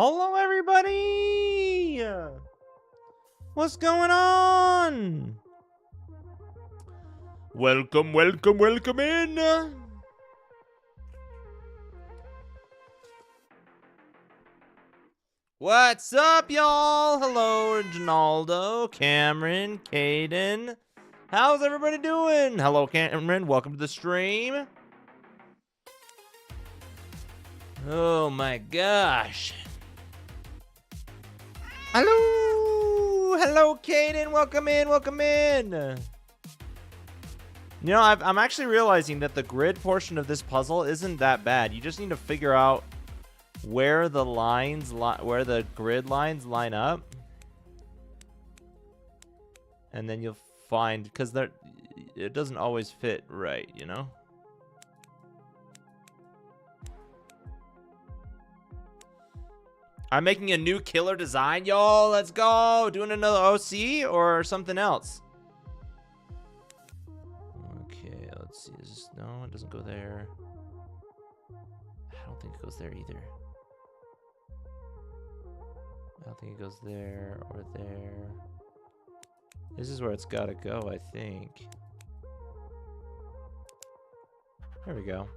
Hello, everybody! What's going on? Welcome, welcome, welcome in! What's up, y'all? Hello, Ronaldo, Cameron, Caden. How's everybody doing? Hello, Cameron. Welcome to the stream. Oh my gosh. Hello! Hello, Caden. Welcome in, welcome in. You know, I'm actually realizing that the grid portion of this puzzle isn't that bad. You just need to figure out where the lines, where the grid lines line up. And then you'll find, because it doesn't always fit right, you know? I'm making a new killer design, y'all. Let's go. Doing another OC or something else. Okay, let's see. No, it doesn't go there. don't think it goes there either. I don't think it goes there or there. This is where it's gotta go, I think. There we go.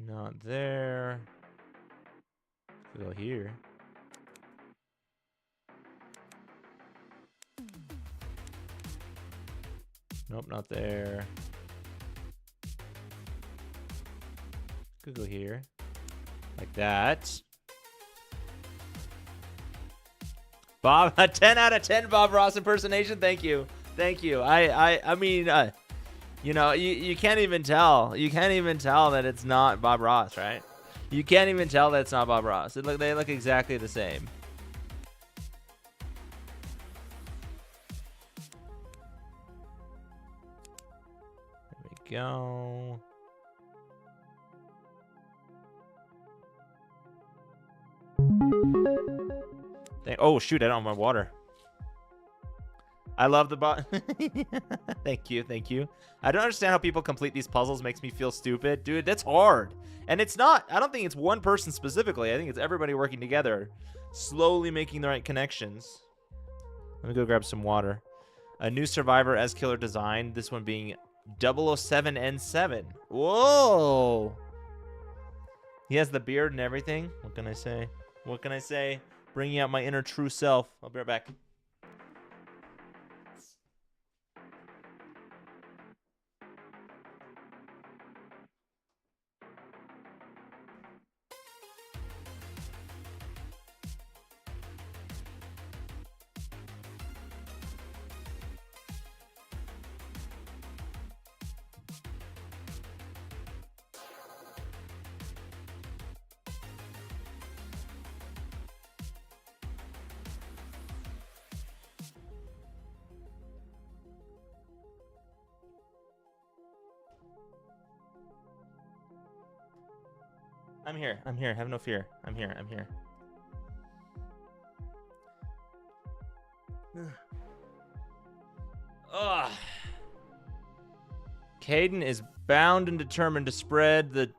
Not there. Could go here. Nope, not there. Could go here. Like that. Bob, a 10 out of 10 Bob Ross impersonation. Thank you. Thank you. I mean, you know, you can't even tell. You can't even tell that it's not Bob Ross, right? You can't even tell that it's not Bob Ross. They look exactly the same. There we go. Oh shoot, I don't have my water. I love the bot. Thank you, thank you. I don't understand how people complete these puzzles. Makes me feel stupid. Dude, that's hard. And it's not, I don't think it's one person specifically. I think it's everybody working together, slowly making the right connections. Let me go grab some water. A new survivor as killer design. This one being 007N7. Whoa. He has the beard and everything. What can I say? What can I say? Bringing out my inner true self. I'll be right back. I'm here. I'm here. Have no fear. I'm here. I'm here. Ugh. Caden is bound and determined to spread the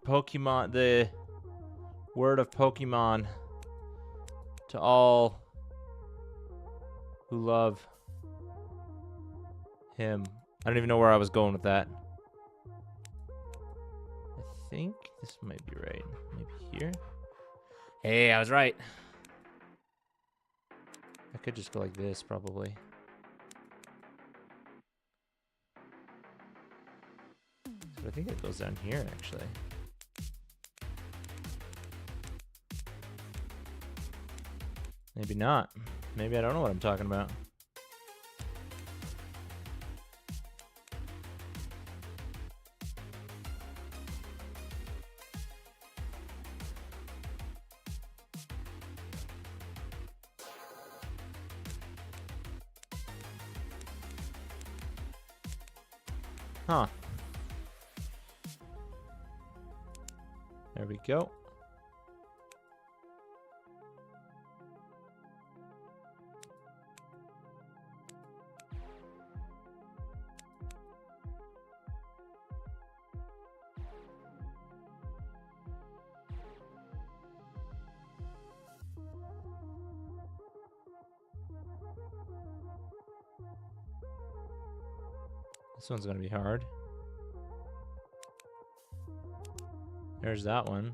word of Pokemon to all who love him. I don't even know where I was going with that. I think this might be right. Maybe here. Hey, I was right. I could just go like this, probably. So I think it goes down here, actually. Maybe not. Maybe I don't know what I'm talking about. Huh. There we go. This one's gonna be hard. There's that one.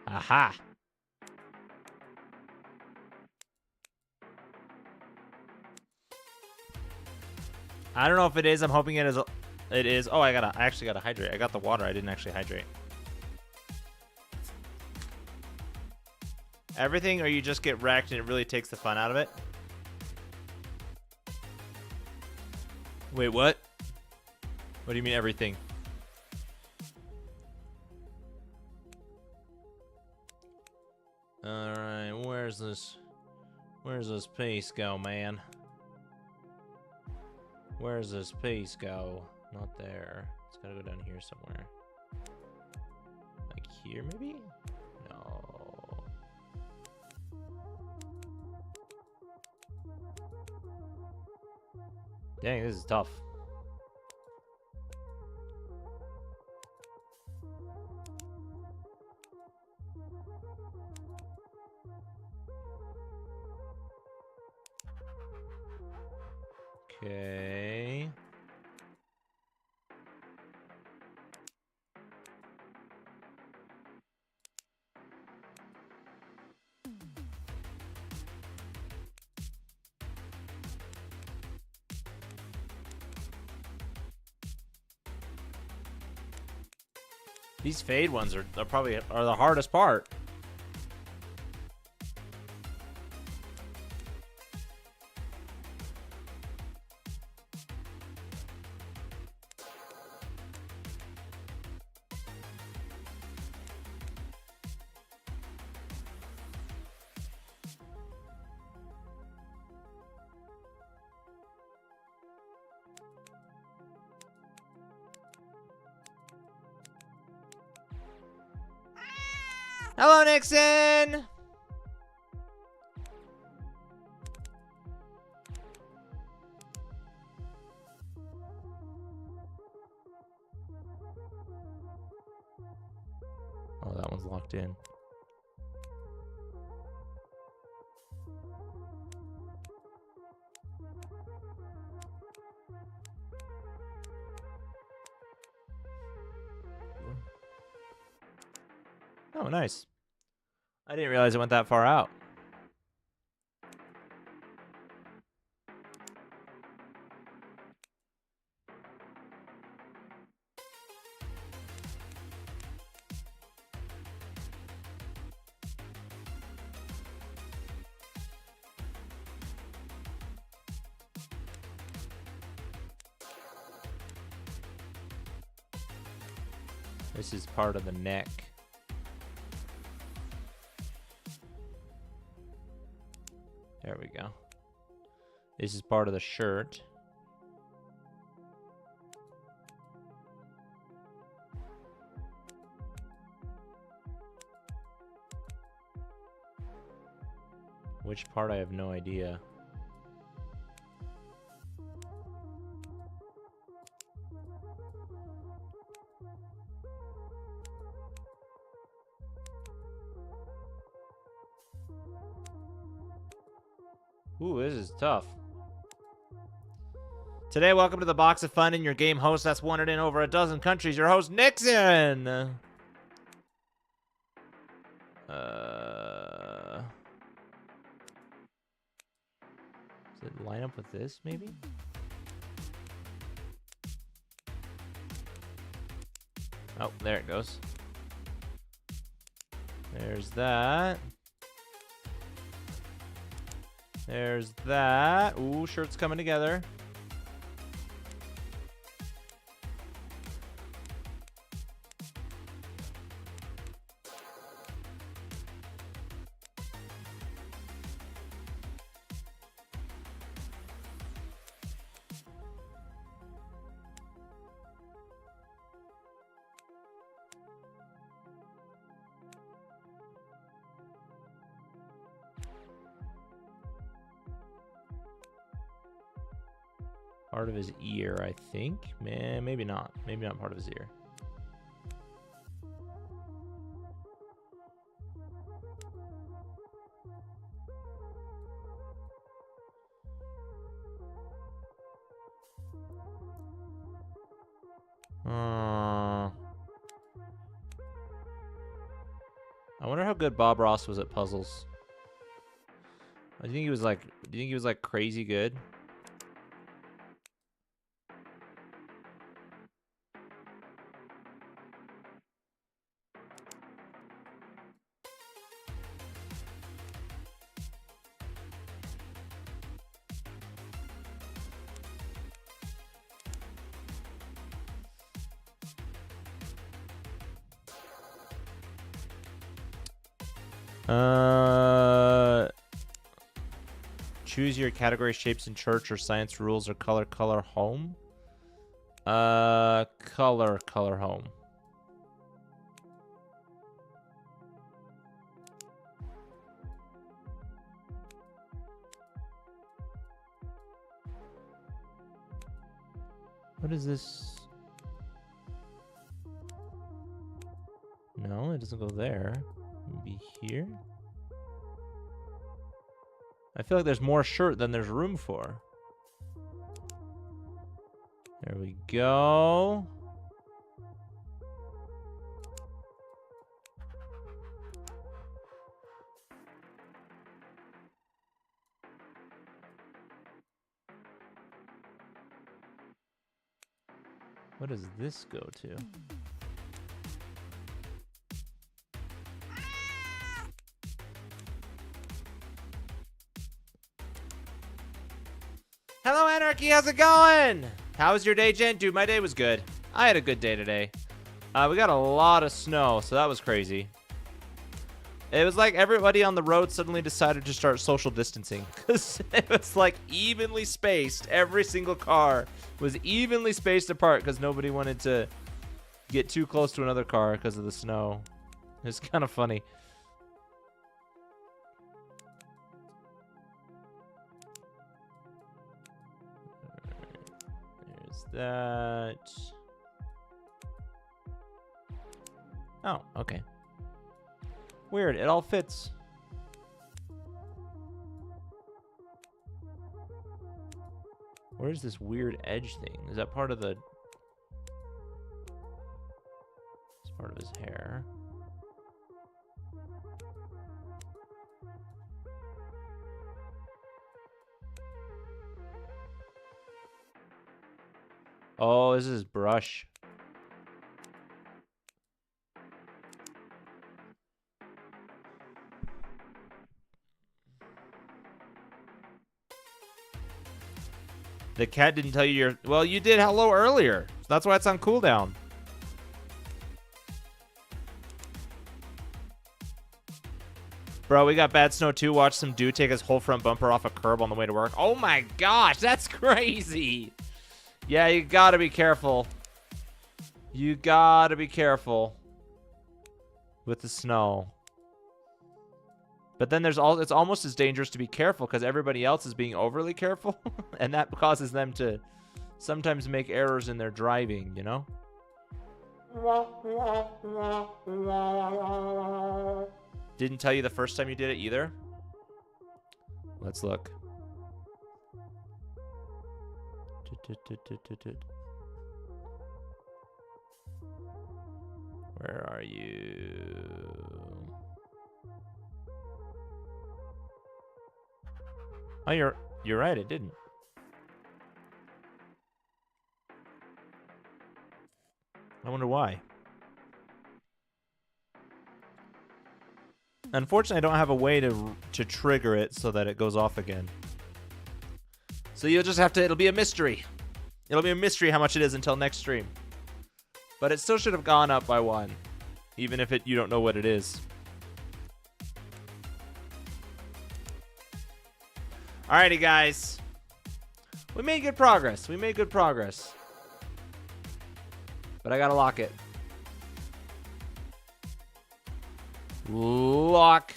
Aha! I don't know if it is. I'm hoping it is. It is. Oh, I actually gotta hydrate. I got the water. I didn't actually hydrate. Everything, or you just get wrecked and it really takes the fun out of it? Wait, what? What do you mean everything? Alright, where's this piece go, man? Where's this piece go? Not there. It's gotta go down here somewhere. Like here, maybe? No. Dang, this is tough. Okay. These fade ones are probably the hardest part. Hello, Nixon! Oh, that one's locked in. Oh, nice. I didn't realize it went that far out. This is part of the neck. There we go. This is part of the shirt. Which part, I have no idea. Ooh, this is tough. Today, welcome to the Box of Fun and your game host that's wandered in over a dozen countries. Your host, Nixon! Does it line up with this, maybe? Oh, there it goes. There's that. There's that. Ooh, shirts coming together. Part of his ear, I think. Man, maybe not. Maybe not part of his ear. I wonder how good Bob Ross was at puzzles. Do you think he was like crazy good? Choose your category, shapes in church or science rules or color home. Color home. What is this? No, it doesn't go there. Maybe here? I feel like there's more shirt than there's room for. There we go. What does this go to? Hello, Anarchy. How's it going? How was your day, Jen? Dude, my day was good. I had a good day today. We got a lot of snow, so that was crazy. It was like everybody on the road suddenly decided to start social distancing because it was like evenly spaced. Every single car was evenly spaced apart because nobody wanted to get too close to another car because of the snow. It's kind of funny. There's that. Oh, okay. Weird, it all fits. Where's this weird edge thing? Is that part of the... It's part of his hair. Oh, this is his brush. The cat didn't tell you your... Well, you did hello earlier. So that's why it's on cooldown. Bro, we got bad snow too. Watch some dude take his whole front bumper off a curb on the way to work. Oh my gosh, that's crazy. Yeah, you gotta be careful. You gotta be careful with the snow. But then there's all, it's almost as dangerous to be careful because everybody else is being overly careful. And that causes them to sometimes make errors in their driving, you know? Didn't tell you the first time you did it either? Let's look. Where are you? Oh, you're right, it didn't. I wonder why. Unfortunately, I don't have a way to trigger it so that it goes off again. So you'll just have to, it'll be a mystery. It'll be a mystery how much it is until next stream. But it still should have gone up by 1, even if you don't know what it is. Alrighty, guys. We made good progress. We made good progress. But I gotta lock it. Lock.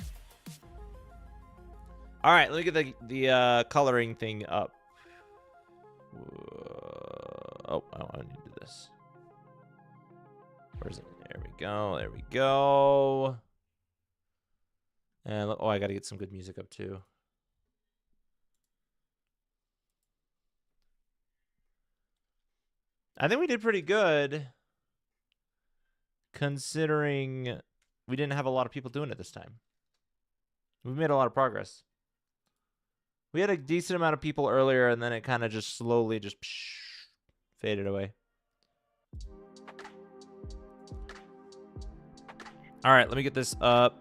Alright, let me get the coloring thing up. Oh, I need to do this. Where's it? There we go. There we go. And oh, I gotta get some good music up too. I think we did pretty good, considering we didn't have a lot of people doing it this time. We made a lot of progress. We had a decent amount of people earlier, and then it kind of just slowly just faded away. All right, let me get this up.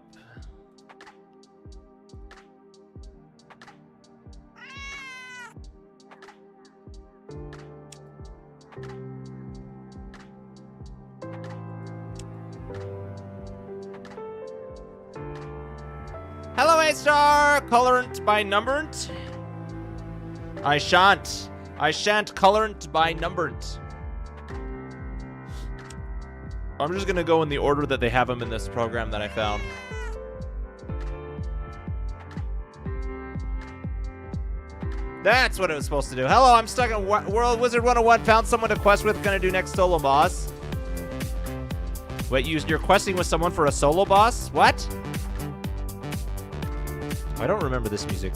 Hello, A-Star! Colorant by numberant? I shan't colorant by numberant. I'm just gonna go in the order that they have them in this program that I found. That's what it was supposed to do. Hello, I'm stuck in World Wizard 101. Found someone to quest with. Gonna do next solo boss. Wait, you're questing with someone for a solo boss? What? I don't remember this music.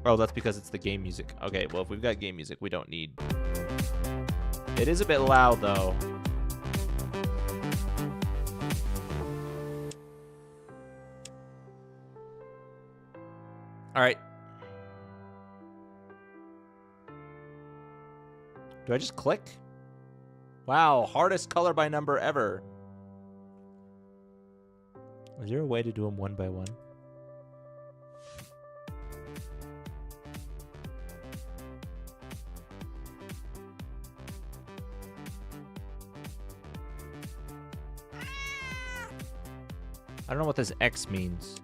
Oh, that's because it's the game music. Okay, well, if we've got game music, we don't need... It is a bit loud, though. All right. Do I just click? Wow, hardest color by number ever. Is there a way to do them one by one? I don't know what this X means.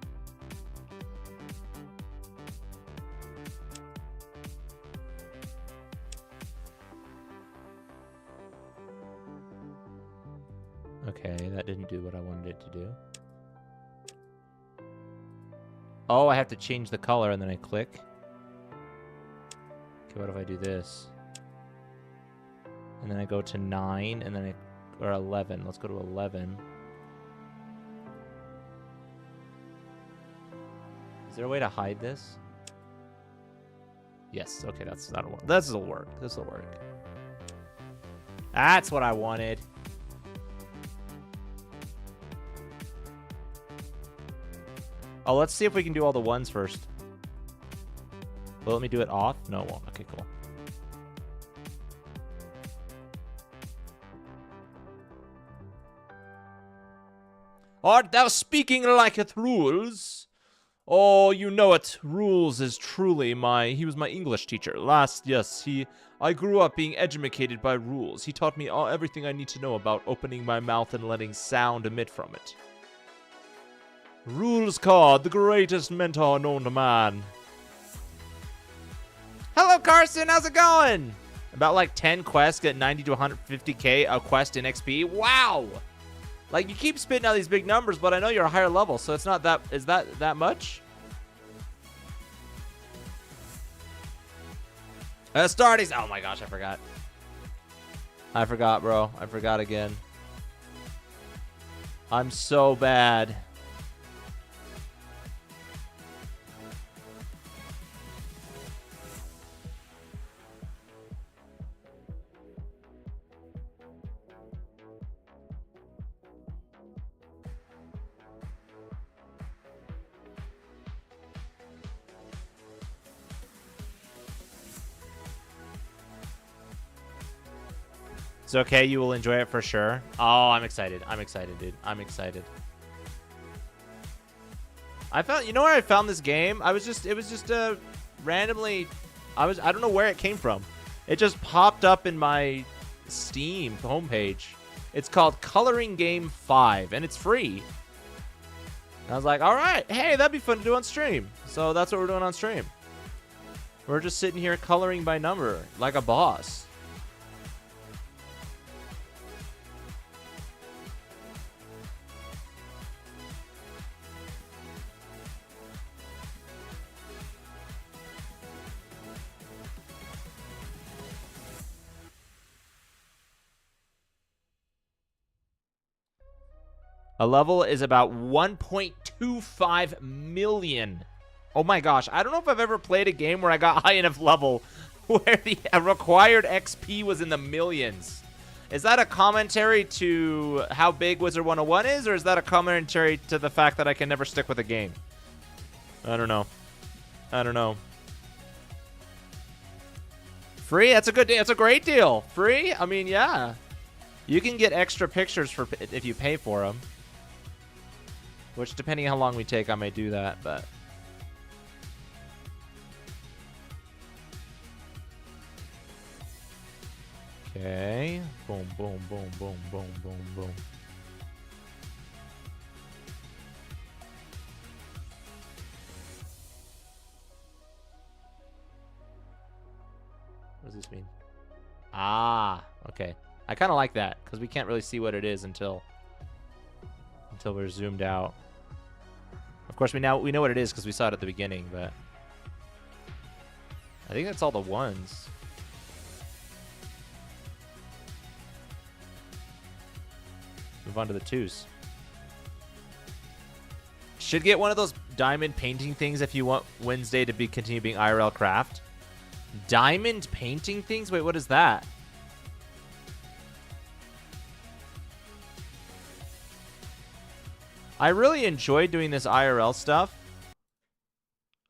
Okay, that didn't do what I wanted it to do. Oh, I have to change the color and then I click. Okay, what if I do this? And then I go to 9 and then I... Or 11. Let's go to 11. Is there a way to hide this? Yes. Okay, that'll work. This will work. This will work. That's what I wanted. Oh, let's see if we can do all the ones first. Will let me do it off? No, it won't. Okay, cool. Art thou speaking like it rules? Oh, you know it. Rules is truly he was my English teacher. I grew up being educated by Rules. He taught me everything I need to know about opening my mouth and letting sound emit from it. Rules Card, the greatest mentor known to man. Hello, Carson. How's it going? About like 10 quests, get 90 to 150k a quest in XP. Wow. Like, you keep spitting out these big numbers, but I know you're a higher level, so it's not that... Is that much? Astartes! Oh my gosh, I forgot. I forgot, bro. I forgot again. I'm so bad. It's okay, you will enjoy it for sure. Oh, I'm excited. I'm excited, dude. I'm excited. You know where I found this game? It was just randomly, I don't know where it came from. It just popped up in my Steam homepage. It's called Coloring Game 5, and it's free. And I was like, all right, hey, that'd be fun to do on stream. So that's what we're doing on stream. We're just sitting here coloring by number, like a boss. A level is about 1.25 million. Oh my gosh. I don't know if I've ever played a game where I got high enough level where the required XP was in the millions. Is that a commentary to how big Wizard 101 is, or is that a commentary to the fact that I can never stick with a game? I don't know. I don't know. Free? That's a good deal. That's a great deal. Free? I mean, yeah. You can get extra pictures if you pay for them. Which, depending on how long we take, I may do that, but... Okay. Boom, boom, boom, boom, boom, boom, boom. What does this mean? Ah, okay. I kind of like that, because we can't really see what it is until we're zoomed out. Of course, we know what it is because we saw it at the beginning, but... I think that's all the ones. Move on to the twos. Should get one of those diamond painting things if you want Wednesday to continue being IRL craft. Diamond painting things? Wait, what is that? I really enjoy doing this IRL stuff.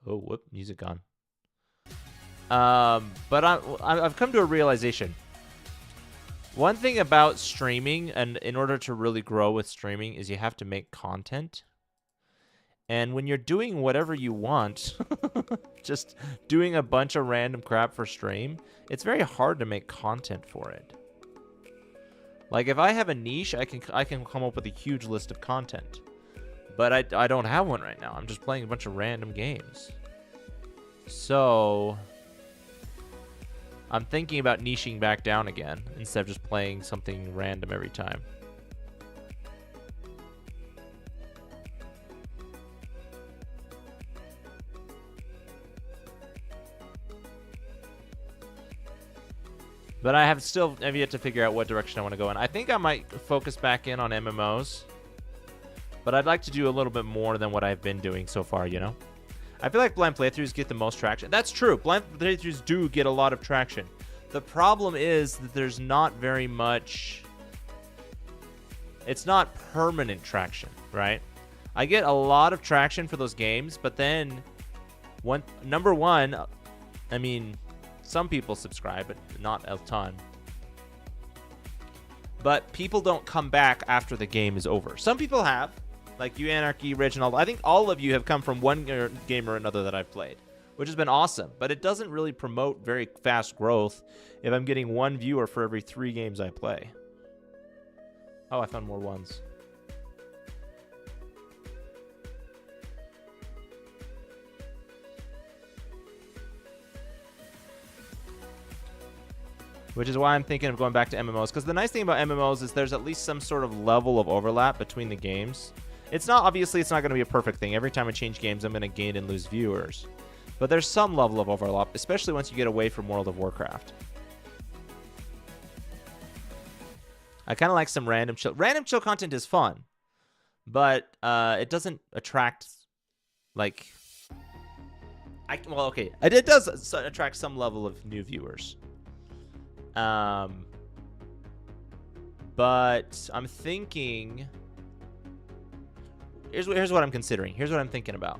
Oh, whoop, music gone. But I've come to a realization. One thing about streaming, and in order to really grow with streaming, is you have to make content. And when you're doing whatever you want, just doing a bunch of random crap for stream, it's very hard to make content for it. Like if I have a niche, I can come up with a huge list of content. But I don't have one right now. I'm just playing a bunch of random games. So I'm thinking about niching back down again instead of just playing something random every time. But I have yet to figure out what direction I want to go in. I think I might focus back in on MMOs. But I'd like to do a little bit more than what I've been doing so far, you know? I feel like blind playthroughs get the most traction. That's true. Blind playthroughs do get a lot of traction. The problem is that there's not very much... It's not permanent traction, right? I get a lot of traction for those games, but then... Number one, I mean... Some people subscribe, but not a ton. But people don't come back after the game is over. Some people have, like you, Anarchy, Reginald. I think all of you have come from one game or another that I've played, which has been awesome. But it doesn't really promote very fast growth if I'm getting one viewer for every 3 games I play. Oh, I found more ones. Which is why I'm thinking of going back to MMOs. Because the nice thing about MMOs is there's at least some sort of level of overlap between the games. It's not, obviously, it's not going to be a perfect thing. Every time I change games, I'm going to gain and lose viewers. But there's some level of overlap, especially once you get away from World of Warcraft. I kind of like some random chill. Random chill content is fun. But it doesn't attract, like... Well, okay. It does attract some level of new viewers. But I'm thinking... Here's what I'm considering. Here's what I'm thinking about.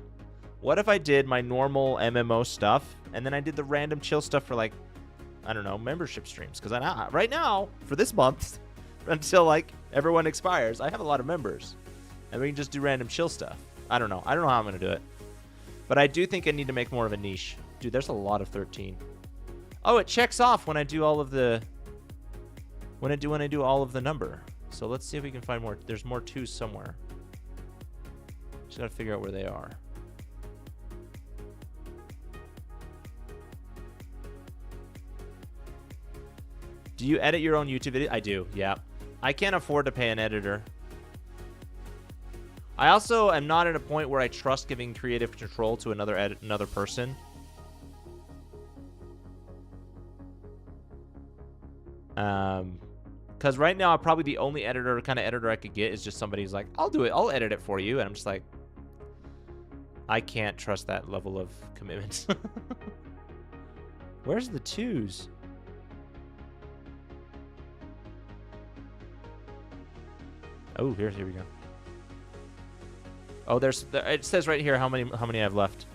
What if I did my normal MMO stuff, and then I did the random chill stuff for, like, I don't know, membership streams? Because right now, for this month, until, like, everyone expires, I have a lot of members. And we can just do random chill stuff. I don't know. I don't know how I'm going to do it. But I do think I need to make more of a niche. Dude, there's a lot of 13. Oh, it checks off when I do all of the... When I do all of the number. So let's see if we can find more. There's more 2s somewhere. Just gotta figure out where they are. Do you edit your own YouTube video? I do, yeah. I can't afford to pay an editor. I also am not at a point where I trust giving creative control to another person. Because right now, probably the only kind of editor I could get is just somebody who's like, I'll do it. I'll edit it for you. And I'm just like, I can't trust that level of commitment. Where's the 2s? Oh, here we go. Oh, it says right here how many I have left.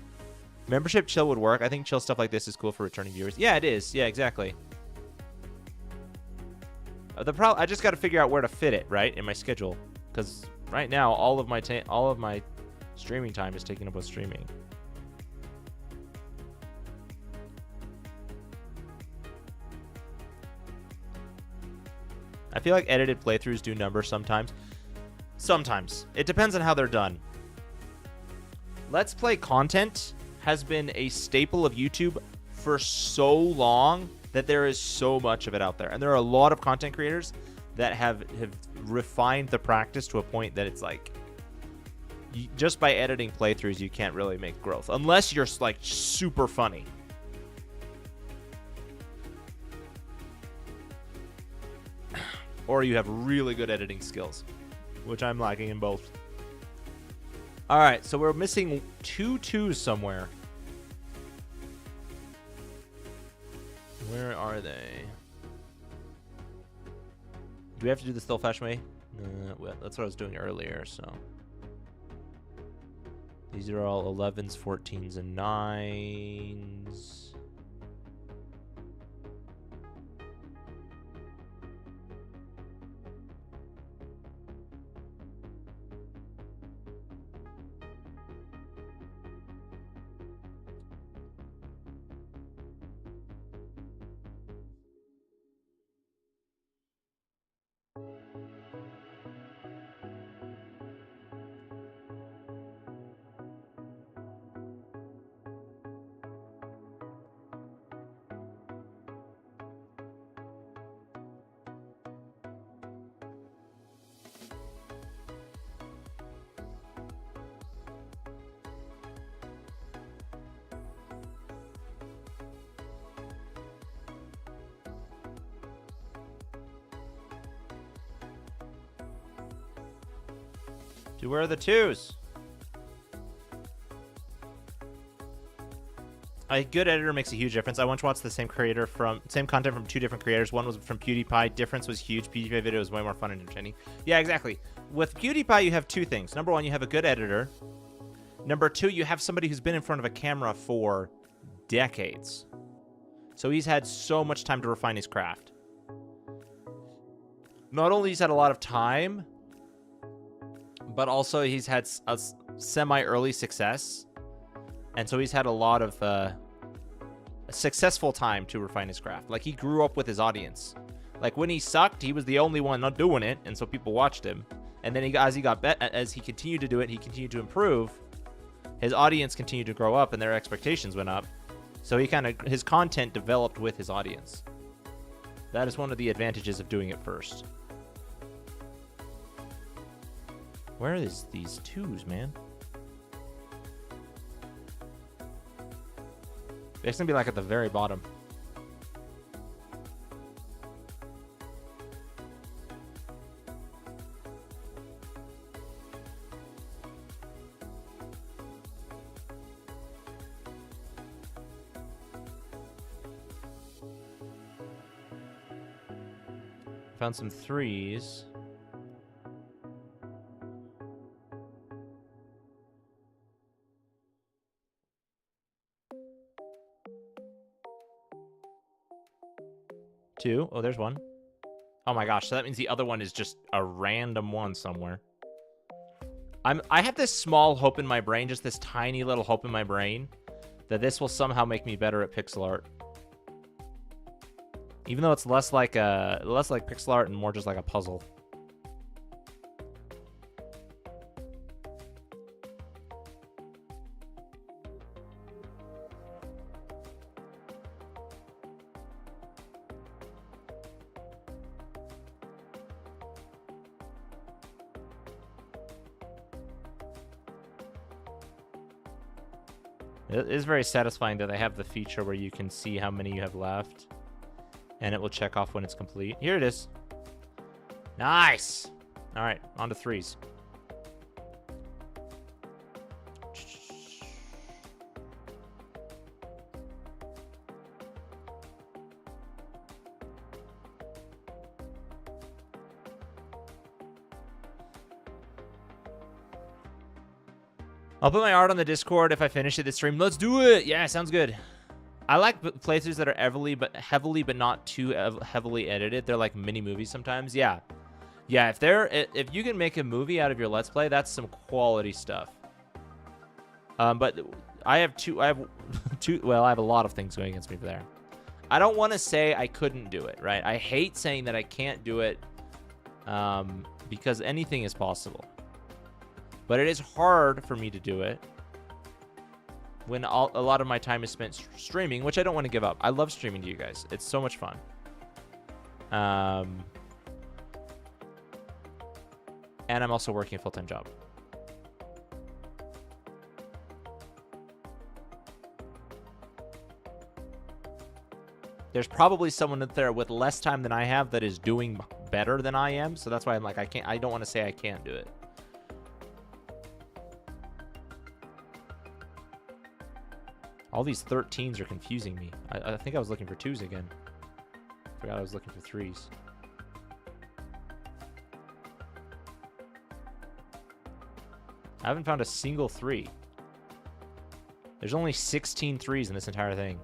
Membership chill would work. I think chill stuff like this is cool for returning viewers. Yeah, it is. Yeah, exactly. I just got to figure out where to fit it, right, in my schedule, because right now all of my streaming time is taken up with streaming. I feel like edited playthroughs do numbers sometimes. Sometimes. It depends on how they're done. Let's Play content has been a staple of YouTube for so long that there is so much of it out there. And there are a lot of content creators that have refined the practice to a point that it's like, just by editing playthroughs, you can't really make growth. Unless you're, like, super funny. or you have really good editing skills, which I'm lacking in both. All right, so we're missing 2 twos somewhere. Where are they? Do we have to do the still fashion way? Well, that's what I was doing earlier, so. These are all 11s, 14s, and 9s. Where are the 2s? A good editor makes a huge difference. I once watched the same content from 2 different creators. One was from PewDiePie. Difference was huge. PewDiePie video was way more fun and entertaining. Yeah, exactly. With PewDiePie, you have 2 things. Number 1, you have a good editor. Number 2, you have somebody who's been in front of a camera for decades. So he's had so much time to refine his craft. Not only he's had a lot of time, but also he's had a semi-early success. And so he's had a lot of a successful time to refine his craft. Like, he grew up with his audience. Like, when he sucked, he was the only one not doing it, and so people watched him. And then as he continued to do it, he continued to improve. His audience continued to grow up, and their expectations went up. So his content developed with his audience. That is one of the advantages of doing it first. Where are these 2s, man? It's gonna be like at the very bottom. Found some 3s. Two. Oh, there's one. Oh my gosh, so that means the other one is just a random one somewhere. I have this small hope in my brain, just this tiny little hope in my brain, that this will somehow make me better at pixel art. Even though it's less like pixel art and more just like a puzzle. It is very satisfying that they have the feature where you can see how many you have left, and it will check off when it's complete. Here it is. Nice. All right, on to 3s. I'll put my art on the Discord if I finish it this stream. Let's do it. Yeah, sounds good. I like playthroughs that are heavily but not too heavily edited. They're like mini movies sometimes. Yeah. Yeah, if you can make a movie out of your Let's Play, that's some quality stuff. But I have I have a lot of things going against me there. I don't want to say I couldn't do it, right? I hate saying that I can't do it because anything is possible. But it is hard for me to do it when a lot of my time is spent streaming, which I don't want to give up. I love streaming to you guys. It's so much fun. And I'm also working a full-time job. There's probably someone out there with less time than I have that is doing better than I am, so that's why I'm like, I don't want to say I can't do it. All these 13s are confusing me. I think I was looking for 2s again. Forgot I was looking for 3s. I haven't found a single 3. There's only 16 3s in this entire thing.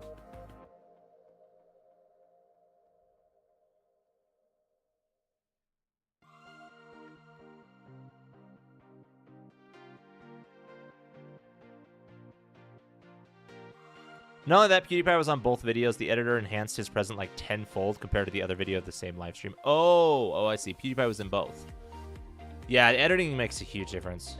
Not only that, PewDiePie was on both videos. The editor enhanced his present like tenfold compared to the other video of the same live stream. Oh, I see. PewDiePie was in both. Yeah, editing makes a huge difference.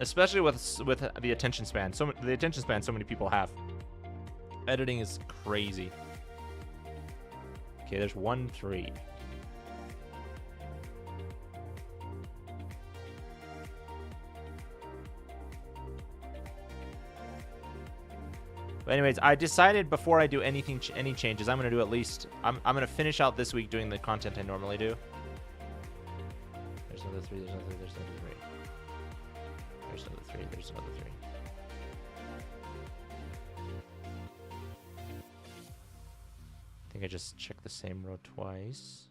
Especially with the attention span. The attention span so many people have. Editing is crazy. Okay, there's 1 3. But anyways, I decided before I do any changes, I'm gonna do at least. I'm gonna finish out this week doing the content I normally do. There's another 3. There's another 3. There's another 3. There's another 3. There's another 3. I think I just checked the same row twice.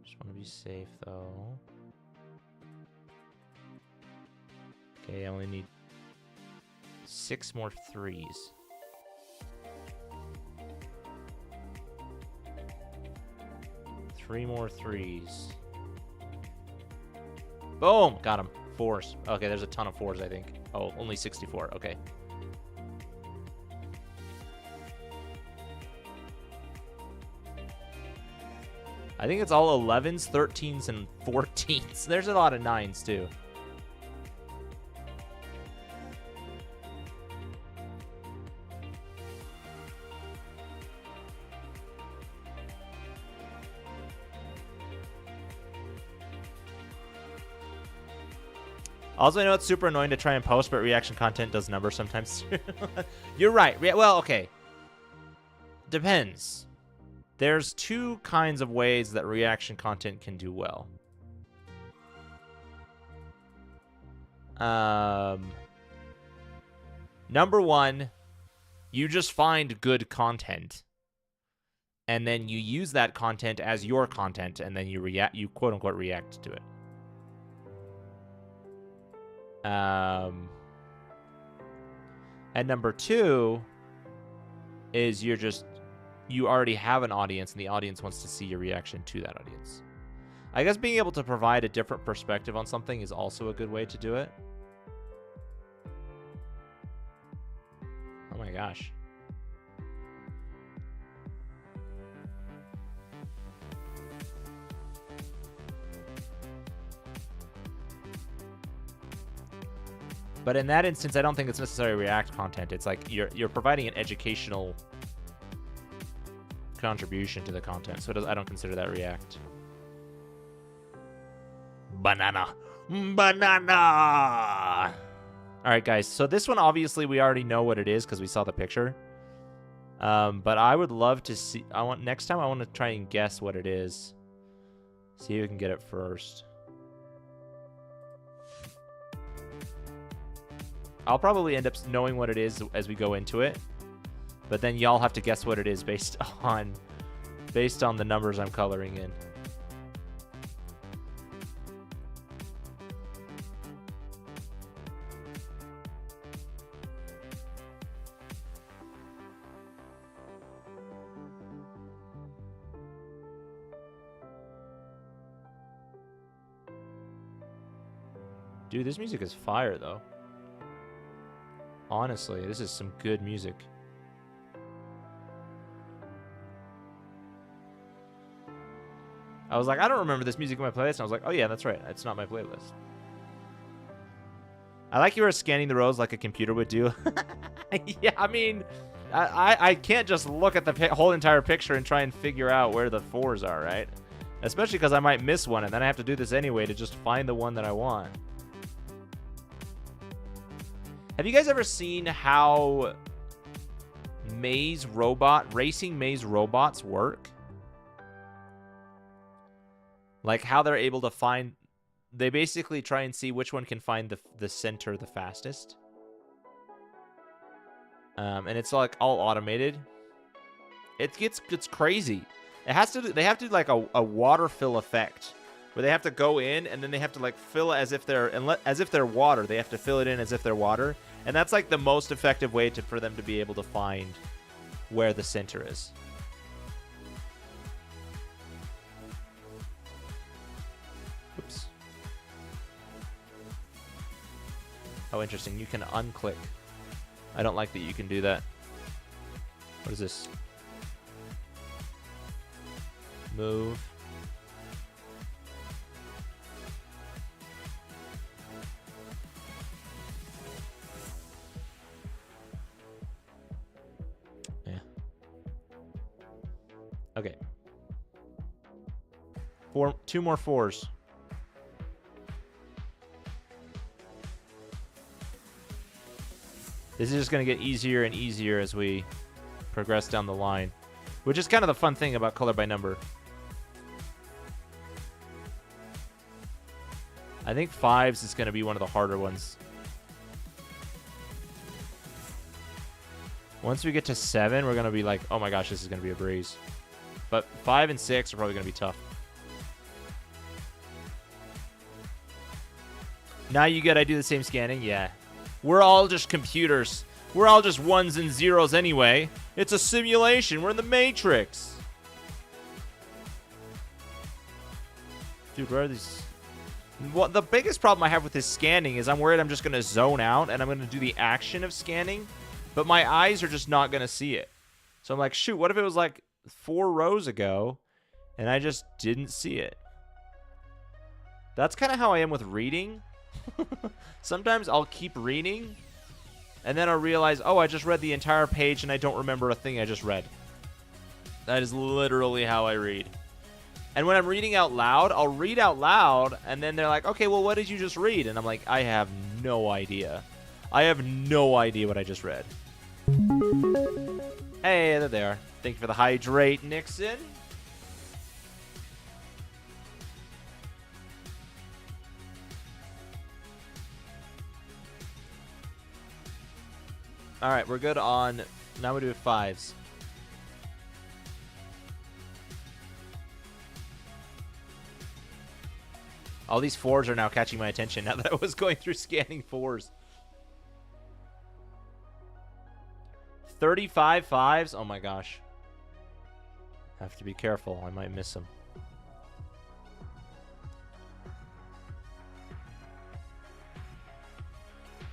Just want to be safe though. Okay, I only need 6 more 3s. Three more 3s. Boom! Got him. 4s. Okay, there's a ton of 4s, I think. Oh, only 64. Okay. I think it's all 11s, 13s, and 14s. There's a lot of 9s, too. Also, I know it's super annoying to try and post, but reaction content does numbers sometimes. You're right. Well, okay. Depends. There's 2 kinds of ways that reaction content can do well. Number 1, you just find good content. And then you use that content as your content, and then you quote unquote react to it. And number 2 is you already have an audience and the audience wants to see your reaction to that audience. I guess being able to provide a different perspective on something is also a good way to do it. Oh my gosh. But in that instance, I don't think it's necessarily React content. It's like you're providing an educational contribution to the content. So I don't consider that React. Banana. Banana! All right, guys. So this one, obviously, we already know what it is because we saw the picture. But I would love to see... Next time, I want to try and guess what it is. See if we can get it first. I'll probably end up knowing what it is as we go into it, but then y'all have to guess what it is based on the numbers I'm coloring in. Dude, this music is fire though. Honestly, this is some good music. I was like, I don't remember this music in my playlist. And I was like, oh yeah, that's right. It's not my playlist. I like you were scanning the rows like a computer would do. Yeah, I mean, I can't just look at the whole entire picture and try and figure out where the 4s are, right? Especially because I might miss one, and then I have to do this anyway to just find the one that I want. Have you guys ever seen how racing maze robots work. Like how they're able to find, they basically try and see which one can find the center the fastest. And it's like all automated. It's crazy. They have to do like a water fill effect where they have to go in and then they have to like fill it as if they're water. They have to fill it in as if they're water. And that's like the most effective way for them to be able to find where the center is. Oops. Oh, interesting. You can unclick. I don't like that you can do that. What is this? Move. Yeah. Okay. Two more fours. This is just going to get easier and easier as we progress down the line, which is kind of the fun thing about color by number. I think 5s is going to be one of the harder ones. Once we get to 7, we're going to be like, oh my gosh, this is going to be a breeze. But 5 and 6 are probably going to be tough. Now you gotta do the same scanning? Yeah. We're all just computers. We're all just ones and zeros anyway. It's a simulation. We're in the Matrix. Dude, where are these? Well, the biggest problem I have with this scanning is I'm worried I'm just going to zone out and I'm going to do the action of scanning, but my eyes are just not going to see it. So I'm like, shoot, what if it was like 4 rows ago and I just didn't see it? That's kind of how I am with reading. Sometimes I'll keep reading and then I'll realize, oh, I just read the entire page and I don't remember a thing I just read. That is literally how I read. And when I'm reading out loud, I'll read out loud, and then they're like, okay, well, what did you just read? And I'm like, I have no idea. I have no idea what I just read. Hey, there they are. Thank you for the hydrate, Nixon. All right, we're good on... Now we do 5s. All these 4s are now catching my attention now that I was going through scanning 4s. 35 5s? Oh my gosh. Have to be careful. I might miss them.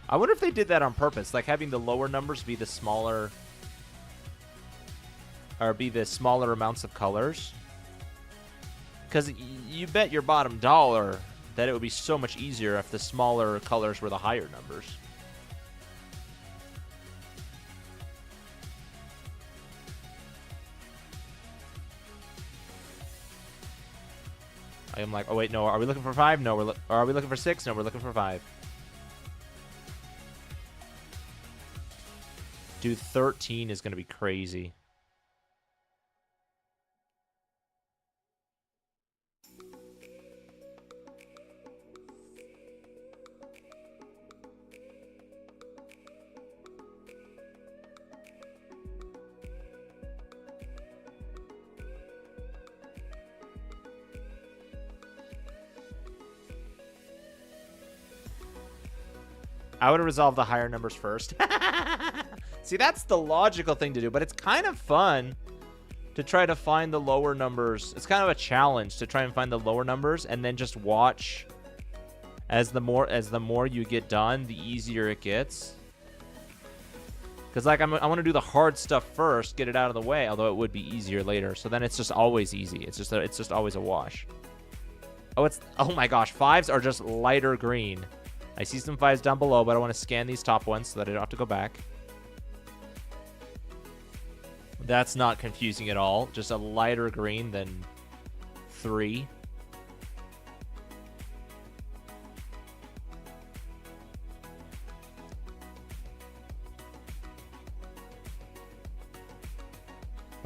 I wonder if they did that on purpose, like having the lower numbers be the smaller... Or be the smaller amounts of colors. Because you bet your bottom dollar that it would be so much easier if the smaller colors were the higher numbers. I am like, oh wait, no, are we looking for 5? No, or are we looking for 6? No, we're looking for 5. Dude, 13 is going to be crazy. I would have resolved the higher numbers first. See, that's the logical thing to do, but it's kind of fun to try to find the lower numbers. It's kind of a challenge to try and find the lower numbers and then just watch as the more you get done, the easier it gets. Because like I want to do the hard stuff first, get it out of the way, although it would be easier later. So then it's just always easy. It's just always a wash. Oh my gosh, 5s are just lighter green. I see some 5s down below, but I want to scan these top ones so that I don't have to go back. That's not confusing at all. Just a lighter green than 3.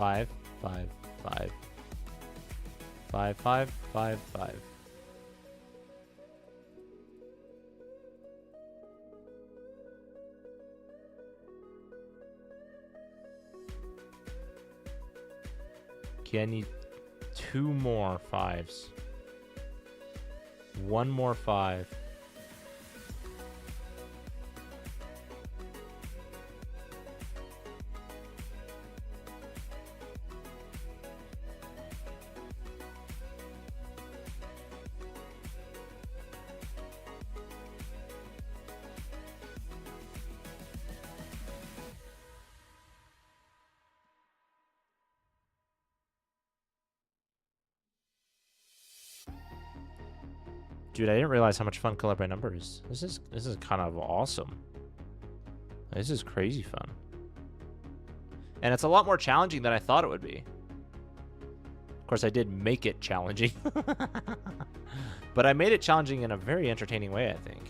5, 5, 5. 5, 5, 5, 5. Okay, I need 2 more 5s. 1 more 5. Dude, I didn't realize how much fun color by number is. This is kind of awesome. This is crazy fun. And it's a lot more challenging than I thought it would be. Of course, I did make it challenging. But I made it challenging in a very entertaining way, I think.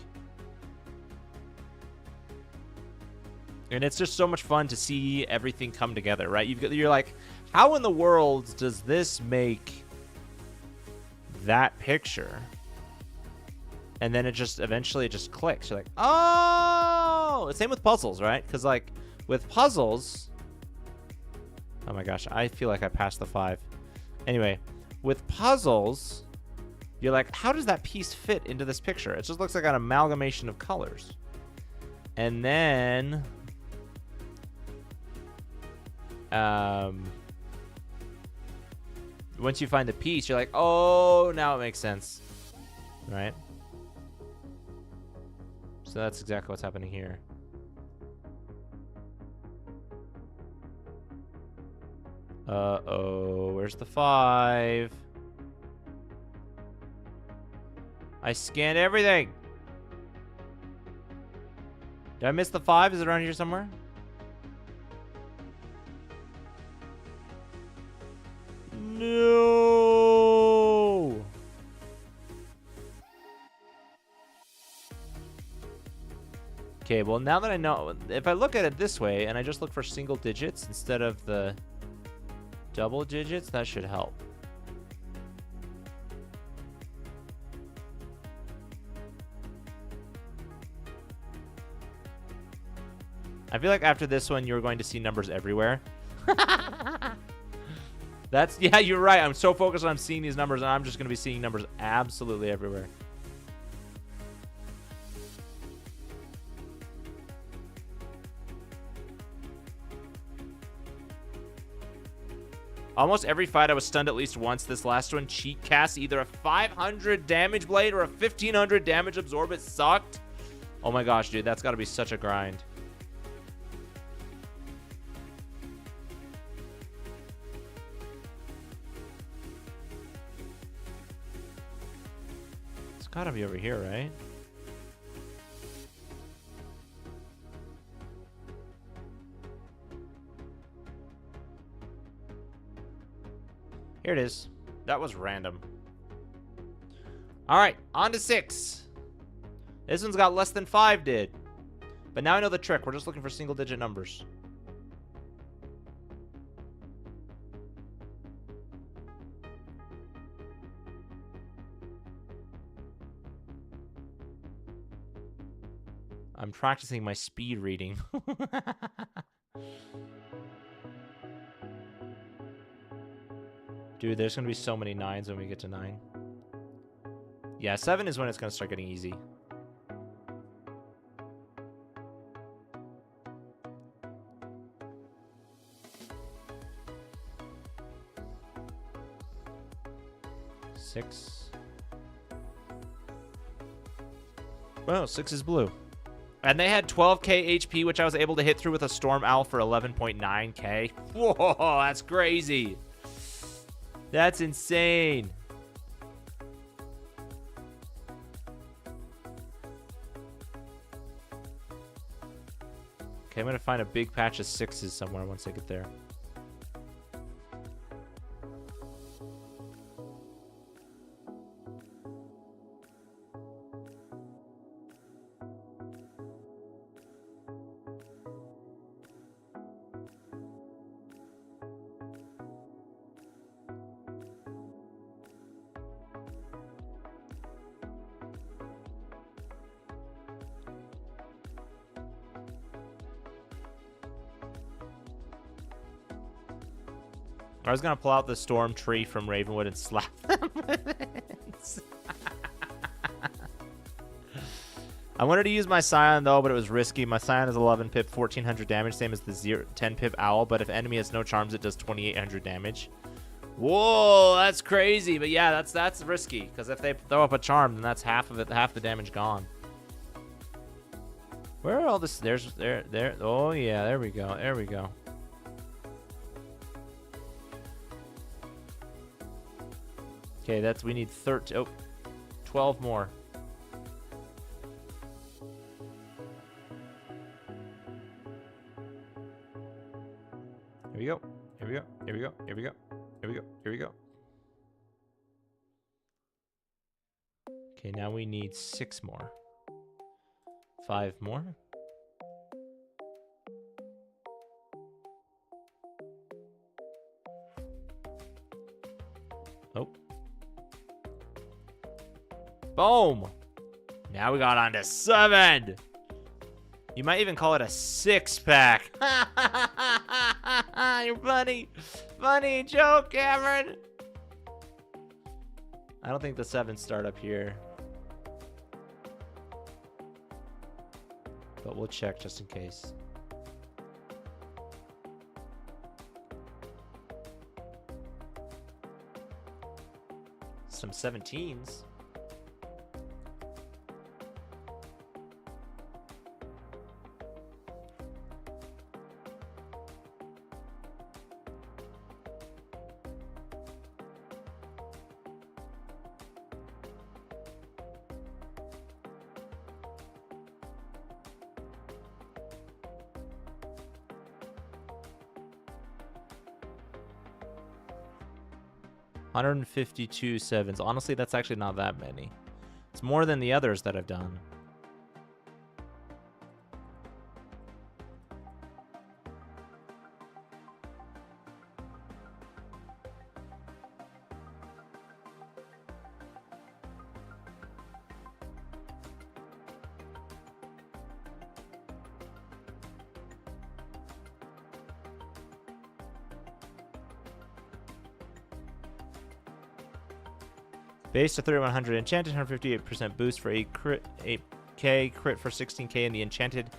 And it's just so much fun to see everything come together, right? You're like, how in the world does this make that picture? And then it just eventually clicks. You're like, oh, same with puzzles, right? Because like with puzzles, oh my gosh, I feel like I passed the 5. Anyway, with puzzles, you're like, how does that piece fit into this picture? It just looks like an amalgamation of colors. And then, once you find the piece, you're like, oh, now it makes sense, right? So that's exactly what's happening here. Uh-oh, where's the 5? I scanned everything. Did I miss the 5? Is it around here somewhere? No. Okay, well, now that I know, if I look at it this way and I just look for single digits instead of the double digits, that should help. I feel like after this one, you're going to see numbers everywhere. Yeah, you're right. I'm so focused on seeing these numbers, and I'm just going to be seeing numbers absolutely everywhere. Almost every fight I was stunned at least once. This last one, cheat cast, either a 500 damage blade or a 1500 damage absorb. It sucked. Oh my gosh, dude, that's got to be such a grind. It's got to be over here, right? Here it is. That was random. All right, on to 6. This one's got less than 5 did. But now I know the trick. We're just looking for single digit numbers. I'm practicing my speed reading. Dude, there's going to be so many 9s when we get to 9. Yeah, 7 is when it's going to start getting easy. Six. Well, 6 is blue. And they had 12k HP, which I was able to hit through with a Storm Owl for 11.9k. Whoa, that's crazy. That's insane. Okay, I'm going to find a big patch of 6s somewhere once I get there. I was gonna pull out the storm tree from Ravenwood and slap them with it. I wanted to use my Scion though, but it was risky. My Scion is 11 pip, 1400 damage, same as the 10 pip Owl, but if enemy has no charms, it does 2800 damage. Whoa, that's crazy. But yeah, that's risky, because if they throw up a charm, then that's half of it, half the damage gone. Where are all this? There. Oh yeah, there we go. There we go. Okay, we need 12 more. Here we go. Here we go. Here we go. Here we go. Here we go. Here we go. Okay, now we need 6 more. 5 more. Oh. Boom. Now we got on to 7. You might even call it a 6-pack. You're funny. Funny joke, Cameron. I don't think the 7s start up here. But we'll check just in case. Some 17s. $152 sevens. Honestly, that's actually not that many. It's more than the others that I've done. Base to 3100, enchanted 158% boost for 8k, crit for 16k, and the enchanted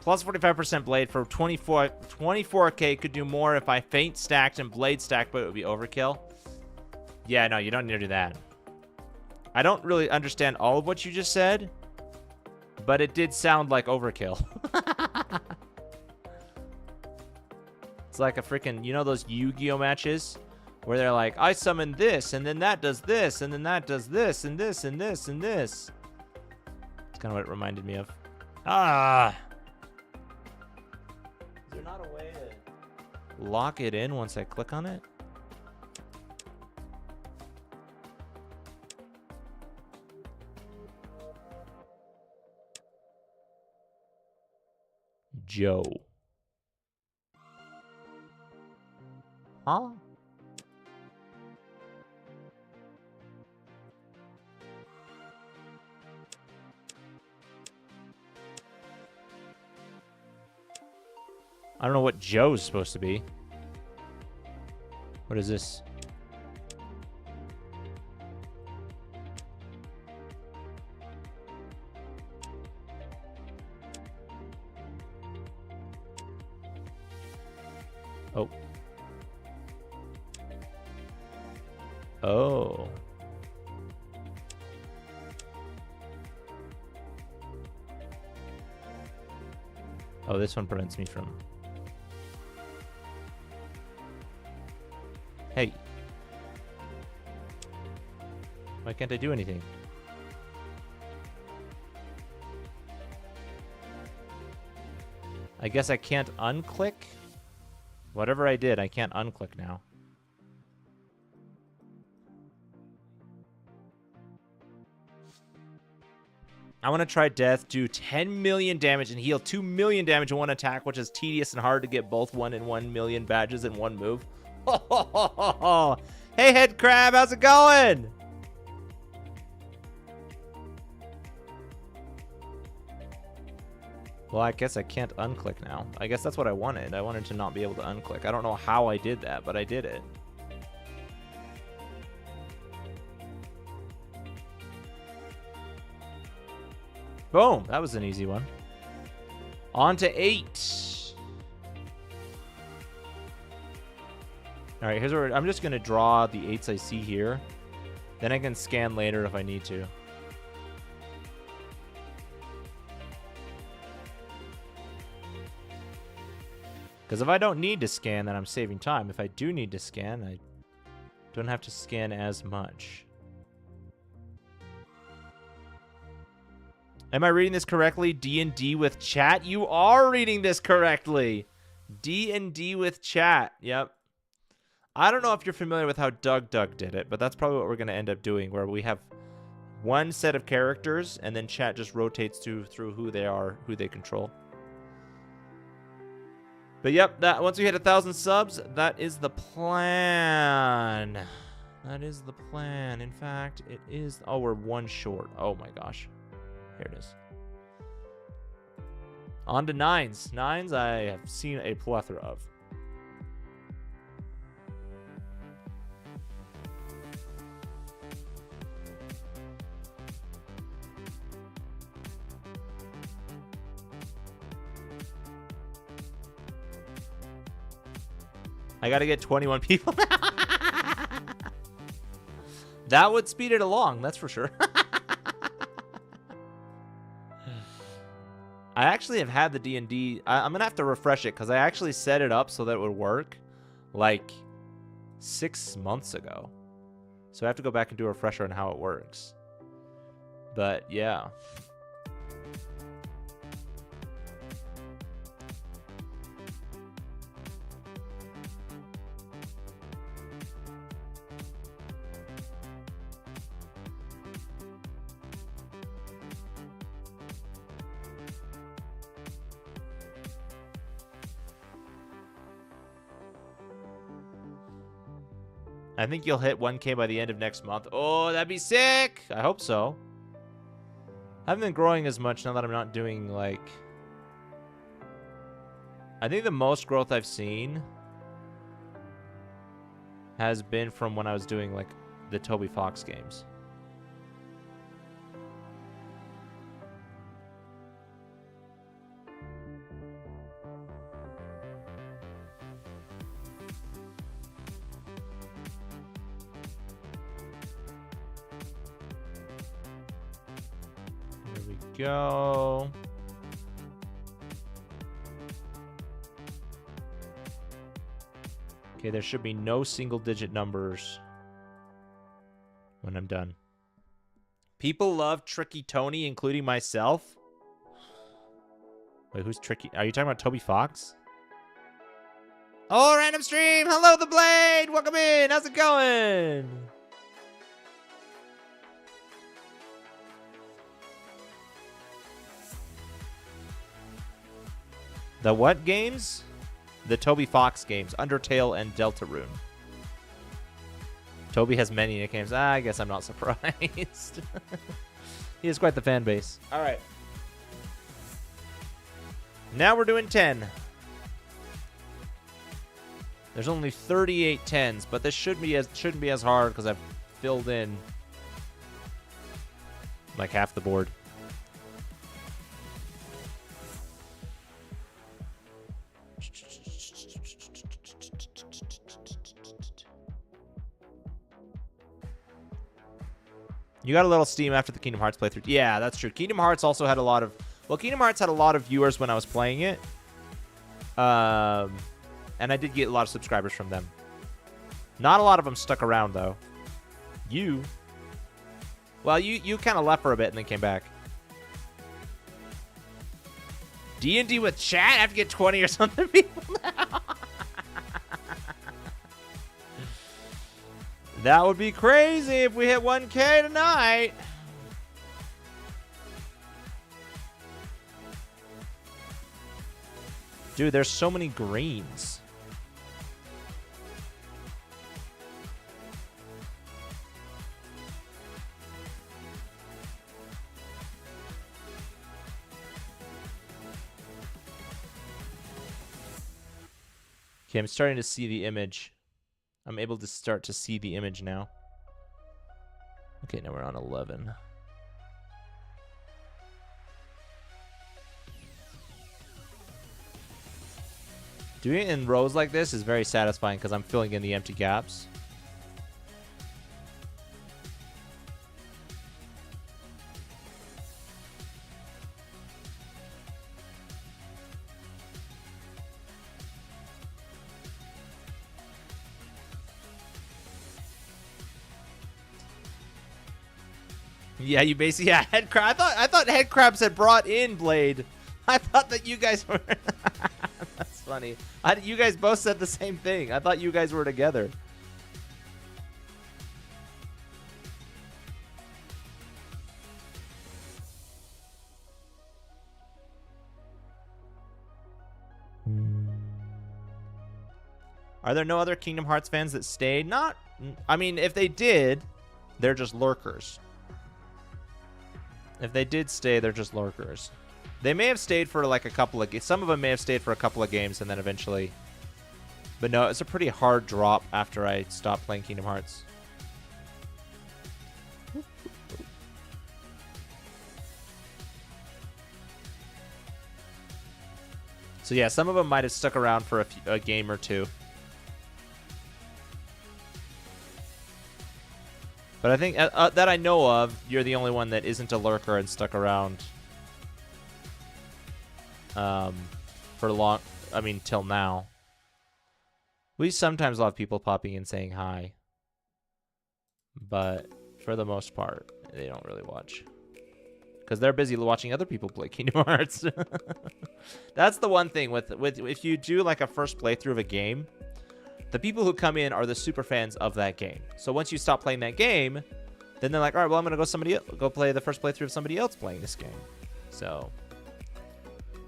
plus 45% blade for 24k. Could do more if I faint stacked and blade stacked, but it would be overkill. Yeah, no, you don't need to do that. I don't really understand all of what you just said, but it did sound like overkill. It's like a freaking, you know those Yu-Gi-Oh matches? Where they're like, I summon this, and then that does this, and then that does this, and this, and this, and this. That's kind of what it reminded me of. Ah! Is there not a way to lock it in once I click on it? Joe. Huh? I don't know what Joe's supposed to be. What is this? Oh. Oh. Oh, this one prevents me from... Hey. Why can't I do anything? I guess I can't unclick? Whatever I did, I can't unclick now. I want to try Death, do 10 million damage and heal 2 million damage in one attack, which is tedious and hard to get both 1 and 1 million badges in one move. Hey, Head Crab, how's it going? Well, I guess I can't unclick now. I guess that's what I wanted. I wanted to not be able to unclick. I don't know how I did that, but I did it. Boom. That was an easy one. On to 8. All right, here's where I'm just going to draw the 8s I see here. Then I can scan later if I need to. Because if I don't need to scan, then I'm saving time. If I do need to scan, I don't have to scan as much. Am I reading this correctly? D&D with chat? You are reading this correctly. D&D with chat. Yep. I don't know if you're familiar with how Doug did it, but that's probably what we're going to end up doing, where we have one set of characters, and then chat just rotates through who they are, who they control. But yep, that once we hit 1,000 subs, that is the plan. That is the plan. In fact, it is... Oh, we're one short. Oh my gosh. Here it is. On to 9s. 9s I have seen a plethora of. I gotta get 21 people. That would speed it along, that's for sure. I actually have had the D&D. I'm gonna have to refresh it because I actually set it up so that it would work like 6 months ago. So I have to go back and do a refresher on how it works. But yeah. I think you'll hit 1K by the end of next month. Oh, that'd be sick. I hope so. I haven't been growing as much now that I'm not doing, like... I think the most growth I've seen has been from when I was doing, like, the Toby Fox games. Go. Okay, there should be no single-digit numbers when I'm done. People love Tricky Tony, including myself. Wait, who's Tricky? Are you talking about Toby Fox? Oh, random stream! Hello, The Blade! Welcome in! How's it going? The what games? The Toby Fox games. Undertale and Deltarune. Toby has many nicknames. I guess I'm not surprised. He has quite the fan base. All right. Now we're doing 10. There's only 38 10s, but this shouldn't be as hard because I've filled in like half the board. You got a little steam after the Kingdom Hearts playthrough. Yeah, that's true. Kingdom Hearts also had a lot of... Well, Kingdom Hearts had a lot of viewers when I was playing it. And I did get a lot of subscribers from them. Not a lot of them stuck around, though. You... Well, you kind of left for a bit and then came back. D&D with chat? I have to get 20 or something people now. That would be crazy if we hit 1K tonight. Dude, there's so many greens. Okay, I'm starting to see the image. I'm able to start to see the image now. Okay, now we're on 11. Doing it in rows like this is very satisfying because I'm filling in the empty gaps. Yeah, you basically, yeah, head crab. I thought head crabs had brought in Blade. I thought that you guys were. That's funny. You guys both said the same thing. I thought you guys were together. Are there no other Kingdom Hearts fans that stayed? Not. I mean, if they did, they're just lurkers. If they did stay, they're just lurkers. They may have stayed for like a couple of... Some of them may have stayed for a couple of games and then eventually... But no, it's a pretty hard drop after I stopped playing Kingdom Hearts. So yeah, some of them might have stuck around for a game or two. But I think that I know of, you're the only one that isn't a lurker and stuck around for long. I mean, till now. We sometimes have people popping in saying hi, but for the most part, they don't really watch because they're busy watching other people play Kingdom Hearts. That's the one thing with if you do like a first playthrough of a game. The people who come in are the super fans of that game. So once you stop playing that game, then they're like, all right, well, I'm going to go play the first playthrough of somebody else playing this game. So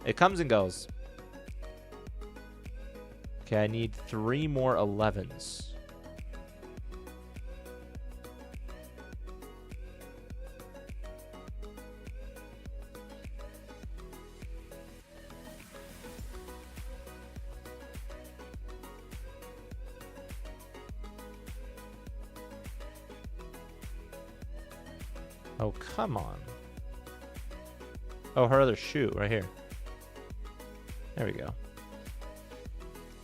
it comes and goes. Okay, I need 3 more 11s. Oh, come on. Oh, her other shoe right here. There we go.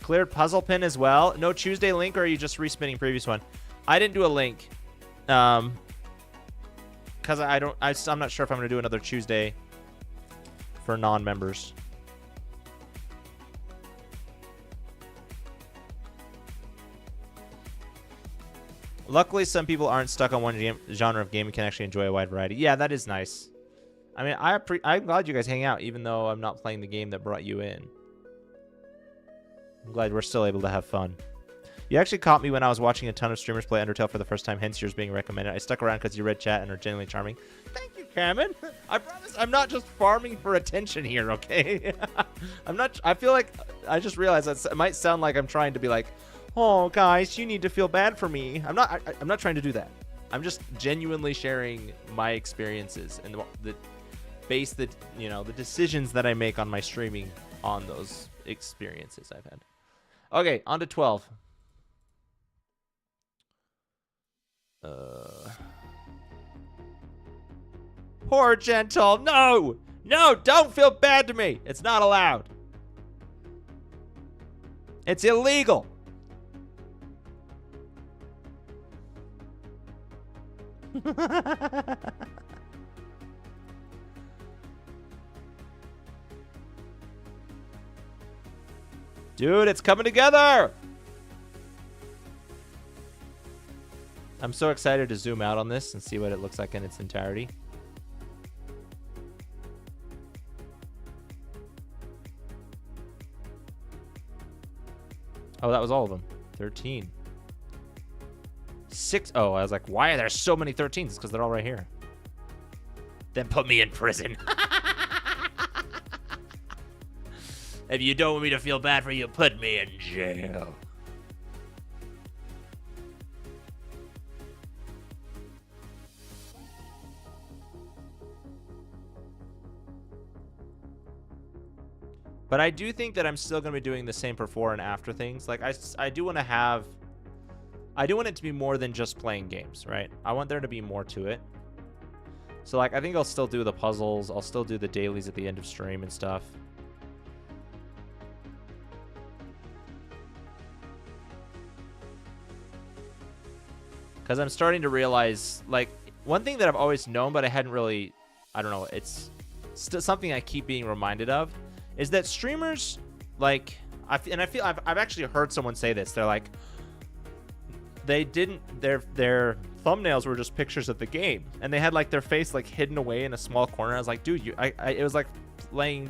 Cleared puzzle pin as well. No Tuesday link, or are you just respinning previous one? I didn't do a link. Because I'm not sure if I'm going to do another Tuesday for non-members. Luckily, some people aren't stuck on one genre of game and can actually enjoy a wide variety. Yeah, that is nice. I mean, I'm glad you guys hang out, even though I'm not playing the game that brought you in. I'm glad we're still able to have fun. You actually caught me when I was watching a ton of streamers play Undertale for the first time, hence yours being recommended. I stuck around because you read chat and are genuinely charming. Thank you, Cameron. I promise I'm not just farming for attention here, okay? I feel like I just realized that it might sound like I'm trying to be like, oh, guys, you need to feel bad for me. I'm not trying to do that. I'm just genuinely sharing my experiences and the decisions that I make on my streaming on those experiences I've had. Okay, on to 12. Poor Gentle. No! No, don't feel bad to me. It's not allowed. It's illegal. Dude, it's coming together. I'm so excited to zoom out on this and see what it looks like in its entirety. Oh, that was all of them. 13. 6. Oh, I was like, why are there so many 13s? It's because they're all right here. Then put me in prison. If you don't want me to feel bad for you, put me in jail. But I do think that I'm still going to be doing the same before and after things. Like, I do want to have... I do want it to be more than just playing games, right? I want there to be more to it. So, like, I think I'll still do the puzzles. I'll still do the dailies at the end of stream and stuff. Because I'm starting to realize, like, one thing that I've always known, but I hadn't really, I don't know, it's still something I keep being reminded of, is that streamers, like, I've actually heard someone say this. They're like, they didn't, their thumbnails were just pictures of the game, and they had like their face like hidden away in a small corner. I was like, dude, it was like playing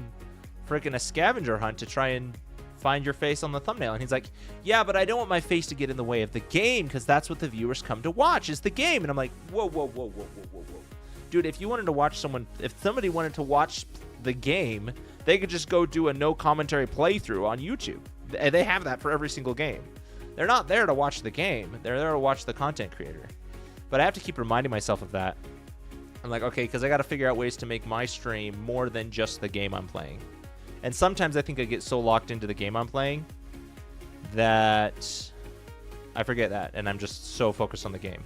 freaking a scavenger hunt to try and find your face on the thumbnail. And he's like, yeah, but I don't want my face to get in the way of the game, because that's what the viewers come to watch, is the game. And I'm like, whoa, dude, if somebody wanted to watch the game, they could just go do a no commentary playthrough on YouTube. They have that for every single game. They're not there to watch the game. They're there to watch the content creator. But I have to keep reminding myself of that. I'm like, okay, because I got to figure out ways to make my stream more than just the game I'm playing. And sometimes I think I get so locked into the game I'm playing that I forget that, and I'm just so focused on the game.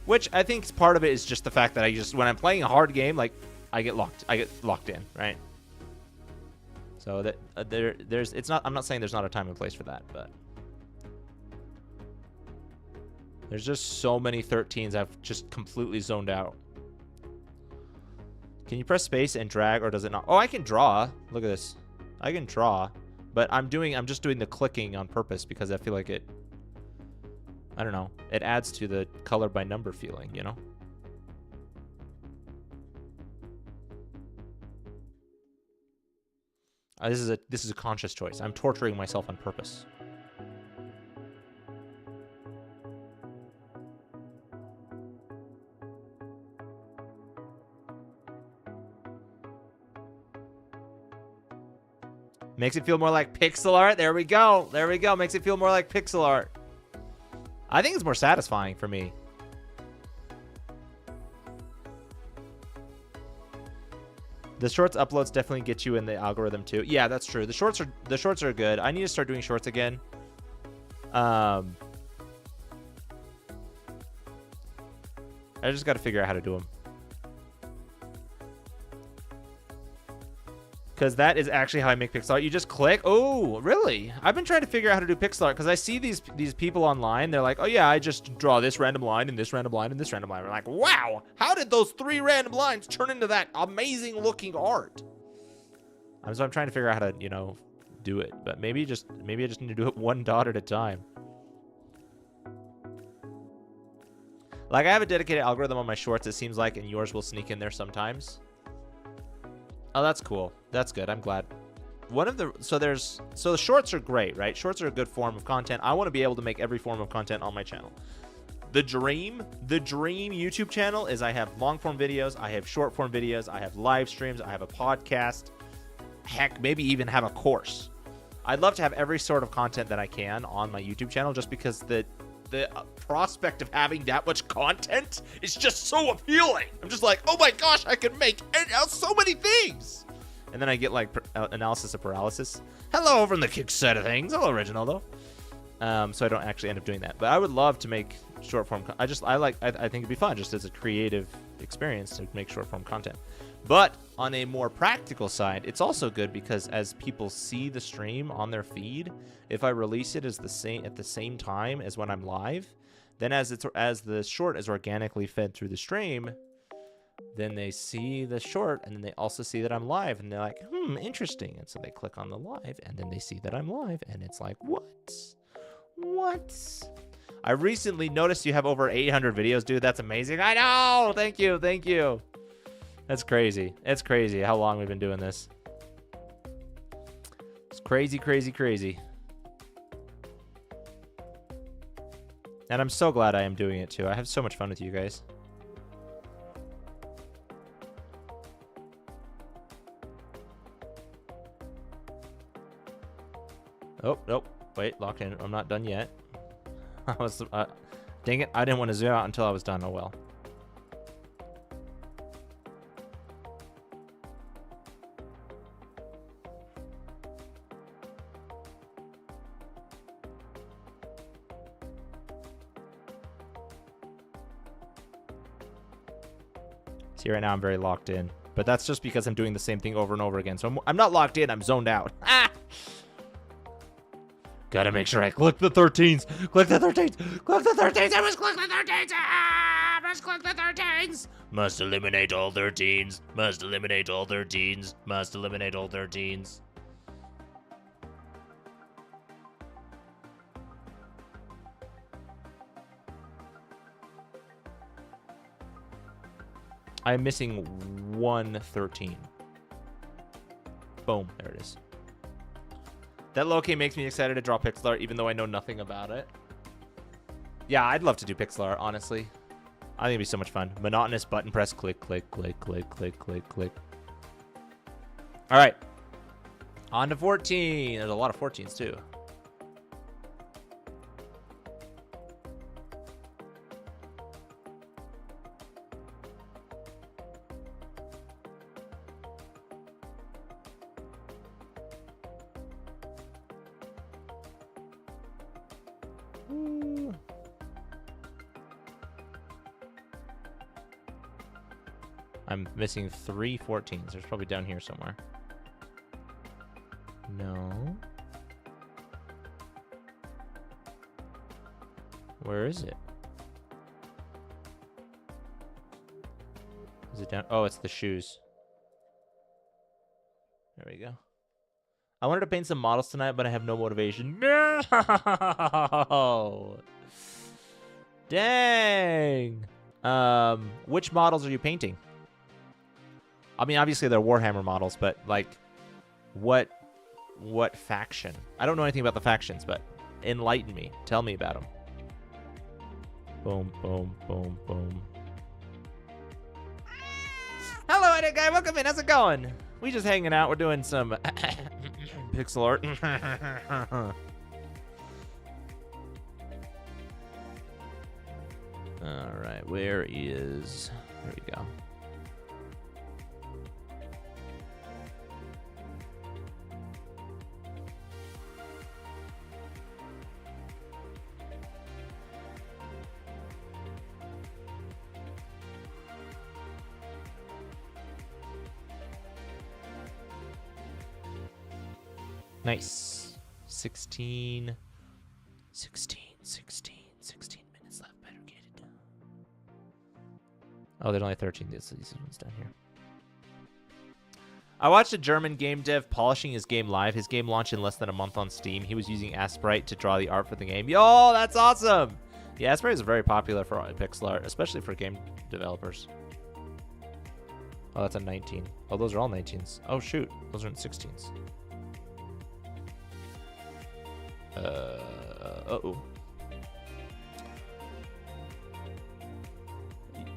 Which I think part of it is just the fact that when I'm playing a hard game, like, I get locked in, right? So that I'm not saying there's not a time and place for that, but there's just so many 13s I've just completely zoned out. Can you press space and drag, or does it not? Oh, I can draw. Look at this. I can draw, but I'm just doing the clicking on purpose because I feel like it, I don't know, it adds to the color by number feeling, you know? This is a conscious choice. I'm torturing myself on purpose. Makes it feel more like pixel art. There we go. There we go. Makes it feel more like pixel art. I think it's more satisfying for me. The shorts uploads definitely get you in the algorithm too. Yeah, that's true. The shorts are good. I need to start doing shorts again. I just got to figure out how to do them. Because that is actually how I make pixel art. You just click. Oh, really? I've been trying to figure out how to do pixel art because I see these people online. They're like, oh yeah, I just draw this random line and this random line and this random line. I'm like, wow, how did those 3 random lines turn into that amazing looking art? So I'm trying to figure out how to, you know, do it. But maybe I just need to do it one dot at a time. Like, I have a dedicated algorithm on my shorts, it seems like, and yours will sneak in there sometimes. Oh, that's cool. That's good. I'm glad. So the shorts are great, right? Shorts are a good form of content. I want to be able to make every form of content on my channel. The dream YouTube channel is I have long form videos, I have short form videos, I have live streams, I have a podcast, heck, maybe even have a course. I'd love to have every sort of content that I can on my YouTube channel, just because the prospect of having that much content is just so appealing. I'm just like, oh my gosh, I can make so many things. And then I get like analysis of paralysis. Hello over in the kick side of things. All original though. So I don't actually end up doing that. But I would love to make short form. I think it'd be fun just as a creative experience to make short form content. But on a more practical side, it's also good because as people see the stream on their feed, if I release it at the same time as when I'm live, then as the short is organically fed through the stream, then they see the short and then they also see that I'm live and they're like, interesting. And so they click on the live and then they see that I'm live and it's like, what? I recently noticed you have over 800 videos, dude. That's amazing. I know. Thank you. That's crazy. It's crazy how long we've been doing this. It's crazy. And I'm so glad I am doing it too. I have so much fun with you guys. Oh, nope. Wait, locked in. I'm not done yet. Dang it. I didn't want to zoom out until I was done. Oh well. See, right now I'm very locked in. But that's just because I'm doing the same thing over and over again. So I'm not locked in. I'm zoned out. Gotta make sure I click the 13s. Click the 13s. Click the 13s. I must click the 13s. Ah, must click the 13s. Must eliminate all 13s. Must eliminate all 13s. Must eliminate all 13s. I'm missing 113. Boom. There it is. That low-key makes me excited to draw pixel art, even though I know nothing about it. Yeah, I'd love to do pixel art, honestly. I think it'd be so much fun. Monotonous button press, click, click, click, click, click, click, click. All right. On to 14. There's a lot of 14s, too. I'm missing 3 14s. There's probably down here somewhere. No. Where is it? Is it down? Oh, it's the shoes. There we go. I wanted to paint some models tonight, but I have no motivation. No! Dang! Which models are you painting? I mean, obviously they're Warhammer models, but like, what faction? I don't know anything about the factions, but enlighten me. Tell me about them. Boom, boom, boom, boom. Hello, edit guy. Welcome in. How's it going? We just hanging out. We're doing some pixel art. All right, where is? There we go. Nice. 16 minutes left. Better get it done. Oh, there's only 13. These ones down here. I watched a German game dev polishing his game live. His game launched in less than a month on Steam. He was using Asprite to draw the art for the game. Yo, that's awesome. Yeah, Asprite is very popular for pixel art, especially for game developers. Oh, that's a 19. Oh, those are all 19s. Oh, shoot. Those are in 16s. Uh-oh.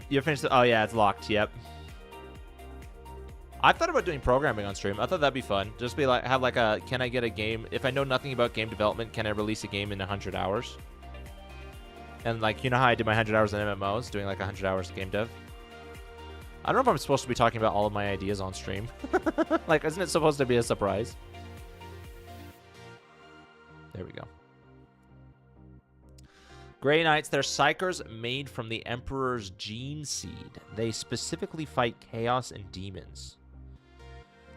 You finished the... Oh, yeah, it's locked. Yep. I thought about doing programming on stream. I thought that'd be fun. Just be like, have like a, can I get a game? If I know nothing about game development, can I release a game in 100 hours? And like, you know how I did my 100 hours in MMOs, doing like 100 hours of game dev? I don't know if I'm supposed to be talking about all of my ideas on stream. Like, isn't it supposed to be a surprise? There we go. Grey Knights, they're psychers made from the Emperor's gene seed. They specifically fight chaos and demons.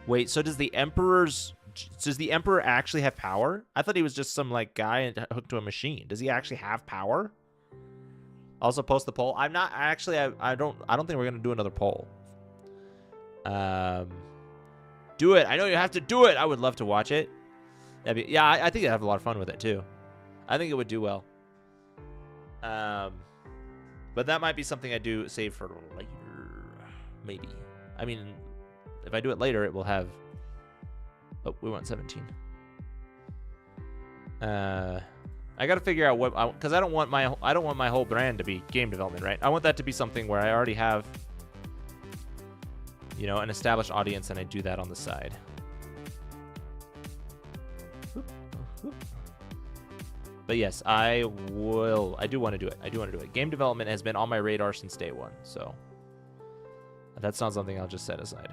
Wait, so does the Emperor actually have power? I thought he was just some like guy hooked to a machine. Does he actually have power? Also post the poll. I'm not actually. I don't think we're gonna do another poll. Do it. I know you have to do it. I would love to watch it. Yeah, I think I'd have a lot of fun with it too. I think it would do well. But that might be something I do save for later. Maybe. I mean, if I do it later, it will have. Oh, we want 17. I got to figure out what, because I don't want my whole brand to be game development, right? I want that to be something where I already have, you know, an established audience, and I do that on the side. But yes, I do want to do it. Game development has been on my radar since day one, so that's not something I'll just set aside.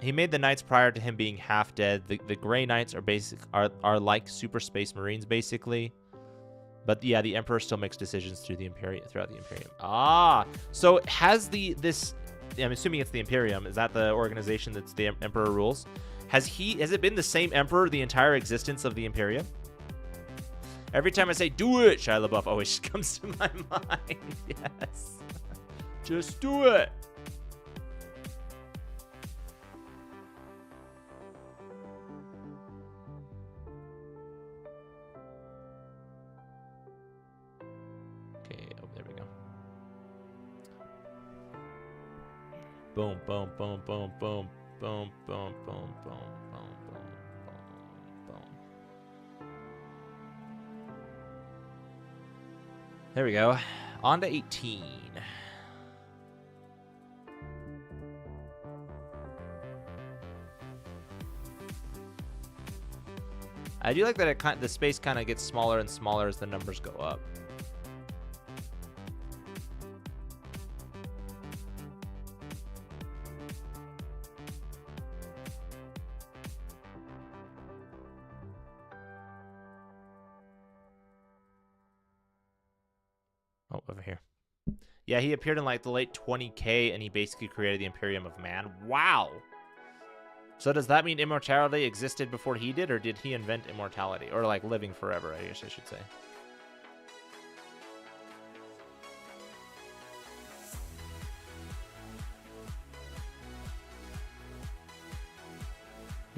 He made the Knights prior to him being half dead. The Grey Knights are like Super Space Marines, basically. But yeah, the Emperor still makes decisions throughout the Imperium. Ah, so has this? I'm assuming it's the Imperium. Is that the organization that's the Emperor rules? Has it been the same emperor the entire existence of the Imperium? Every time I say do it, Shia LaBeouf always comes to my mind. Yes. Just do it. Okay, oh, there we go. Boom, boom, boom, boom, boom, boom, boom, boom, boom, boom, boom, boom, boom. There we go. On to 18. I do like that the space kind of gets smaller and smaller as the numbers go up. Oh, over here. Yeah, he appeared in like the late 20K and he basically created the Imperium of Man. Wow. So does that mean immortality existed before he did, or did he invent immortality? Or like living forever, I guess I should say.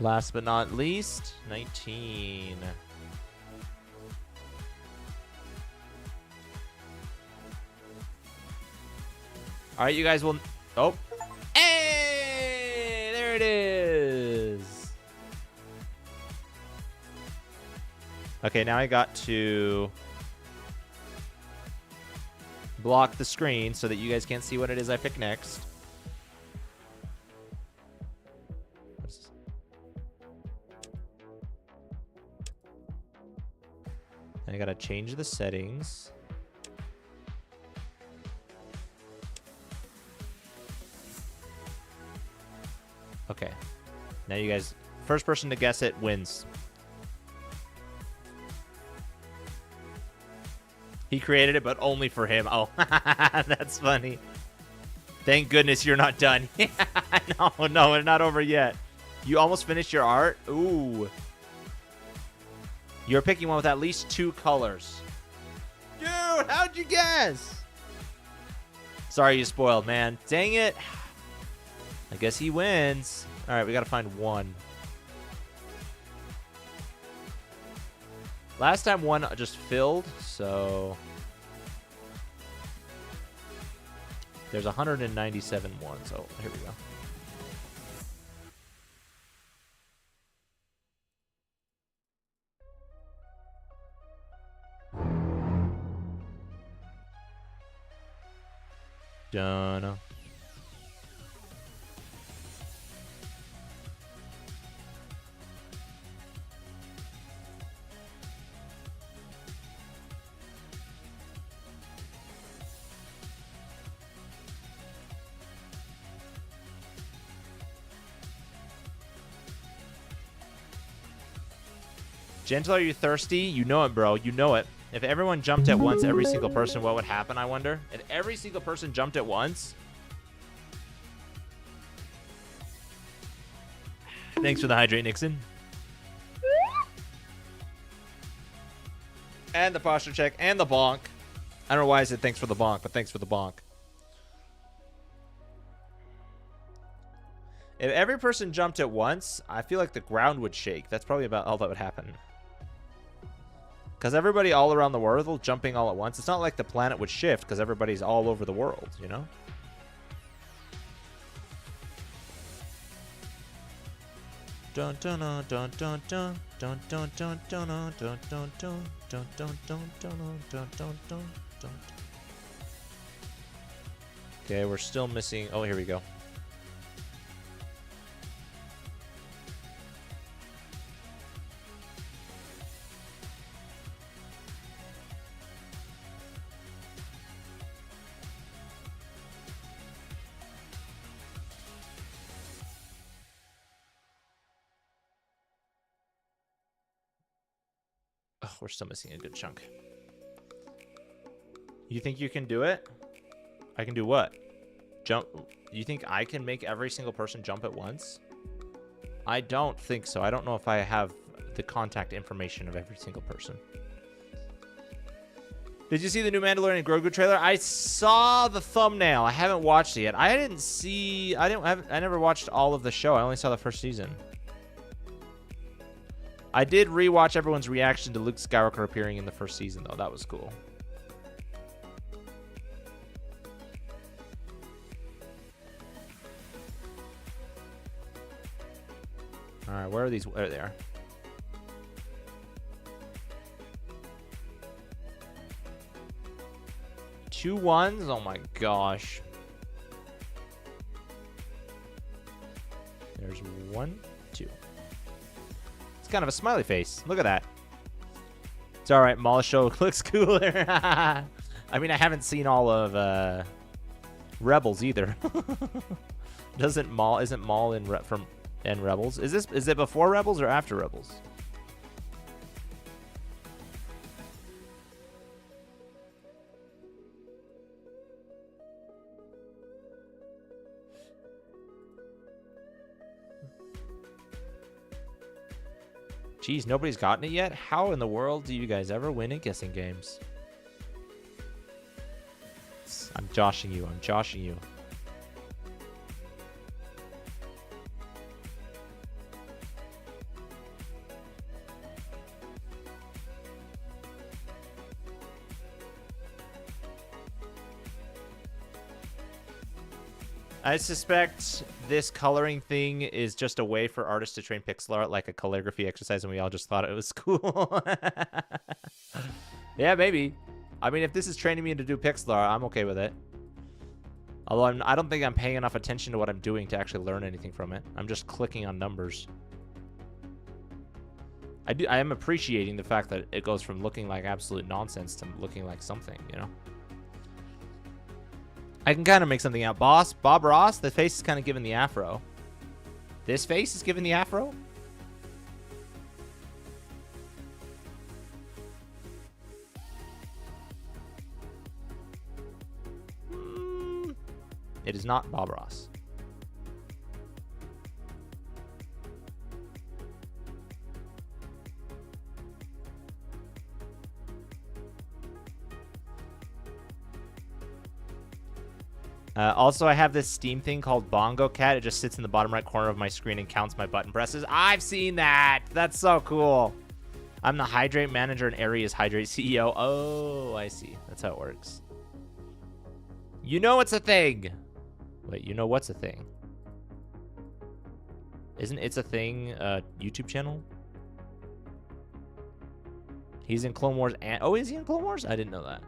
Last but not least, 19. All right, you guys will... Oh. Hey! There it is. Okay, now I got to block the screen so that you guys can't see what it is I pick next. I gotta change the settings. Okay. Now you guys, first person to guess it wins. He created it, but only for him. Oh, that's funny. Thank goodness you're not done. No, we're not over yet. You almost finished your art? Ooh. You're picking one with at least 2 colors. Dude, how'd you guess? Sorry you spoiled, man. Dang it. I guess he wins. All right, we got to find one. Last time one just filled, so... There's 197 ones, so here we go. Done. Gentle, are you thirsty? You know it, bro. You know it. If everyone jumped at once, every single person, what would happen, I wonder? If every single person jumped at once? Thanks for the hydrate, Nixon. And the posture check, and the bonk. I don't know why I said thanks for the bonk, but thanks for the bonk. If every person jumped at once, I feel like the ground would shake. That's probably about all that would happen. Because everybody all around the world jumping all at once. It's not like the planet would shift because everybody's all over the world, you know? Dun dun dun dun dun dun dun dun dun dun dun dun dun dun dun dun dun dun dun dun. Okay, we're still missing. Oh, here we go. Oh, we're still missing a good chunk. You think you can do it? I can do what? Jump? You think I can make every single person jump at once? I don't think so. I don't know if I have the contact information of every single person. Did you see the new Mandalorian Grogu trailer? I saw the thumbnail. I haven't watched it yet. I never watched all of the show. I only saw the first season. I did rewatch everyone's reaction to Luke Skywalker appearing in the first season, though. That was cool. All right, where are these? There they are. Two ones? Oh my gosh. There's 1, 2. It's kind of a smiley face. Look at that. It's all right. Maul show looks cooler. I mean, I haven't seen all of Rebels either. Isn't Maul in Rebels? Is it before Rebels or after Rebels? Jeez, nobody's gotten it yet? How in the world do you guys ever win in guessing games? I'm joshing you. I'm joshing you. I suspect this coloring thing is just a way for artists to train pixel art like a calligraphy exercise, and we all just thought it was cool. Yeah, maybe. I mean, if this is training me to do pixel art, I'm okay with it. Although I don't think I'm paying enough attention to what I'm doing to actually learn anything from it. I'm just clicking on numbers. I am appreciating the fact that it goes from looking like absolute nonsense to looking like something, you know? I can kind of make something out. Bob Ross, the face is kind of giving the afro. This face is giving the afro? It is not Bob Ross. Also, I have this Steam thing called Bongo Cat. It just sits in the bottom right corner of my screen and counts my button presses. I've seen that. That's so cool. I'm the Hydrate manager and Ares Hydrate CEO. Oh, I see. That's how it works. You know it's a thing. Wait, you know what's a thing? Isn't It's a Thing a YouTube channel? He's in Clone Wars and... Oh, is he in Clone Wars? I didn't know that.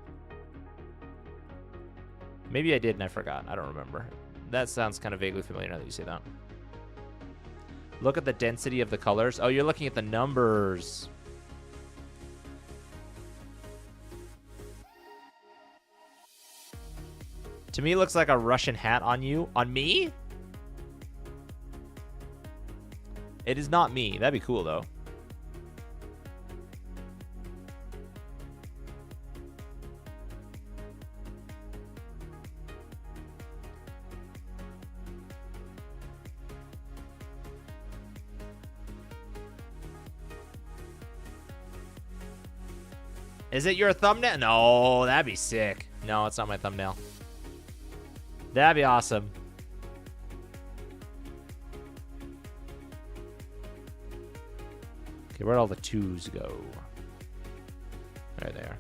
Maybe I did and I forgot. I don't remember. That sounds kind of vaguely familiar now that you say that. Look at the density of the colors. Oh, you're looking at the numbers. To me, it looks like a Russian hat on you. On me? It is not me. That'd be cool, though. Is it your thumbnail? No, that'd be sick. No, it's not my thumbnail. That'd be awesome. Okay, where'd all the twos go? There they are.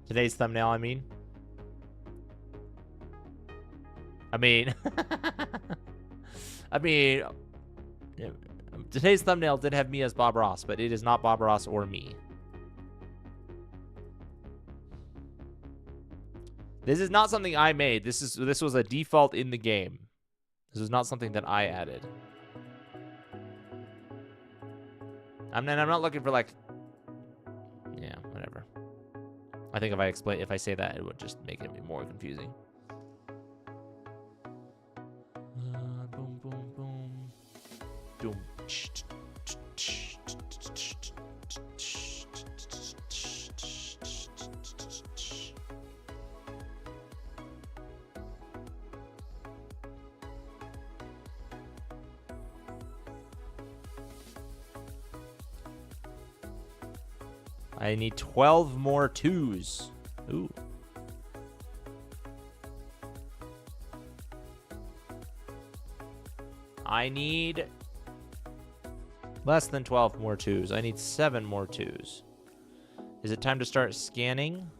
Today's thumbnail, I mean. Today's thumbnail did have me as Bob Ross, but it is not Bob Ross or me. This is not something I made. This was a default in the game. This is not something that I added. I'm not looking for like. Yeah, whatever. I think if I say that, it would just make it more confusing. Boom, boom, boom. Doom. I need 12 more 2s. Ooh. I need less than 12 more 2s. I need 7 more 2s. Is it time to start scanning?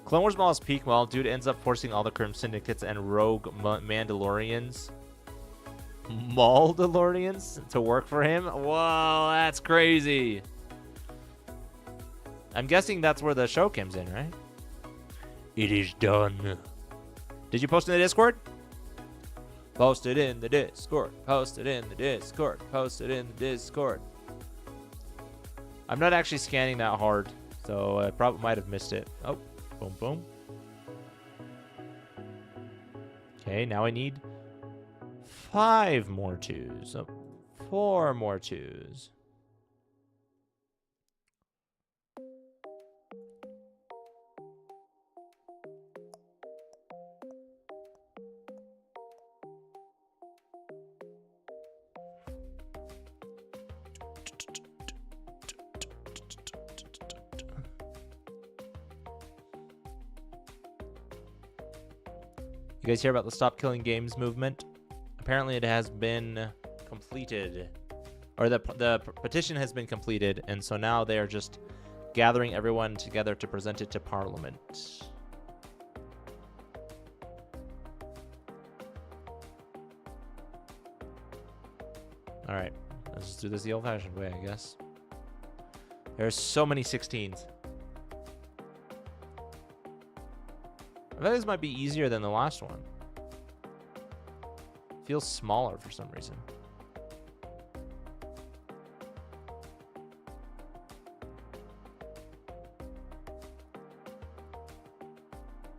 Clone Wars Maul's peak while dude ends up forcing all the Crimson Syndicates and rogue Mandalorians to work for him. Whoa, that's crazy. I'm guessing that's where the show comes in, right? It is done. Did you post in the Discord? Post it in the Discord. Post it in the Discord. Post it in the Discord. I'm not actually scanning that hard, so I probably might have missed it. Oh. Boom, boom. Okay, now I need 5 more 2s. Oh, 4 more 2s. You guys hear about the Stop Killing Games movement? Apparently it has been completed. Or the petition has been completed, and so now they are just gathering everyone together to present it to Parliament. Alright, let's just do this the old-fashioned way, I guess. There's so many 16s. I bet this might be easier than the last one. Feels smaller for some reason.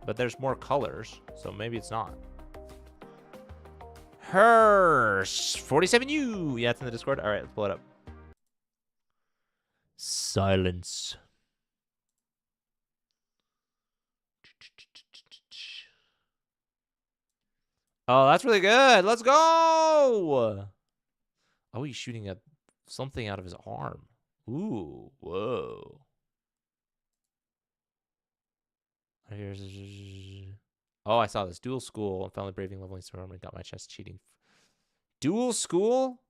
But there's more colors, so maybe it's not. Hirsch 47U. Yeah, it's in the Discord. All right, let's pull it up. Silence. Oh, that's really good. Let's go. Oh, he's shooting at something out of his arm. Ooh, whoa. Oh, I saw this. Dual school. I'm finally braving leveling storm and got my chest cheating. Dual school?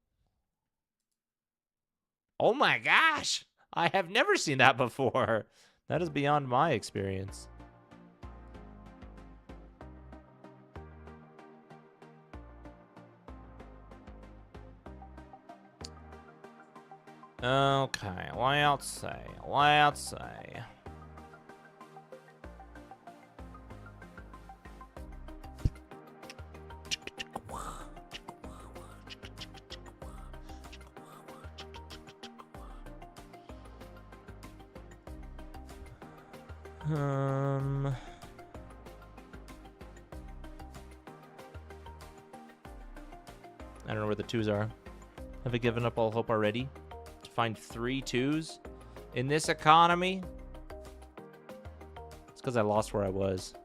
Oh my gosh. I have never seen that before. That is beyond my experience. Okay, let's see. I don't know where the 2s are. Have I given up all hope already? To find 3 2s in this economy? It's because I lost where I was.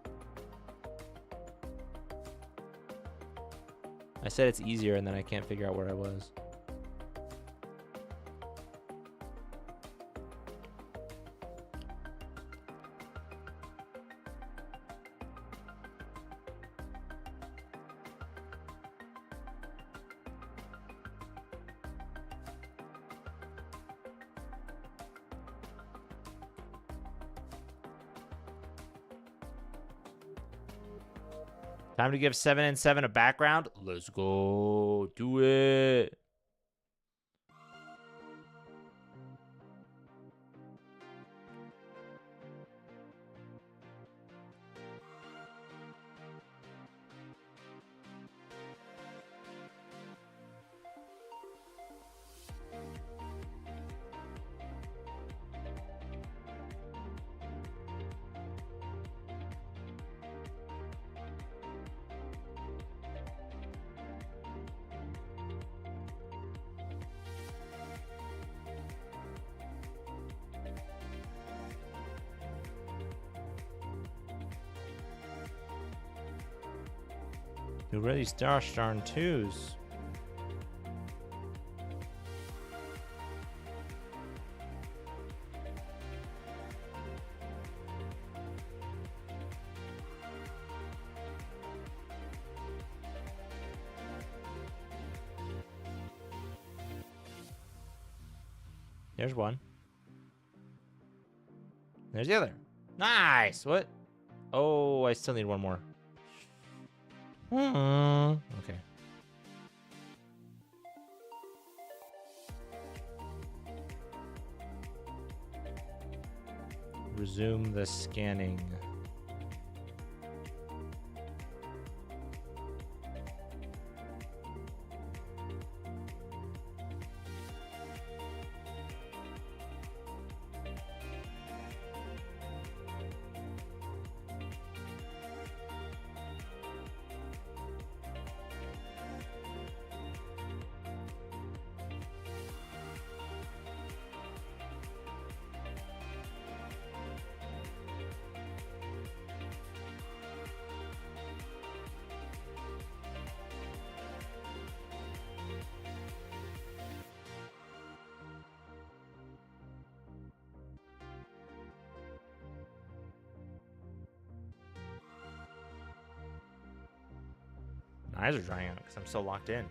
I said it's easier and then I can't figure out where I was. Time to give 7 and 7 a background. Let's go. Do it. Who really Star Starn 2s? There's one. There's the other. Nice. What? Oh, I still need one more. Okay. Resume the scanning. My eyes are drying out because I'm so locked in.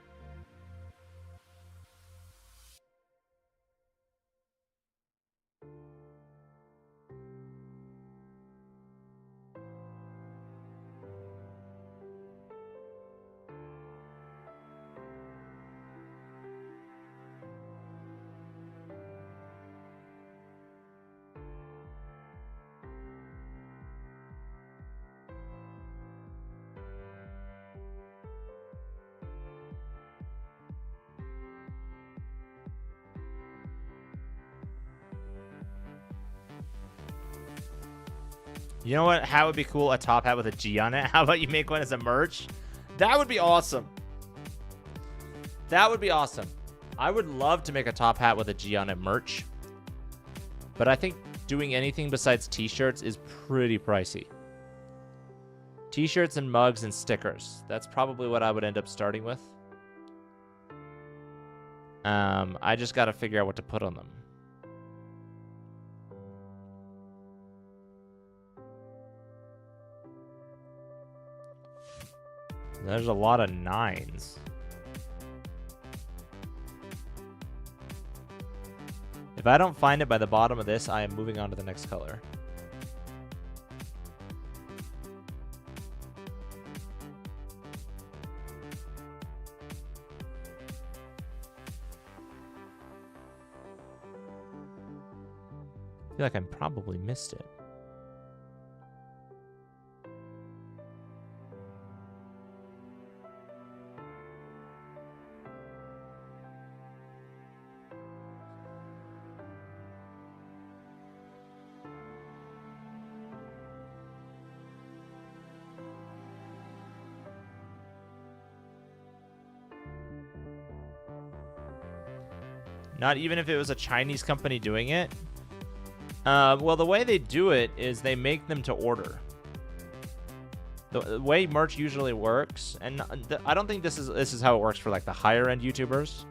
You know what? How would be cool? A top hat with a G on it. How about you make one as a merch? That would be awesome. That would be awesome. I would love to make a top hat with a G on it merch. But I think doing anything besides t-shirts is pretty pricey. T-shirts and mugs and stickers. That's probably what I would end up starting with. I just got to figure out what to put on them. There's a lot of 9s. If I don't find it by the bottom of this, I am moving on to the next color. I feel like I probably missed it. Not even if it was a Chinese company doing it. Well, the way they do it is they make them to order. The way merch usually works, and I don't think this is how it works for like the higher end YouTubers,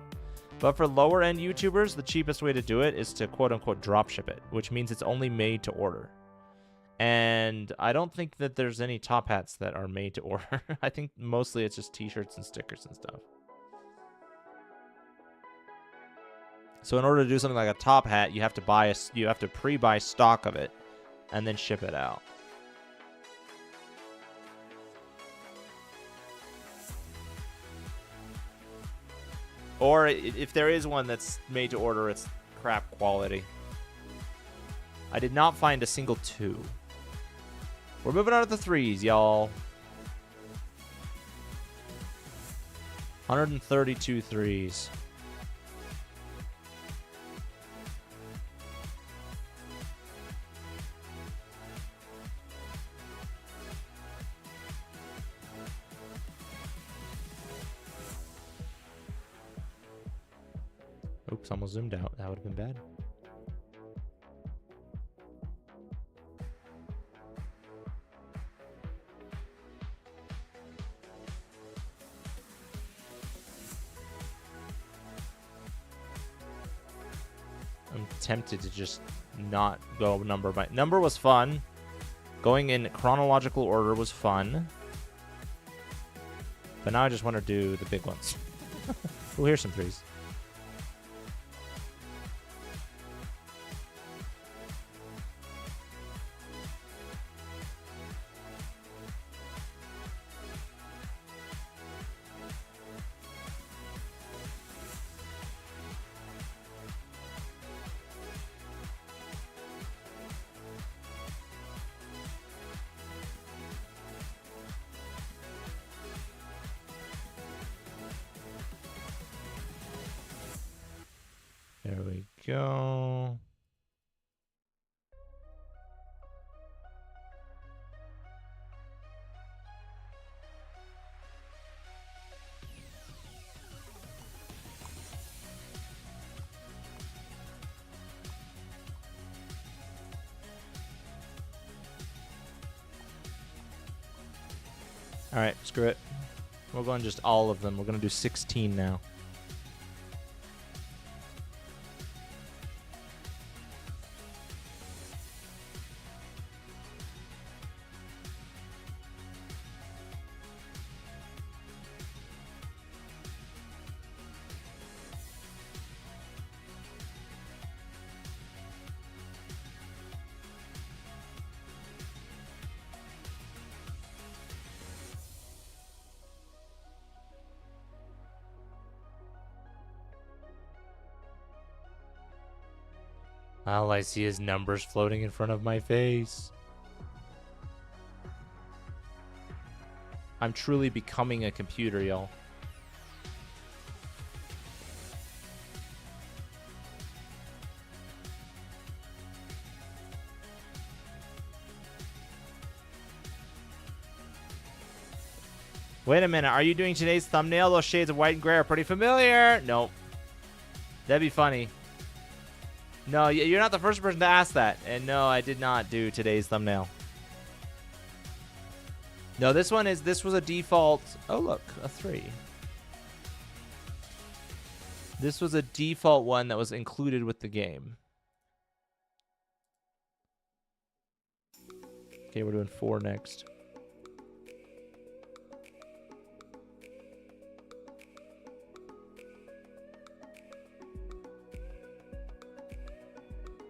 but for lower end YouTubers, the cheapest way to do it is to quote unquote drop ship it, which means it's only made to order. And I don't think that there's any top hats that are made to order. I think mostly it's just t-shirts and stickers and stuff. So in order to do something like a top hat, you have to pre-buy stock of it and then ship it out. Or if there is one that's made to order, it's crap quality. I did not find a single 2. We're moving on to the 3s, y'all. 132 3s. Oops, almost zoomed out. That would have been bad. I'm tempted to just not go number by number. Was fun. Going in chronological order was fun. But now I just want to do the big ones. Well, here's some 3s. There we go. All right, screw it. We're going just all of them. We're going to do 16 now. All I see is numbers floating in front of my face. I'm truly becoming a computer, y'all. Wait a minute, are you doing today's thumbnail? Those shades of white and gray are pretty familiar. Nope. That'd be funny. No, you're not the first person to ask that. And no, I did not do today's thumbnail. No, this was a default. Oh, look, a 3. This was a default one that was included with the game. Okay, we're doing 4 next.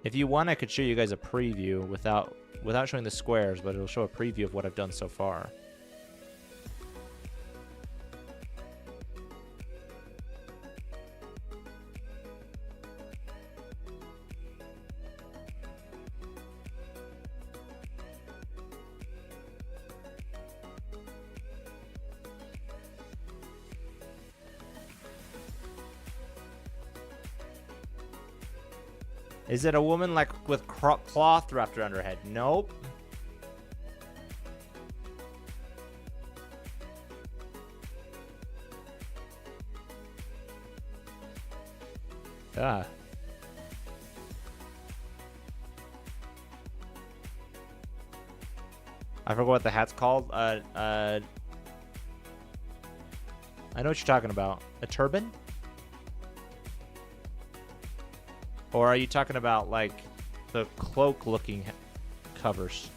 If you want, I could show you guys a preview without showing the squares, but it'll show a preview of what I've done so far. Is it a woman like with cloth wrapped around her head? Nope. Ah. I forgot what the hat's called. I know what you're talking about. A turban? Or are you talking about, like, the cloak-looking covers?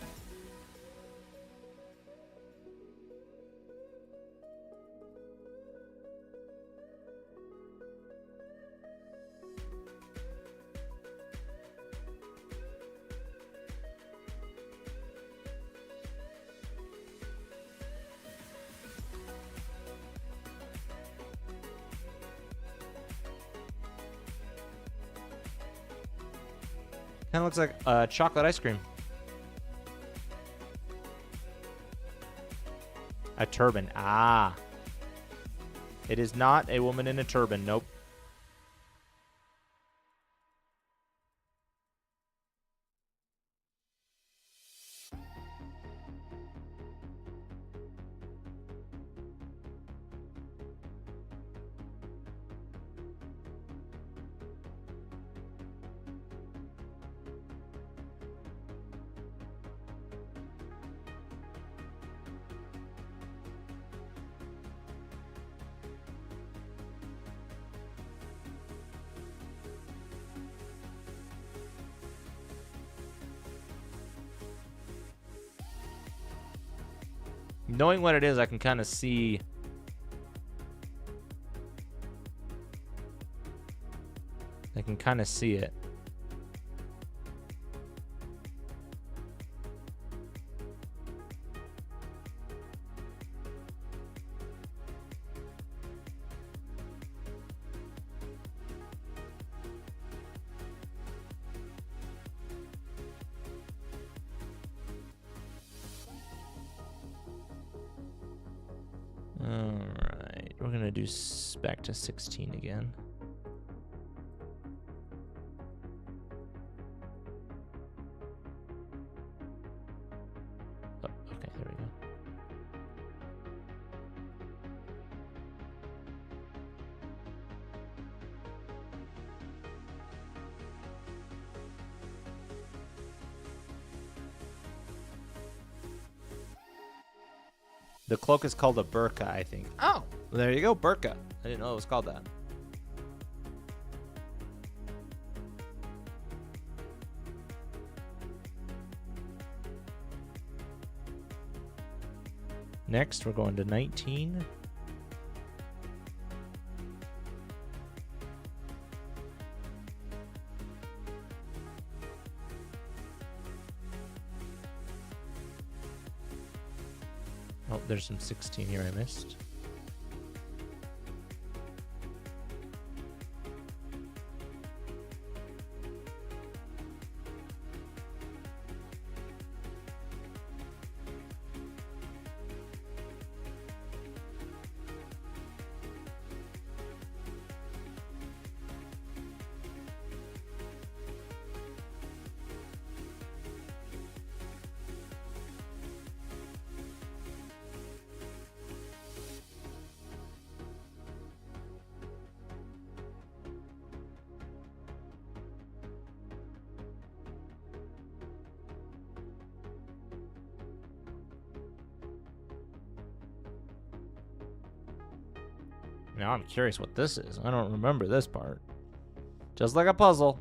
Kind of looks like chocolate ice cream. A turban. Ah. It is not a woman in a turban. Nope. Knowing what it is, I can kind of see. I can kind of see it. Alright, we're gonna do back to 16 again. Oh, okay, there we go. The cloak is called a burqa, I think. Oh, well, there you go, burqa. I didn't know it was called that. Next, we're going to 19. Oh, there's some 16 here I missed. Now I'm curious what this is. I don't remember this part. Just like a puzzle.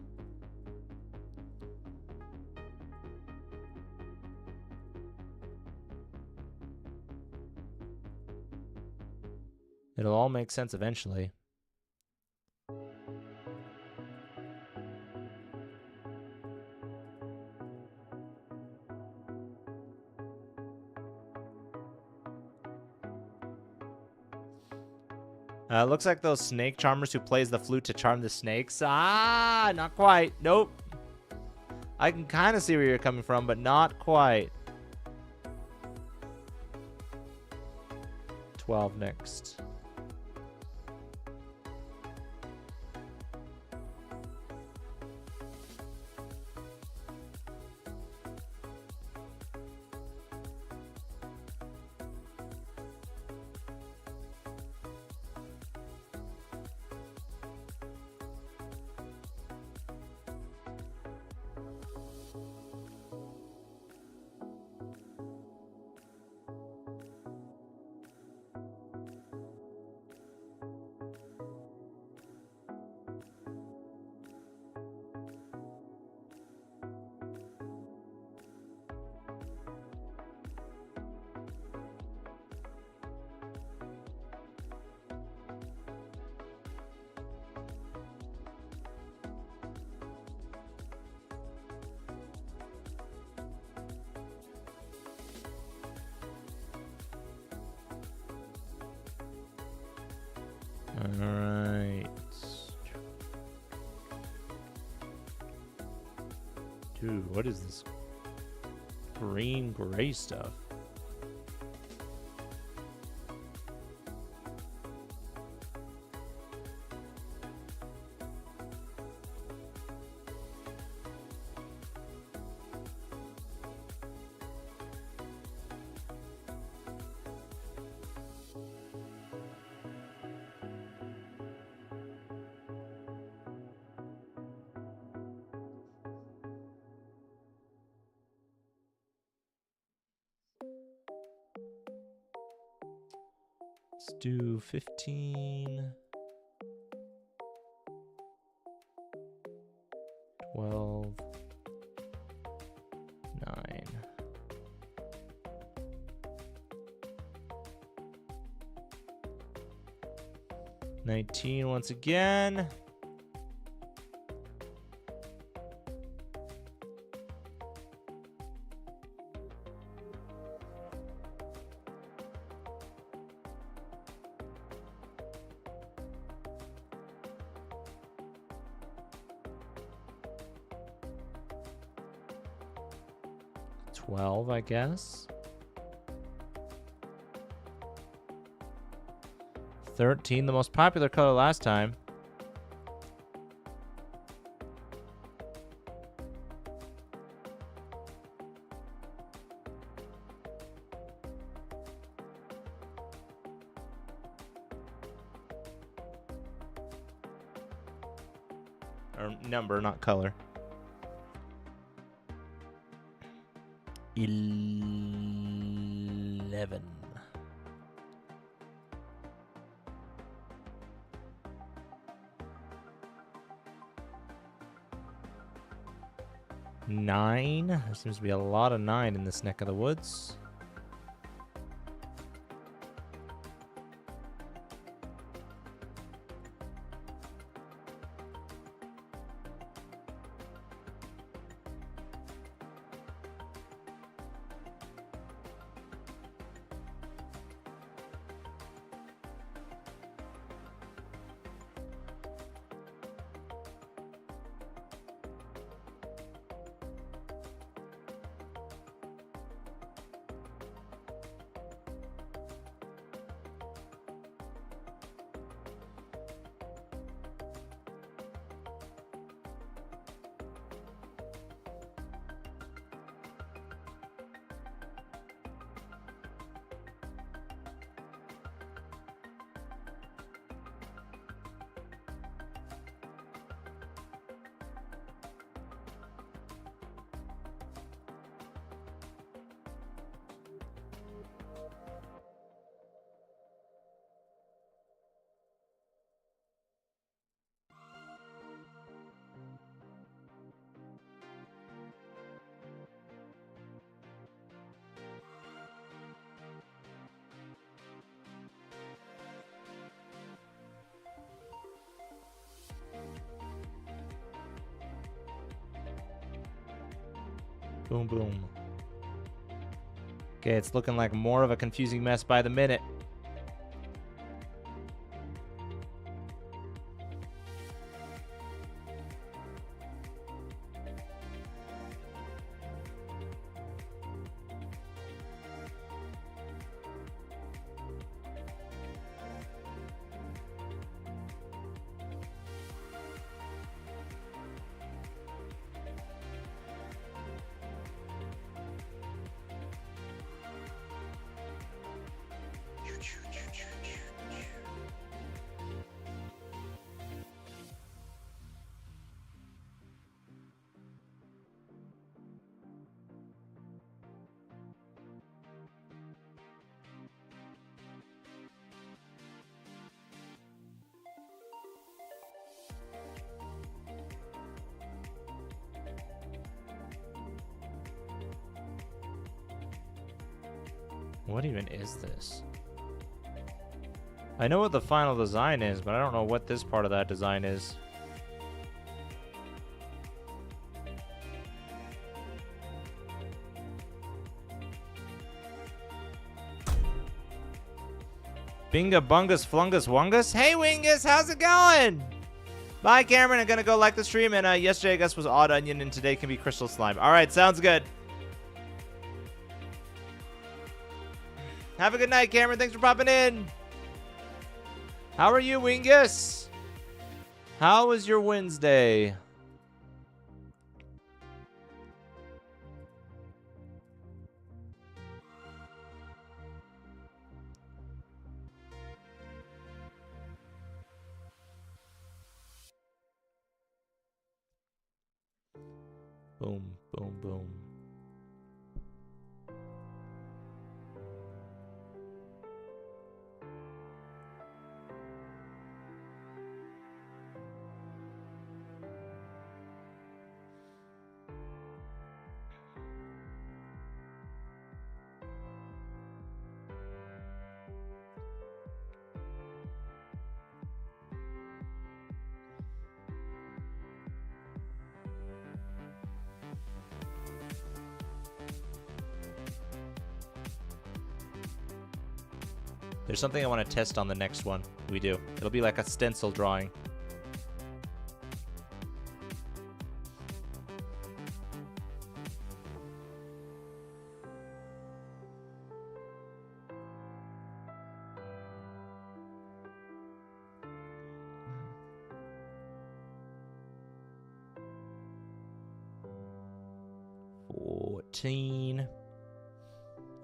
It'll all make sense eventually. Looks like those snake charmers who plays the flute to charm the snakes. Ah, not quite. Nope. I can kind of see where you're coming from, but not quite. 12 next. All right. Dude, what is this green gray stuff? Let's do 15, 12, 9. 19 once again. I guess. 13, the most popular color last time. Or number, not color. 11. Nine. There seems to be a lot of 9 in this neck of the woods. Boom, boom. Okay, it's looking like more of a confusing mess by the minute. What even is this? I know what the final design is, but I don't know what this part of that design is. Binga Bungus Flungus Wungus? Hey Wingus, how's it going? Bye, Cameron. I'm going to go like the stream. And yesterday, I guess, was Odd Onion, and today can be Crystal Slime. All right, sounds good. Have a good night, Cameron. Thanks for popping in. How are you, Wingus? How was your Wednesday? Boom, boom, boom. There's something I want to test on the next one we do. It'll be like a stencil drawing.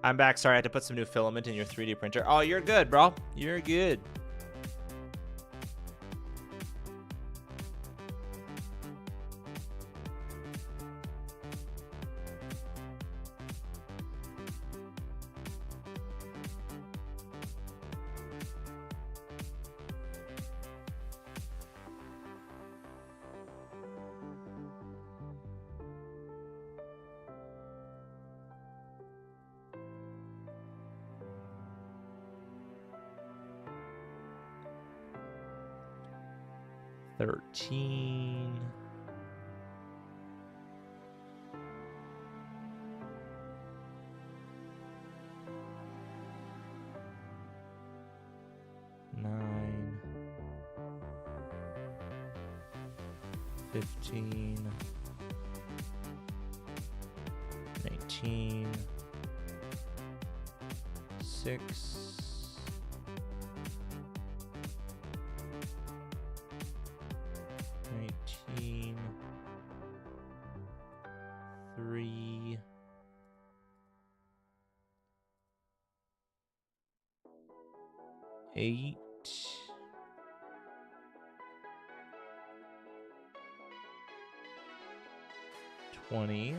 I'm back. Sorry, I had to put some new filament in your 3D printer. Oh, you're good, bro. You're good. Eight. 20.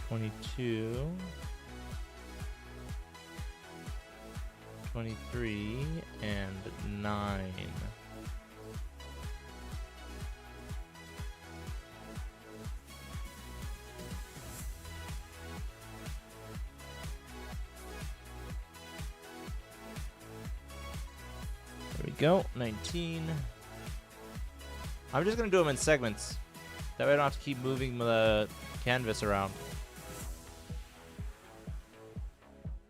22. 23 and 9. Go 19. I'm just gonna do them in segments. That way I don't have to keep moving the canvas around.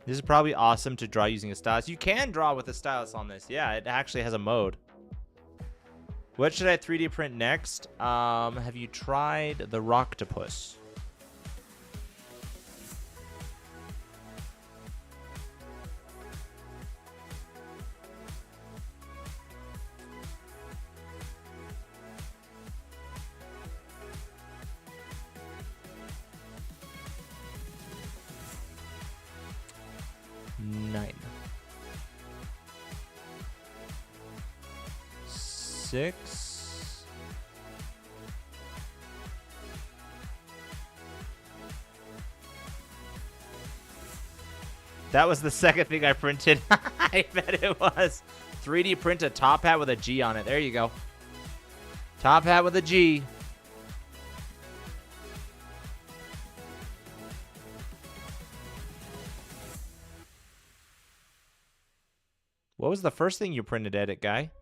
This is probably awesome to draw using a stylus. You can draw with a stylus on this. Yeah, it actually has a mode. What should I 3D print next? Have you tried the Rocktopus? Six. That was the second thing I printed. I bet it was. 3D print a top hat with a G on it. There you go. Top hat with a G. What was the first thing you printed, Edit Guy?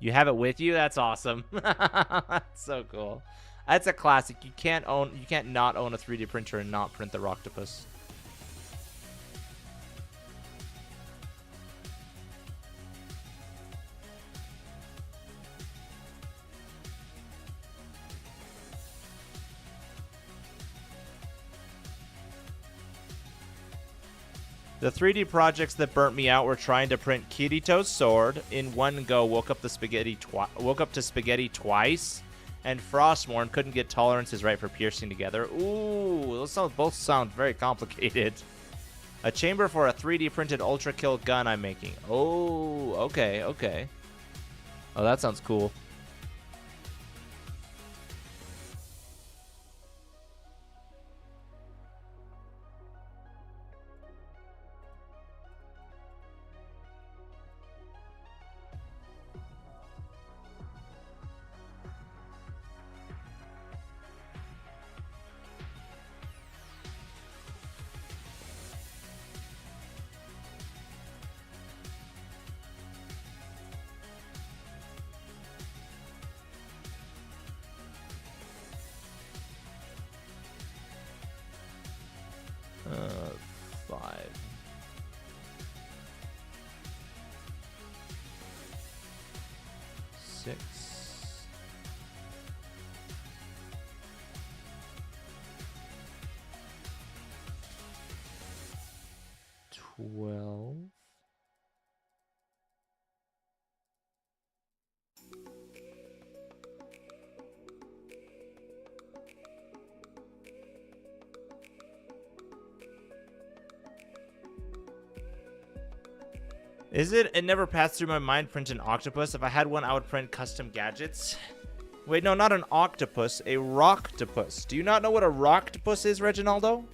You have it with you? That's awesome. That's so cool. That's a classic. You can't not own a 3D printer and not print the Rocktopus. The 3D projects that burnt me out were trying to print Kirito's sword in one go. Woke up to spaghetti twice, and Frostmourne couldn't get tolerances right for piercing together. Ooh, those both sound very complicated. A chamber for a 3D printed Ultra Kill gun I'm making. Oh, okay, okay. Oh, that sounds cool. Five. Six. 12. Is it? It never passed through my mind print an octopus. If I had one, I would print custom gadgets. Wait, no, not an octopus, a rocktopus. Do you not know what a rocktopus is, Reginaldo?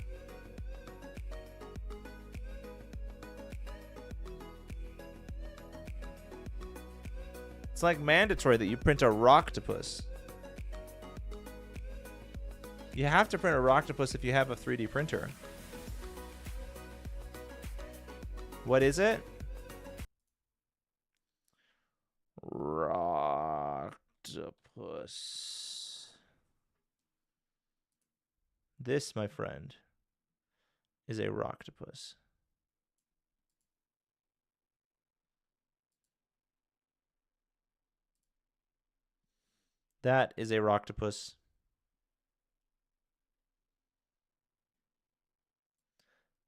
It's like mandatory that you print a rocktopus. You have to print a rocktopus if you have a 3D printer. What is it? Rocktopus. This, my friend, is a rocktopus. That is a rocktopus.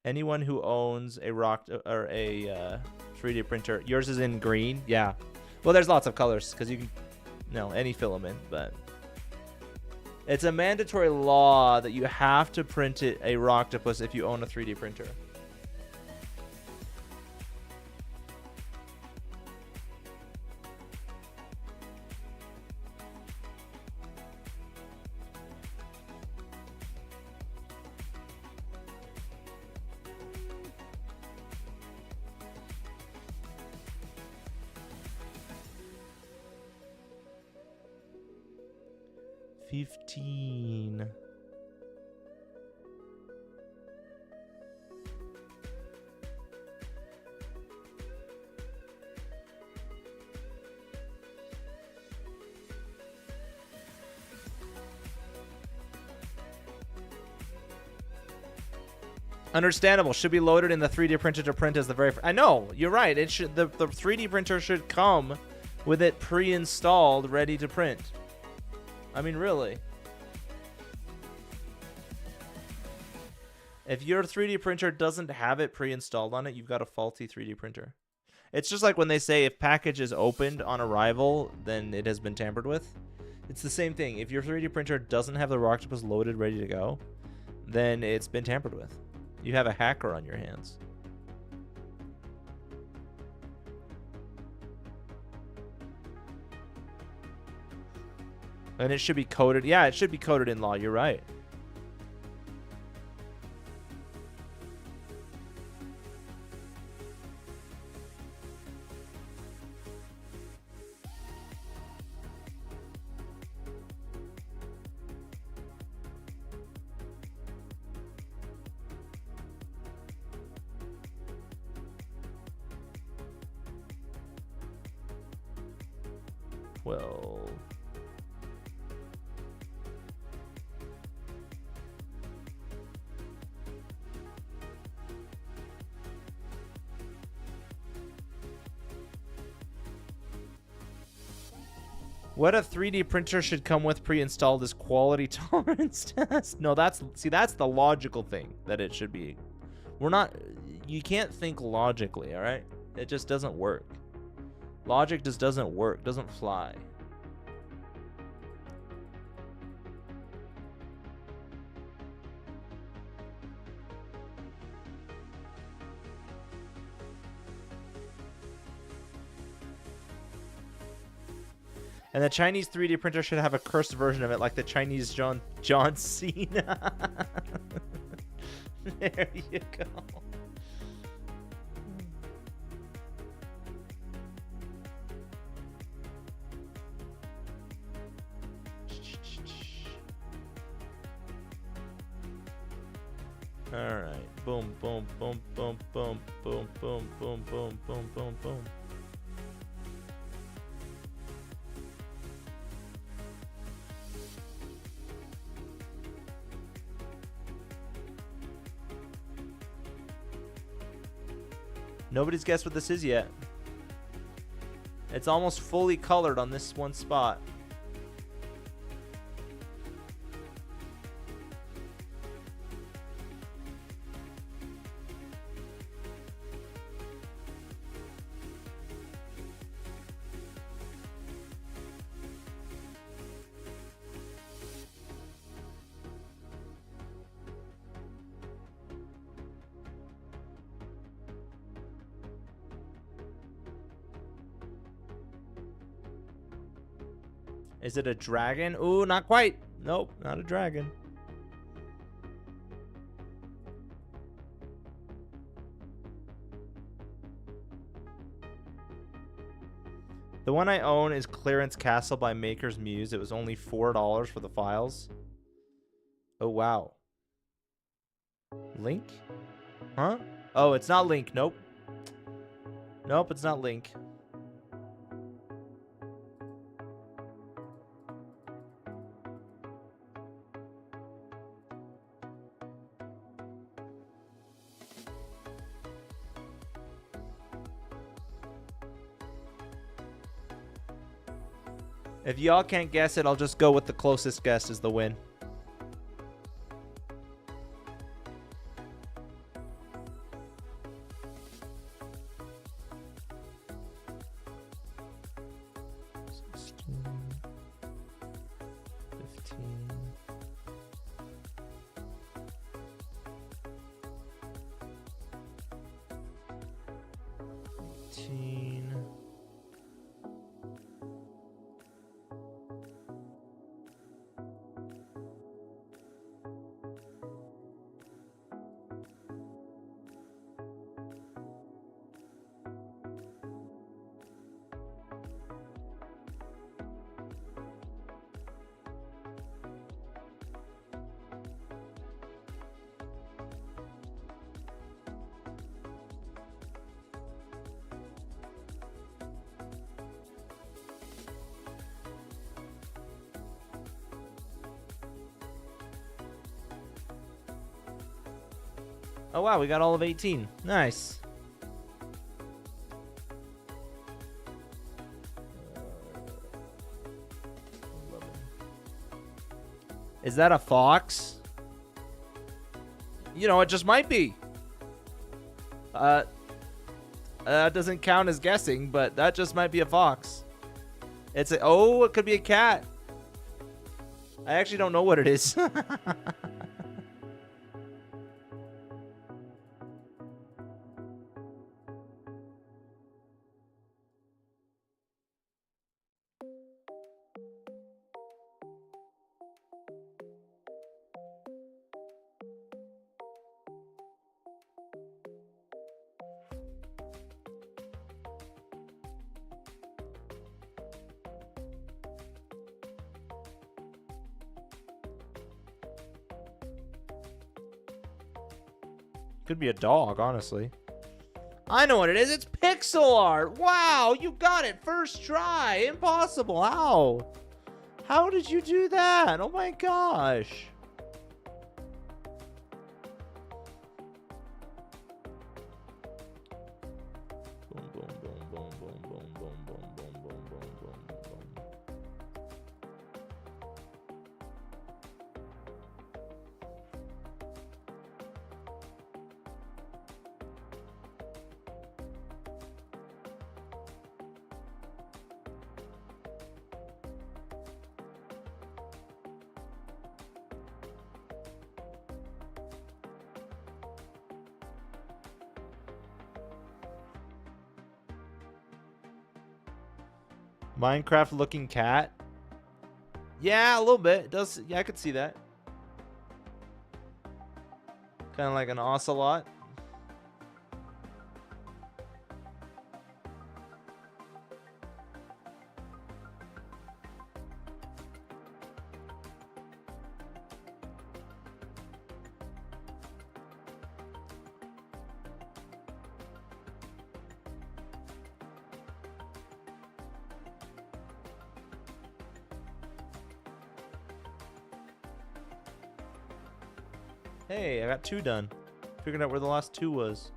Anyone who owns a 3D printer, yours is in green, yeah. Well, there's lots of colors because you can, any filament, but it's a mandatory law that you have to print it a rocktopus if you own a 3D printer. Understandable. Should be loaded in the 3D printer to print as the very I know, you're right. It should the 3D printer should come with it pre-installed, ready to print. I mean, really. If your 3D printer doesn't have it pre-installed on it, you've got a faulty 3D printer. It's just like when they say if package is opened on arrival, then it has been tampered with. It's the same thing. If your 3D printer doesn't have the Rocktopus loaded, ready to go, then it's been tampered with. You have a hacker on your hands. And it should be coded. Yeah, it should be coded in law. You're right. Well, what a 3D printer should come with pre-installed is quality tolerance test. No, that's the logical thing that it should be. We're not, You can't think logically, all right? It just doesn't work. Logic just doesn't work, doesn't fly. And the Chinese 3D printer should have a cursed version of it, like the Chinese John Cena. There you go. All right. Boom, boom, boom, boom, boom, boom, boom, boom, boom, boom, boom, boom. Nobody's guessed what this is yet. It's almost fully colored on this one spot. Is it a dragon? Ooh, not quite. Nope, not a dragon. The one I own is Clarence Castle by Maker's Muse. It was only $4 for the files. Oh, wow. Link? Huh? Oh, it's not Link. Nope. Nope, it's not Link. If y'all can't guess it, I'll just go with the closest guess is the win. Oh, wow, we got all of 18. Nice. Is that a fox? You know, it just might be. That doesn't count as guessing, but that just might be a fox. It's a, oh, it could be a cat. I actually don't know what it is. Could be a dog, honestly. I know what it is. It's pixel art. Wow, you got it first try. Impossible. How? How did you do that? Oh my gosh. Boom, boom, boom, boom, boom, boom, boom, boom, boom, boom, boom, boom, boom. Minecraft looking cat. Yeah, a little bit. It does. Yeah, I could see that. Kind of like an ocelot. Hey, I got 2 done. Figured out where the last 2 was.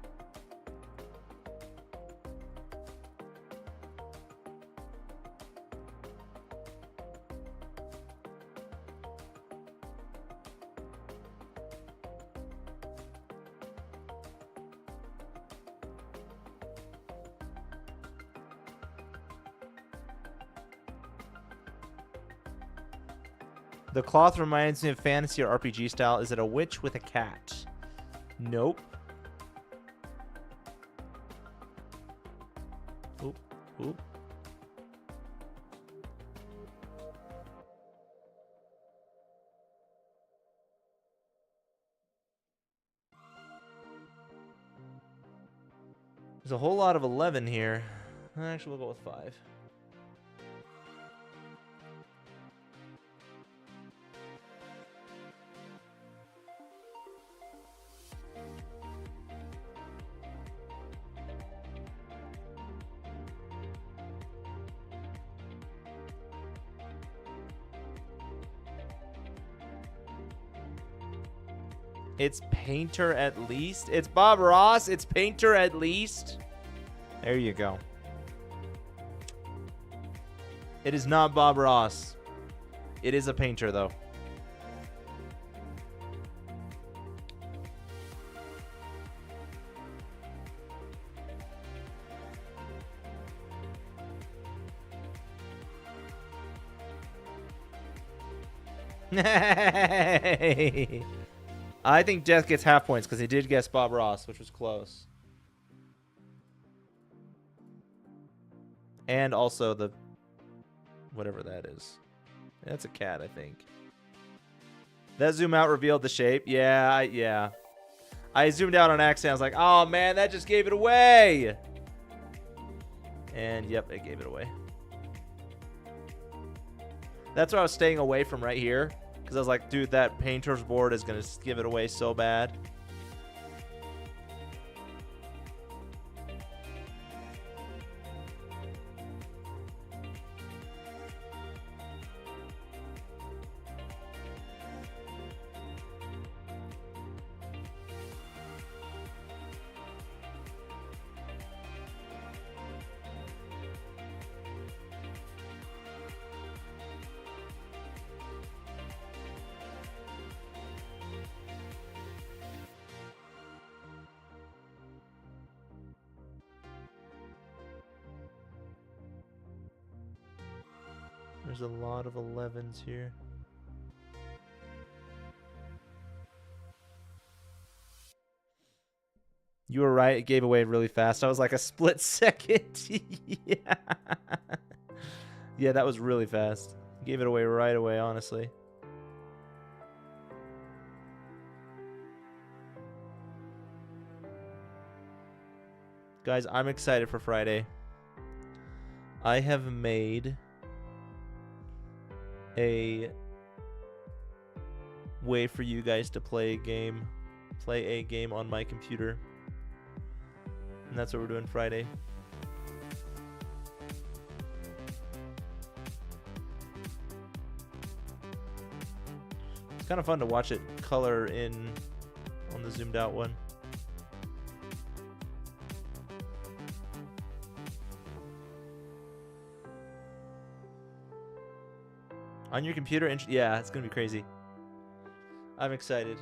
The cloth reminds me of fantasy or RPG style. Is it a witch with a cat? Nope. Oop, oop. There's a whole lot of 11 here. Actually, we'll go with 5. It's Painter at least. It's Bob Ross. It's Painter at least. There you go. It is not Bob Ross. It is a painter, though. I think Death gets half points because he did guess Bob Ross, which was close. And also the... whatever that is. That's a cat, I think. That zoom out revealed the shape. Yeah, yeah. I zoomed out on accident. I was like, oh, man, that just gave it away. And, yep, it gave it away. That's why I was staying away from right here. Because I was like, dude, that painter's board is going to give it away so bad. There's a lot of 11s here. You were right. It gave away really fast. I was like a split second. Yeah. Yeah, that was really fast. Gave it away right away, honestly. Guys, I'm excited for Friday. I have made a way for you guys to play a game on my computer, and that's what we're doing Friday. It's kind of fun to watch it color in on the zoomed out one. On your computer? Yeah, it's going to be crazy. I'm excited.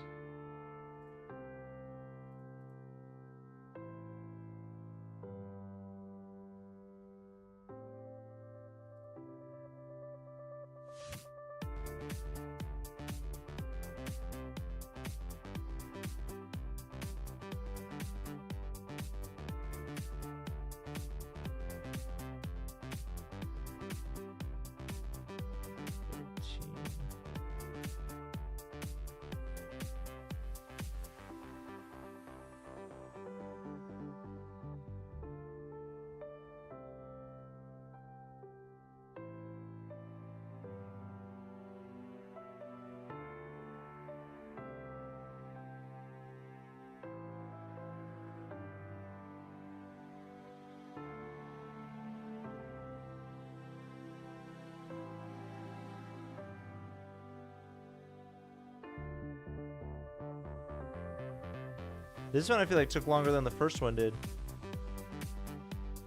This one I feel like took longer than the first one did.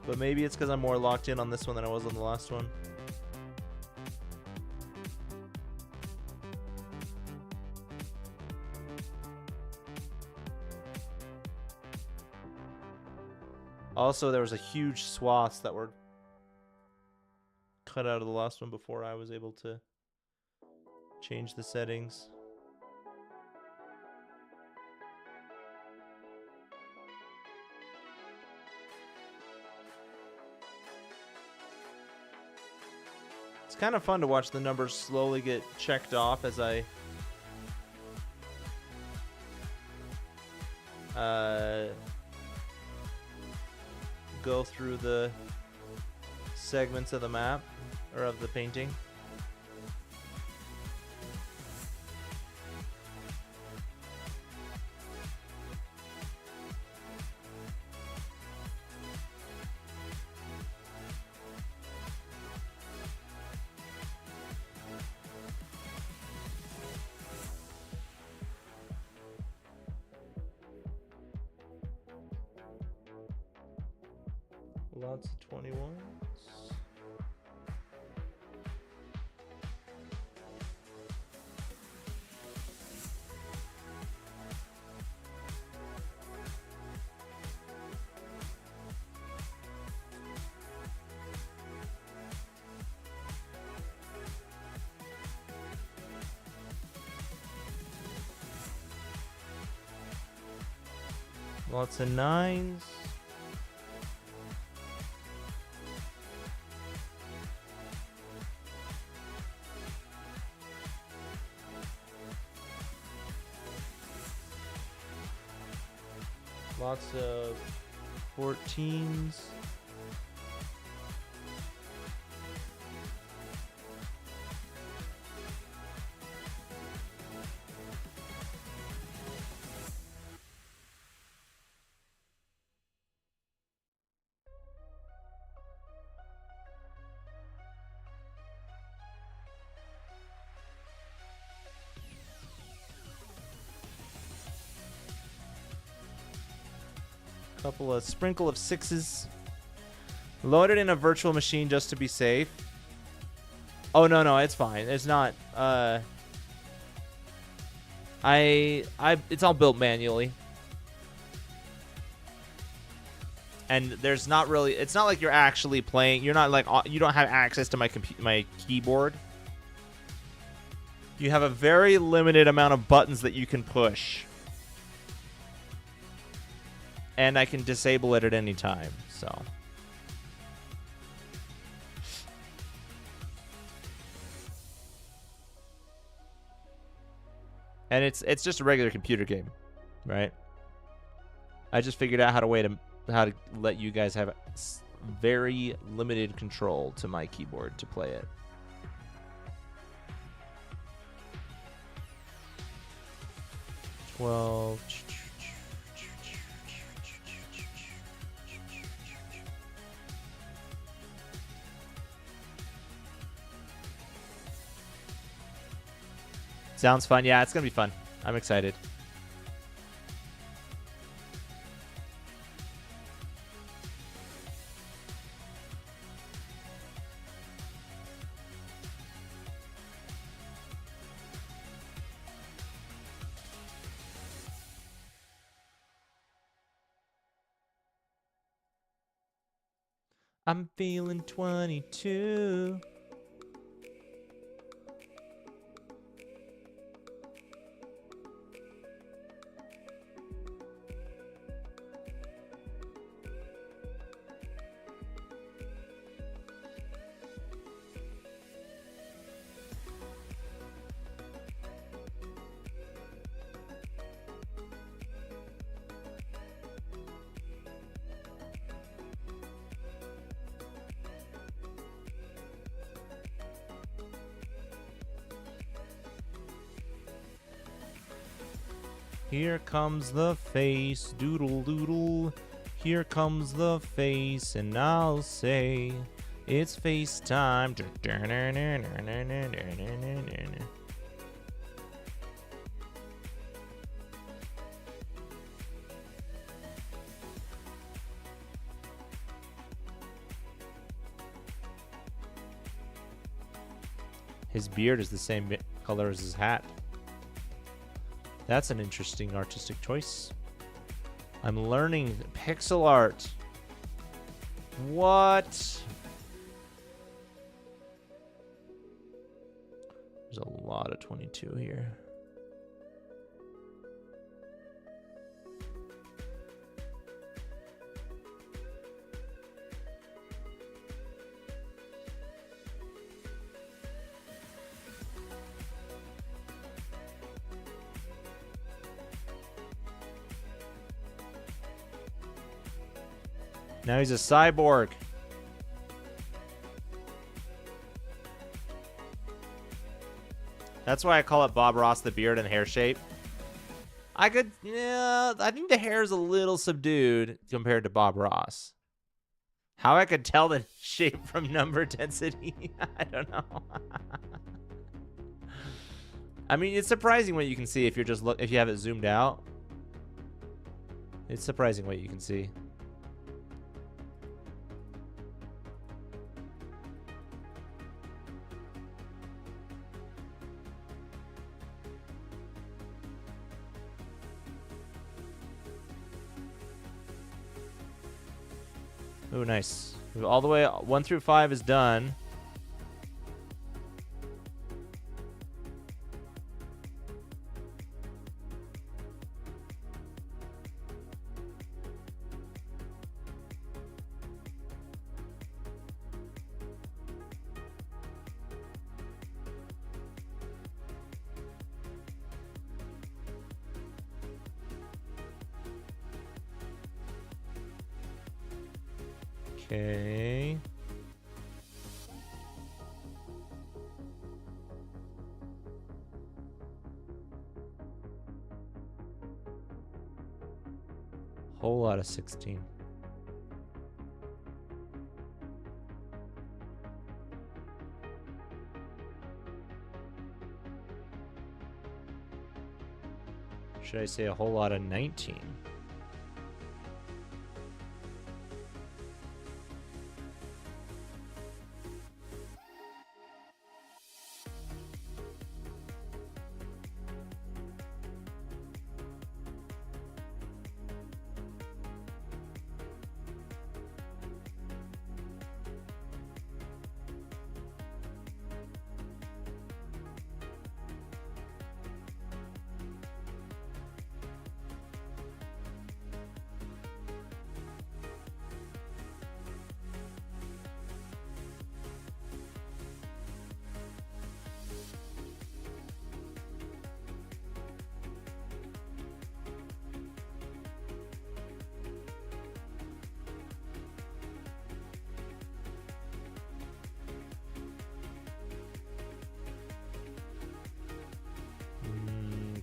But maybe it's because I'm more locked in on this one than I was on the last one. Also, there was a huge swaths that were cut out of the last one before I was able to change the settings. It's kind of fun to watch the numbers slowly get checked off as I go through the segments of the map or of the painting. Lots of 21s. Lots of 9s. Lots of 14s. Couple of sprinkle of 6s. Loaded in a virtual machine just to be safe. Oh no, it's fine. It's not it's all built manually. And there's not really, it's not like you're actually playing. You're not like, you don't have access to my keyboard. You have a very limited amount of buttons that you can push. And I can disable it at any time, so. And it's just a regular computer game, right? I just figured out how to let you guys have very limited control to my keyboard to play it. Well, sounds fun. Yeah, it's gonna be fun. I'm excited. I'm feeling 22. Here comes the face, doodle doodle. Here comes the face, and I'll say it's face time. His beard is the same color as his hat. That's an interesting artistic choice. I'm learning pixel art. What? There's a lot of 22 here. Now he's a cyborg. That's why I call it Bob Ross, the beard and hair shape. I think the hair is a little subdued compared to Bob Ross. How I could tell the shape from number density, I don't know. I mean, it's surprising what you can see if you're just if you have it zoomed out. It's surprising what you can see. Oh, nice. All the way 1 through 5 is done. Okay. Whole lot of 16. Should I say a whole lot of 19?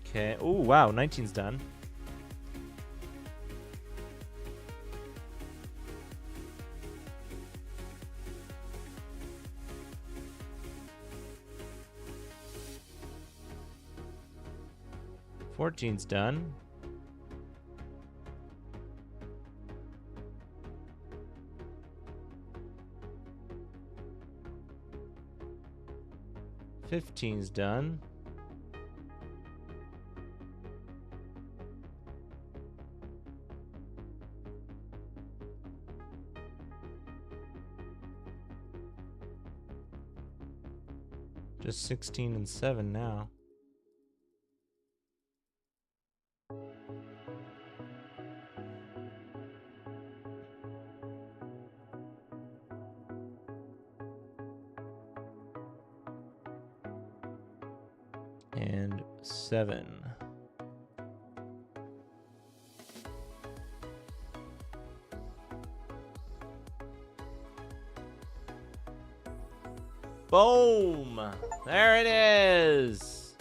Okay. Oh, wow. 19's done. Fourteen's done. Fifteen's done. Just 16 and 7 now. And 7. Boom! There it is!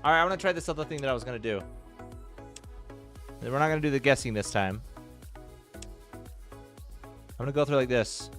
Alright, I'm gonna try this other thing that I was gonna do. We're not gonna do the guessing this time. I'm gonna go through like this.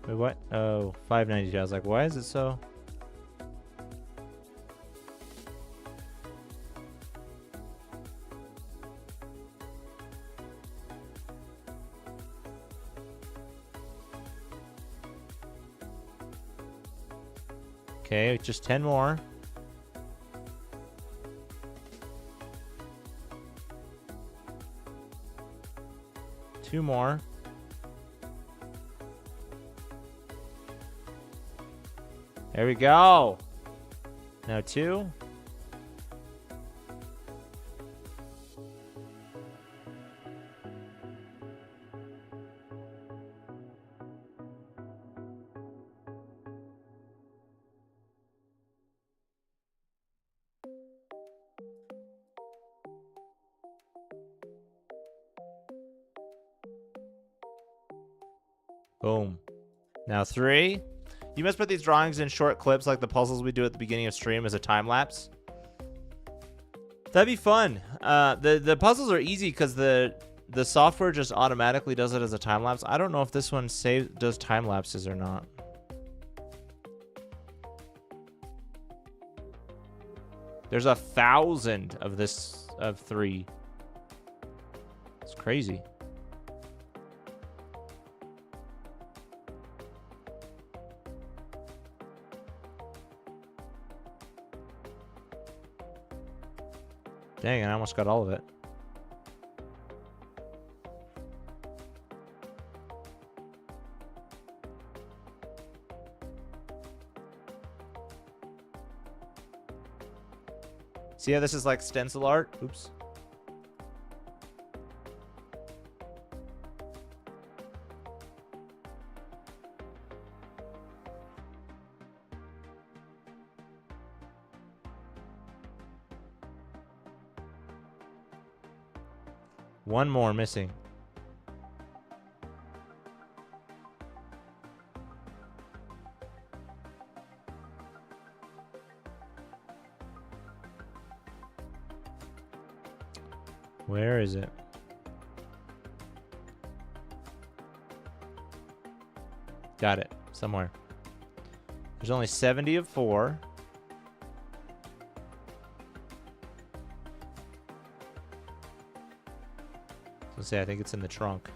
Wait, what? Oh, 592. I was like, why is it so? Okay, just 10 more. Two more. There we go. Now 2. Boom. Now 3. You must put these drawings in short clips like the puzzles we do at the beginning of stream as a time lapse. That'd be fun. The puzzles are easy because the software just automatically does it as a time lapse. I don't know if this one does time lapses or not. There's 1,000 of this of 3. It's crazy. Dang, I almost got all of it. See how this is like stencil art? Oops. One more missing. Where is it? Got it. Somewhere. There's only 70 of 4. Let's say I think it's in the trunk.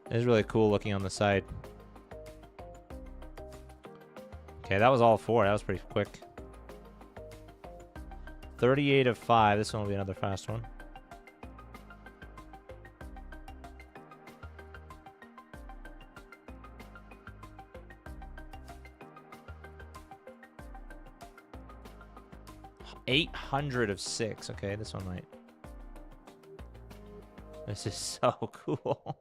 It's really cool looking on the side. Okay, that was all 4. That was pretty quick. 38 of 5. This one will be another fast one. $800 of 6. Okay, this one might. This is so cool.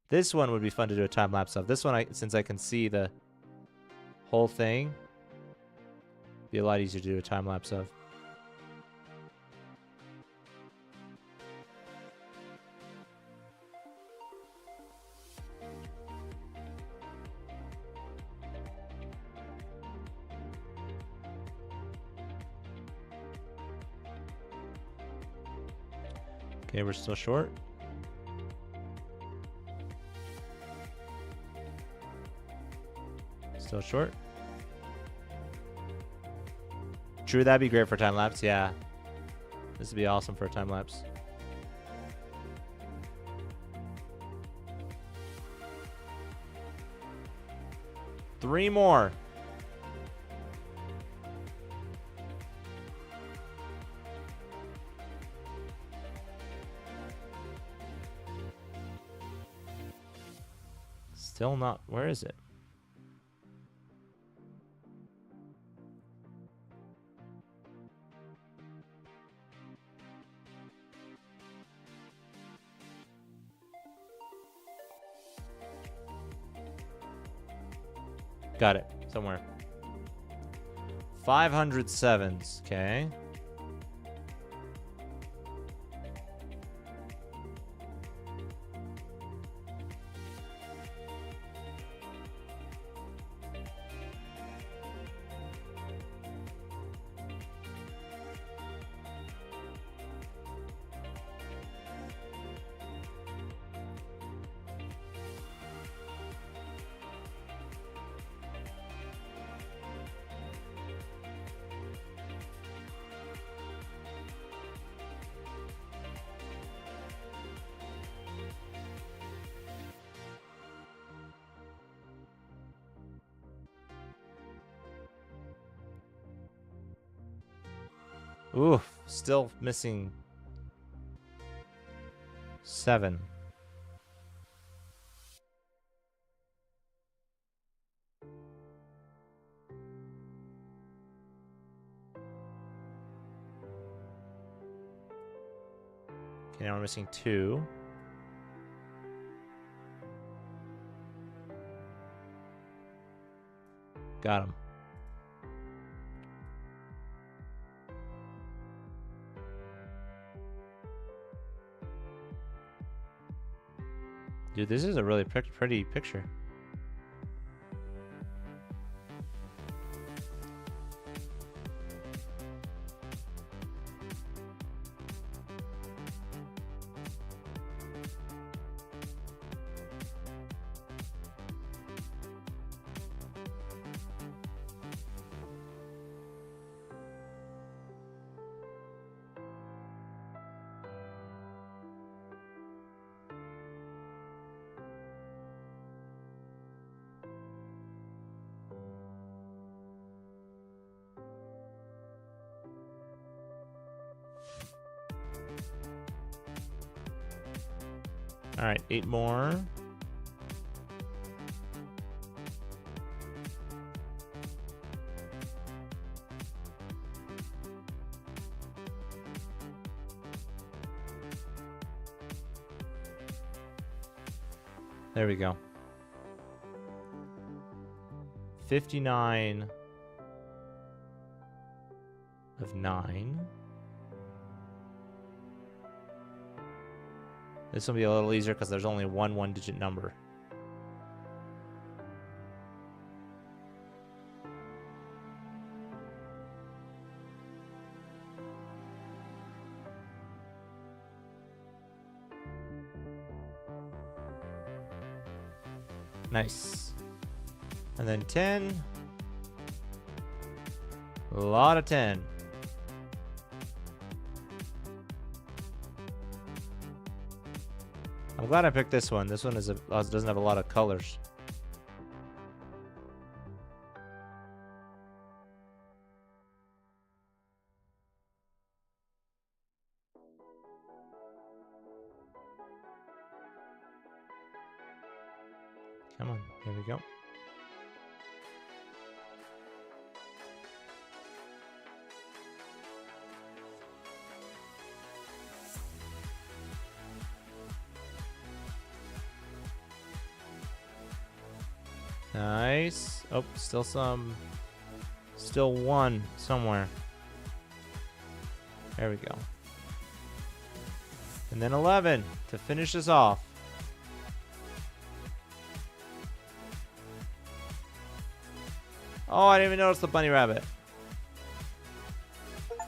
This one would be fun to do a time lapse of. This one, since I can see the whole thing, be a lot easier to do a time lapse of. Okay, we're still short. Still short. True, that'd be great for time lapse. Yeah, this would be awesome for a time lapse. Three more. Still not. Where is it? Got it. Somewhere. 507s. Okay. Oof, still missing 7. Okay, now we're missing 2. Got him. Dude, this is a really pretty picture. All right, 8 more. There we go. 59 of 9. This will be a little easier because there's only one one-digit number. Nice. And then 10. A lot of 10. I'm glad I picked this one. This one doesn't have a lot of colors. Come on, here we go. Nice. Oh, still one somewhere. There we go. And then 11 to finish us off. Oh, I didn't even notice the bunny rabbit.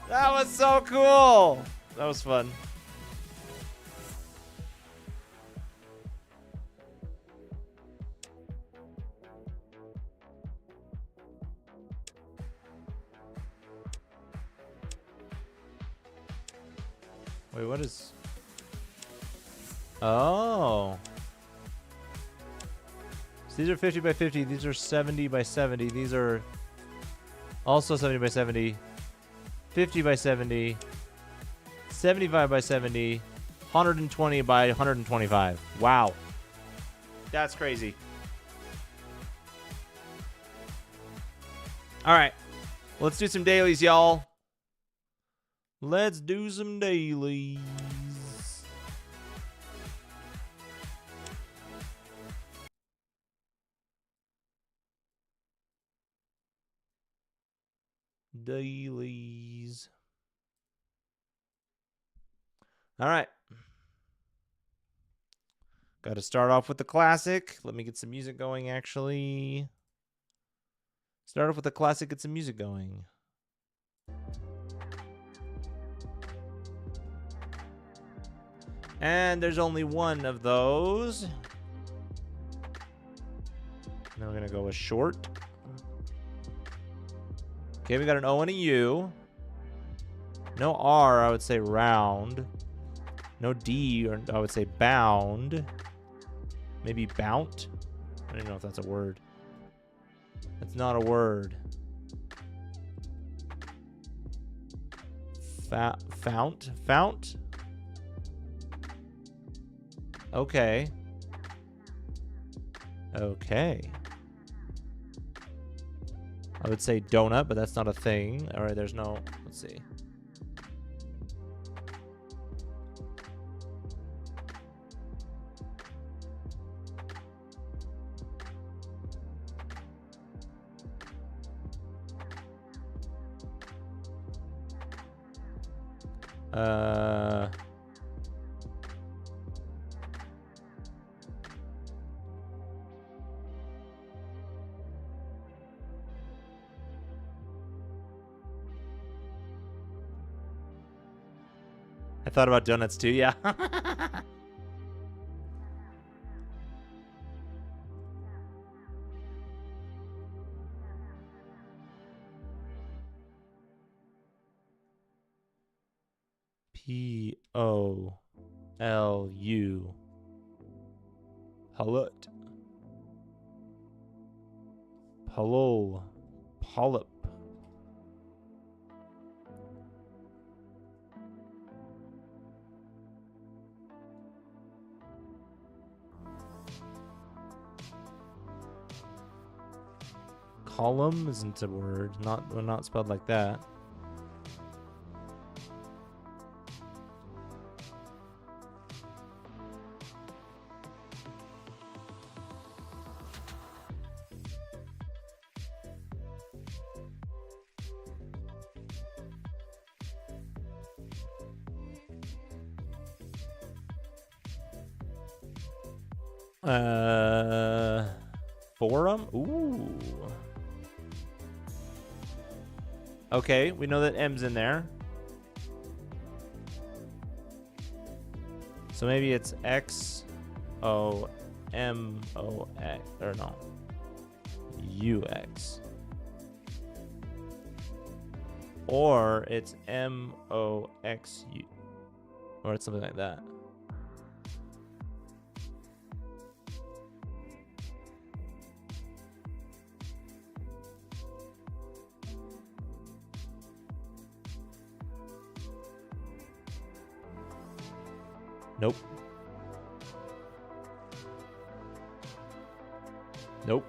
That was so cool. That was fun. Wait, what is... Oh. So these are 50 by 50. These are 70 by 70. These are also 70 by 70. 50 by 70. 75 by 70. 120 by 125. Wow. That's crazy. All right. Let's do some dailies, y'all. Let's do some dailies. Dailies. All right. Got to start off with the classic. Let me get some music going, actually. Start off with the classic, get some music going. And there's only one of those. Now we're going to go with short. Okay, we got an O and a U. No R, I would say round. No D, or I would say bound. Maybe bount. I don't even know if that's a word. That's not a word. Fount. Okay. I would say donut, but that's not a thing. All right, there's no. Let's see. I thought about donuts too, yeah. P-O-L-U. Polyp. Polyp. Column isn't a word. Not spelled like that. Forum? Ooh. Okay, we know that M's in there. So maybe it's X-O-M-O-X, or no, U-X. Or it's M-O-X-U, or it's something like that. Nope. Nope.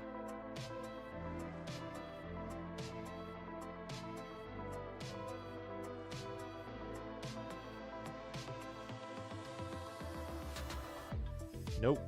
Nope.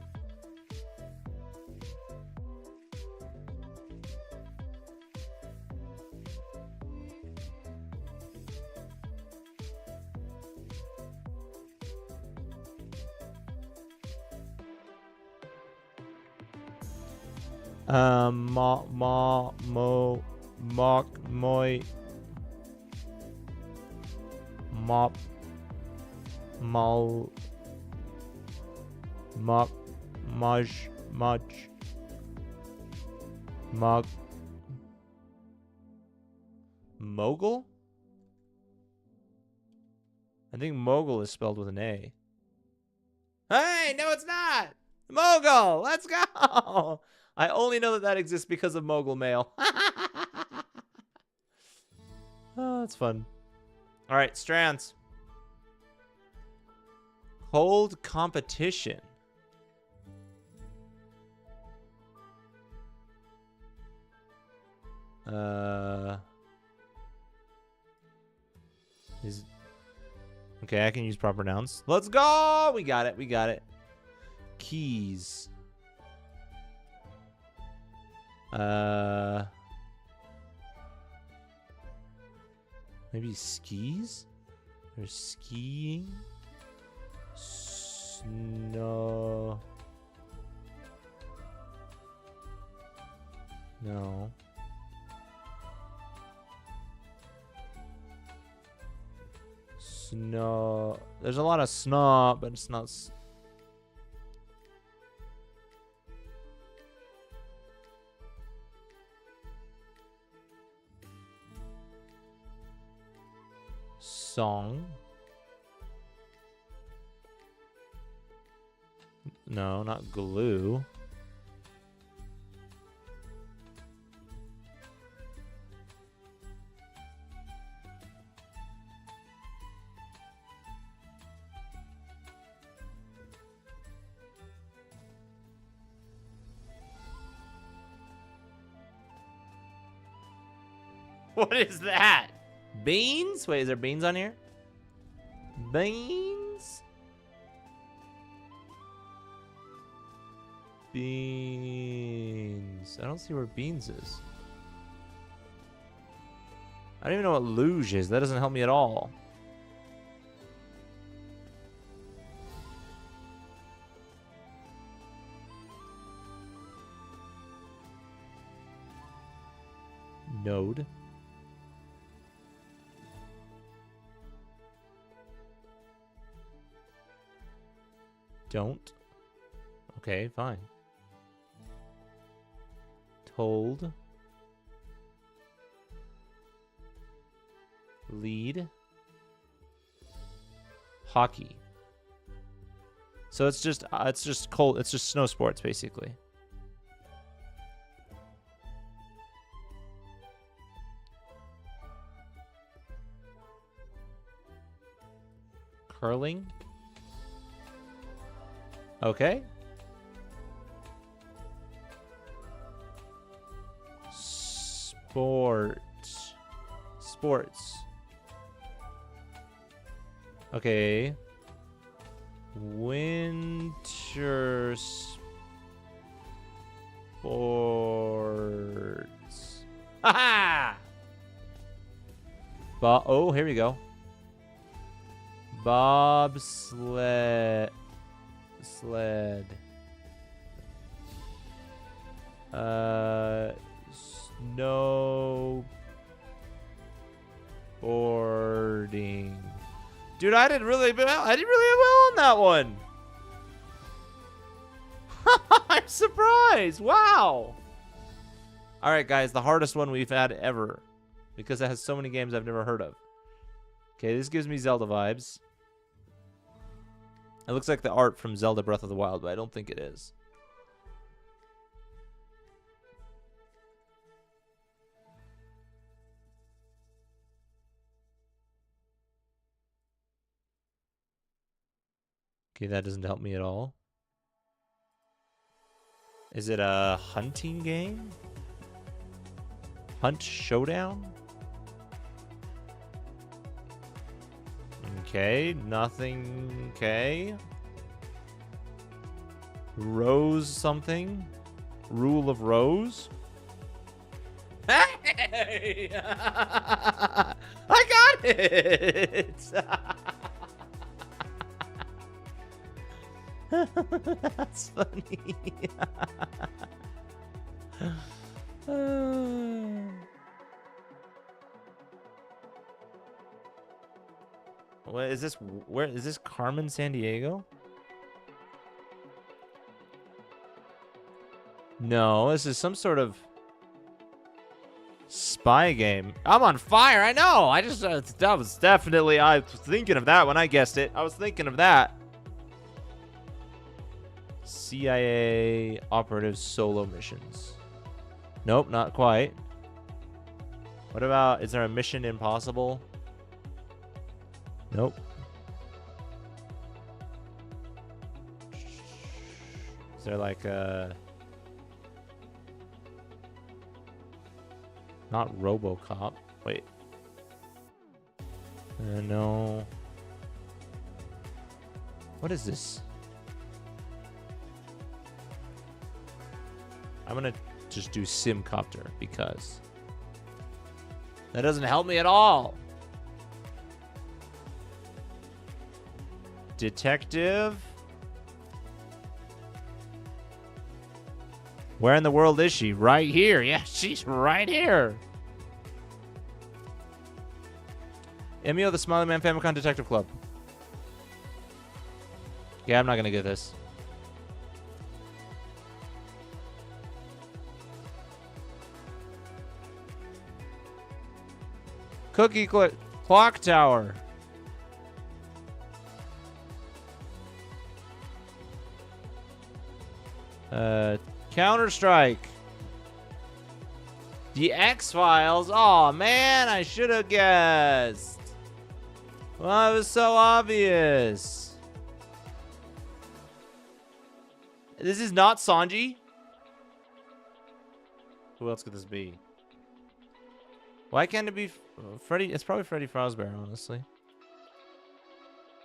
Mogul? I think mogul is spelled with an A. Hey, no, it's not. Mogul, let's go. I only know that exists because of Mogul Mail. Oh, that's fun. All right, strands. Cold competition. Okay, I can use proper nouns. Let's go. We got it. We got it. Keys. Maybe skis? Or skiing? Snow. No. Snow. There's a lot of snow, but it's not. Song. No, not glue. What is that? Beans? Wait, is there beans on here? Beans? Beans. I don't see where beans is. I don't even know what luge is. That doesn't help me at all. Node. Don't. Okay, fine. Told. Lead. Hockey. So it's just cold. It's just snow sports basically. Curling. Okay. Sports. Okay. Winter sports. Ha ha! Oh, here we go. Bobsled. Snowboarding. Dude, I did really well on that one. I'm surprised. Wow. All right, guys, the hardest one we've had ever because it has so many games I've never heard of. Okay, this gives me Zelda vibes. It looks like the art from Zelda Breath of the Wild, but I don't think it is. Okay, that doesn't help me at all. Is it a hunting game? Hunt Showdown? Okay, nothing. Okay. Rose something? Rule of Rose? Hey! I got it! That's funny. What is this? Where is this? Carmen Sandiego? No, this is some sort of spy game. I'm on fire. I know. I just that was definitely. I was thinking of that when I guessed it. I was thinking of that. CIA operative solo missions. Nope, not quite. What about? Is there a Mission Impossible? Nope. Is there like a... Not RoboCop. Wait. No. What is this? I'm gonna just do Simcopter because that doesn't help me at all. Detective? Where in the world is she? Right here. Yeah, she's right here. Emio the Smiley Man Famicom Detective Club. Yeah, I'm not gonna get this. Cookie Clock Tower. Counter-Strike. The X-Files. Oh man, I should have guessed. Well, it was so obvious. This is not Sanji. Who else could this be? Why can't it be Freddy? It's probably Freddy Fazbear, honestly.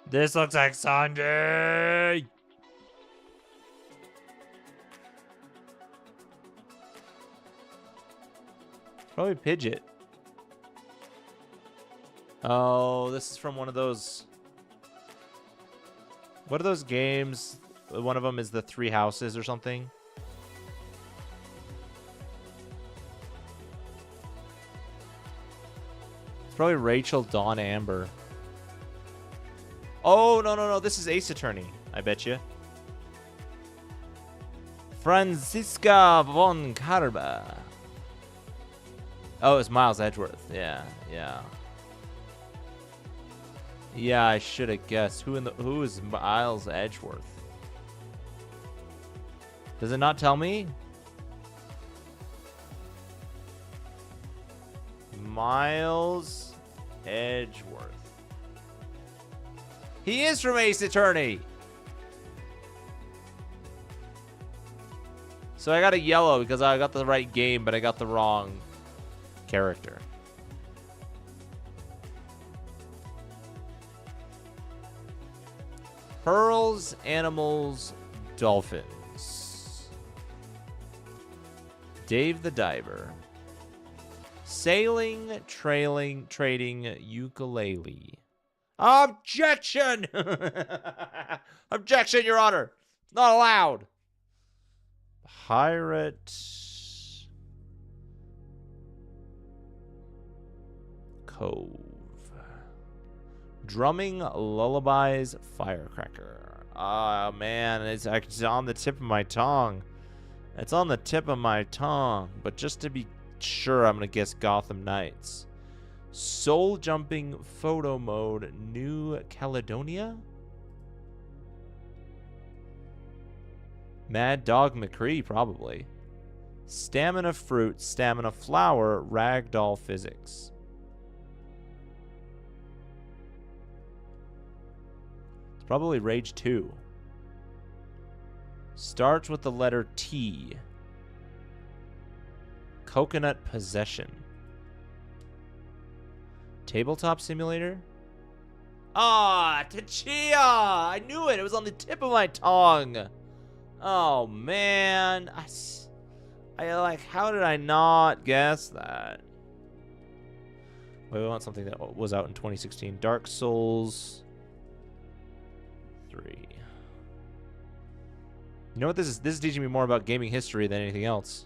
This looks like Sunday. Probably Pidgeot. Oh, this is from one of those. What are those games? One of them is the Three Houses or something. It's probably Rachel Dawn Amber. Oh, no. This is Ace Attorney, I bet you. Franziska von Karba. Oh, it's Miles Edgeworth. Yeah. Yeah, I should have guessed. Who is Miles Edgeworth? Does it not tell me? Miles Edgeworth. He is from Ace Attorney. So I got a yellow because I got the right game, but I got the wrong character. Pearls, animals, dolphins. Dave the Diver. Sailing, trailing, trading, ukulele. Objection! Objection, Your Honor. It's not allowed. Pirate. Cove. Drumming, lullabies, firecracker. Ah, man, it's on the tip of my tongue. It's on the tip of my tongue. But just to be sure, I'm going to guess Gotham Knights. Soul jumping, photo mode, New Caledonia? Mad Dog McCree, probably. Stamina fruit, stamina flower, ragdoll physics. It's probably Rage 2. Starts with the letter T. Coconut Possession. Tabletop Simulator? Ah, Tachia! I knew it! It was on the tip of my tongue! Oh, man. I like, how did I not guess that? Wait, we want something that was out in 2016. Dark Souls 3. You know what this is? This is teaching me more about gaming history than anything else.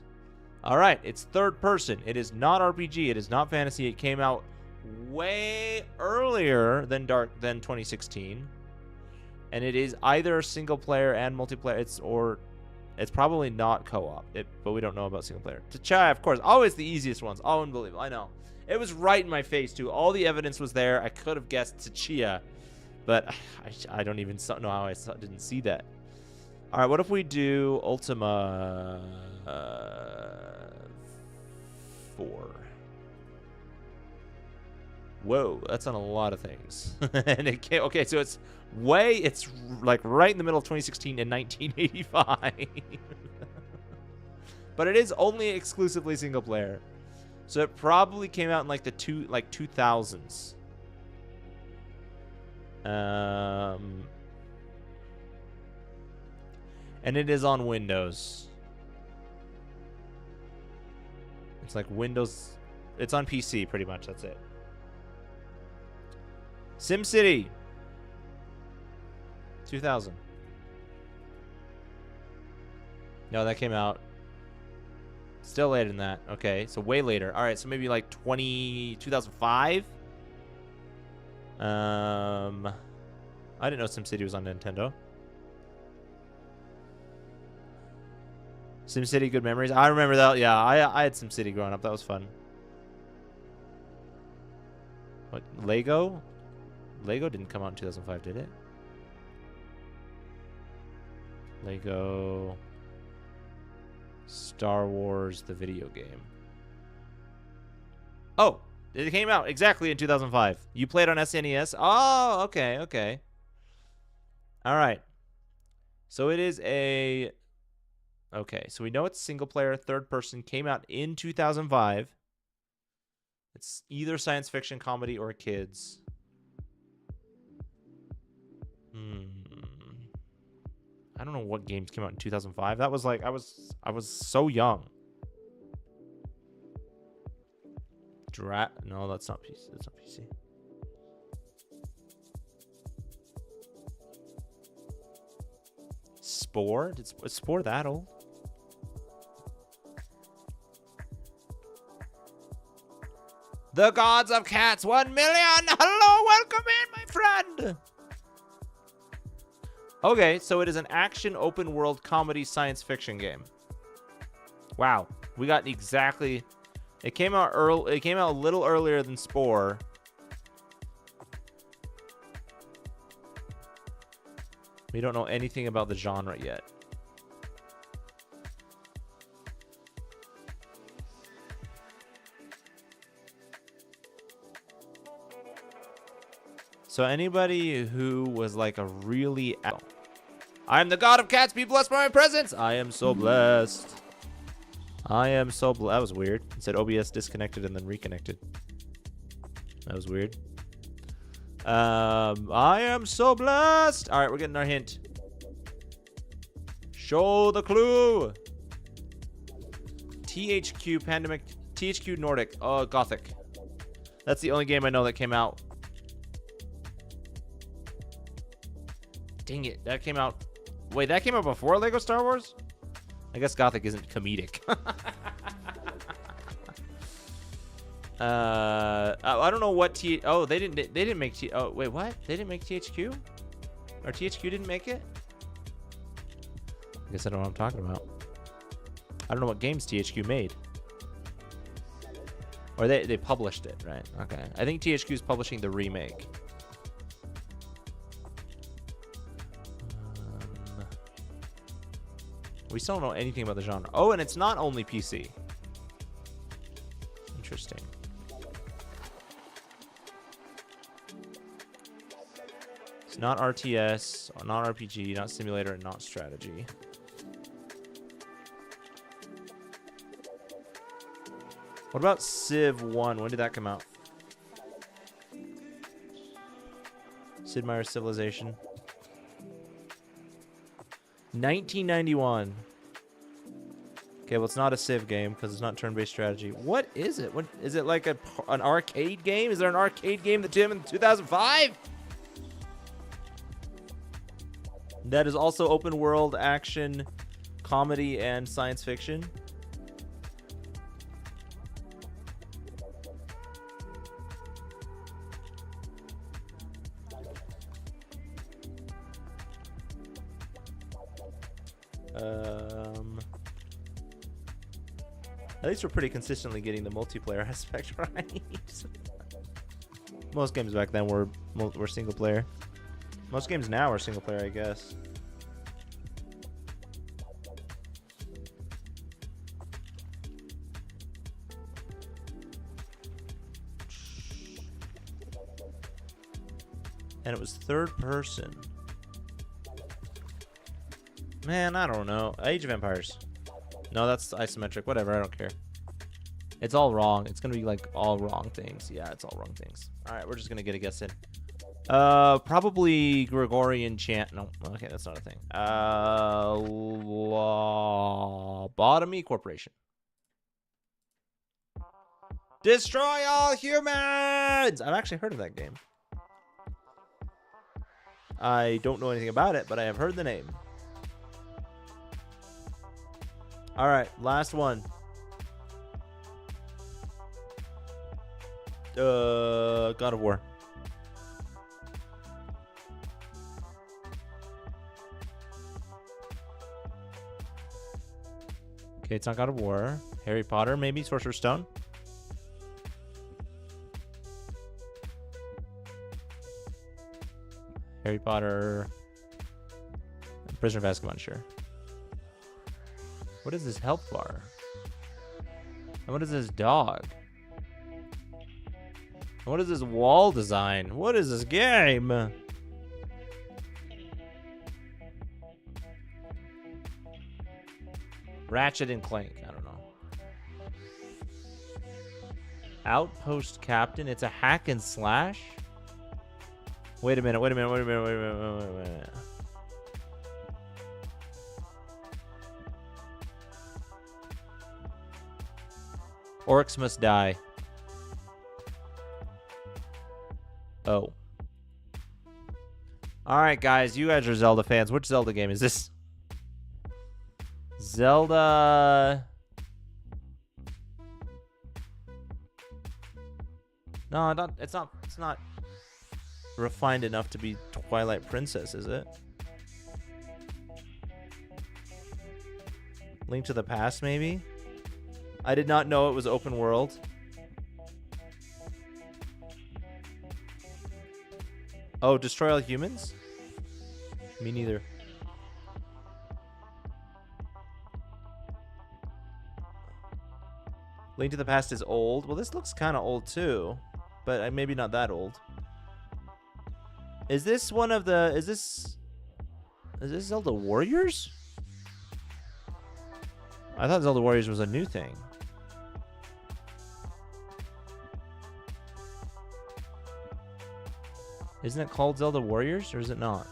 All right, it's third person. It is not RPG. It is not fantasy. It came out way earlier than 2016. And it is either single player and multiplayer. It's probably not co-op. But we don't know about single player. Tachia, of course, always the easiest ones. Oh, unbelievable. I know. It was right in my face too. All the evidence was there. I could have guessed Tachia, but I don't even know how I didn't see that. All right, what if we do Ultima 4? Whoa, that's on a lot of things. And it can't, okay, so it's like right in the middle of 2016 and 1985. But it is only exclusively single player. So it probably came out in like the 2000s. And it is on Windows. It's like Windows. It's on PC pretty much. That's it. SimCity 2000. No, that came out still later than that. Okay, so way later. All right, so maybe like 2005. I didn't know SimCity was on Nintendo. SimCity, good memories. I remember that. Yeah, I had SimCity growing up. That was fun. What, Lego? Lego didn't come out in 2005, did it? Lego Star Wars, the video game. Oh, it came out exactly in 2005. You played on SNES? Oh, okay, okay. All right. So it is a... Okay, so we know it's single player, third person, came out in 2005. It's either science fiction, comedy, or kids. I don't know what games came out in 2005. That was like I was so young. No, that's not PC. That's not PC. Spore? Is Spore that old? The Gods of Cats, 1 million! Hello, welcome in, my friend! Okay, so it is an action open world comedy science fiction game. Wow, we got exactly... It came out early. It came out a little earlier than Spore. We don't know anything about the genre yet. So anybody who was like a really... I'm the god of cats. Be blessed by my presence. I am so blessed. I am so blessed. That was weird. It said OBS disconnected and then reconnected. That was weird. I am so blessed. All right, we're getting our hint. Show the clue. THQ Pandemic. THQ Nordic. Gothic. That's the only game I know that came out. Dang it. That came out. Wait, that came out before Lego Star Wars? I guess Gothic isn't comedic. I don't know what Oh, they didn't make Oh, wait, what? They didn't make THQ? Or THQ didn't make it? I guess I don't know what I'm talking about. I don't know what games THQ made. Or they published it, right? Okay. I think THQ is publishing the remake. We still don't know anything about the genre. Oh, and it's not only PC. Interesting. It's not RTS, not RPG, not simulator, and not strategy. What about Civ 1? When did that come out? Sid Meier's Civilization. 1991. Okay, well, it's not a Civ game because it's not turn-based strategy. What is it? What is it, like an arcade game? Is there an arcade game that came in 2005? That is also open world action, comedy, and science fiction. At least we're pretty consistently getting the multiplayer aspect right. Most games back then were single player. Most games now are single player, I guess. And it was third person. Man, I don't know. Age of Empires. No, that's isometric. Whatever, I don't care. It's all wrong. It's gonna be like all wrong things. Yeah, it's all wrong things. All right, we're just gonna get a guess in. Probably Gregorian chant. No, okay, that's not a thing. Lobotomy Corporation. Destroy all humans! I've actually heard of that game. I don't know anything about it, but I have heard the name. All right, last one. God of War. Okay, it's not God of War. Harry Potter, maybe? Sorcerer's Stone? Harry Potter. Prisoner of Azkaban, sure. What is this health bar? And what is this dog? And what is this wall design? What is this game? Ratchet and Clank. I don't know. Outpost Captain. It's a hack and slash. Wait a minute. Wait a minute. Wait a minute. Wait a minute. Wait a minute. Orcs must die. Oh. Alright, guys. You guys are Zelda fans. Which Zelda game is this? Zelda... No, it's not refined enough to be Twilight Princess, is it? Link to the Past, maybe? I did not know it was open world. Oh, Destroy All Humans? Me neither. Link to the Past is old. Well, this looks kind of old too, but maybe not that old. Is this one of the... Is this Zelda Warriors? I thought Zelda Warriors was a new thing. Isn't it called Zelda Warriors, or is it not?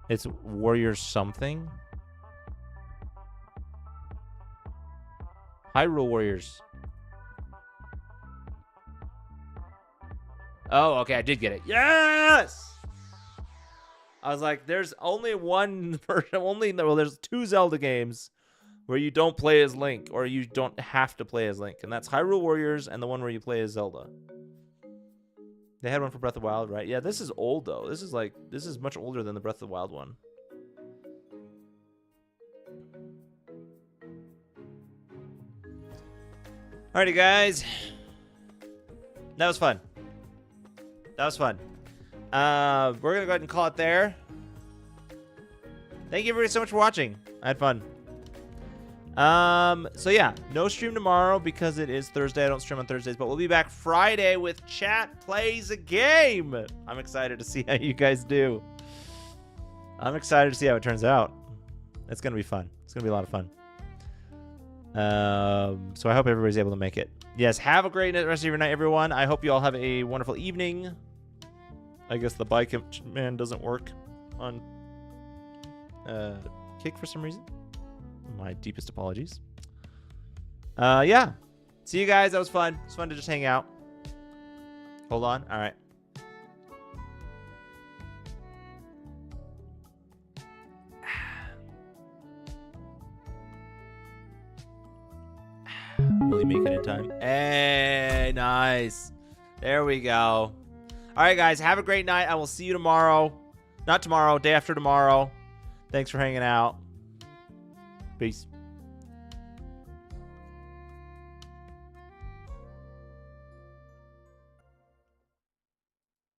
It's Warriors something? Hyrule Warriors. Oh, okay, I did get it. Yes! I was like, there's only one version, well, there's 2 Zelda games where you don't play as Link, or you don't have to play as Link, and that's Hyrule Warriors and the one where you play as Zelda. They had one for Breath of the Wild, right? Yeah, this is old, though. This is much older than the Breath of the Wild one. Alrighty, guys. That was fun. That was fun. We're going to go ahead and call it there. Thank you everybody so much for watching. I had fun. So yeah, no stream tomorrow because it is Thursday. I don't stream on Thursdays, but we'll be back Friday with Chat Plays a Game. I'm excited to see how you guys do. I'm excited to see how it turns out. It's going to be fun. It's going to be a lot of fun. So I hope everybody's able to make it. Yes, have a great rest of your night, everyone. I hope you all have a wonderful evening. I guess the bike man doesn't work on Kick for some reason. My deepest apologies. Yeah. See you guys. That was fun. It's fun to just hang out. Hold on. All right. Will he make it in time? Hey, nice. There we go. All right, guys. Have a great night. I will see you tomorrow. Not tomorrow. Day after tomorrow. Thanks for hanging out. Peace.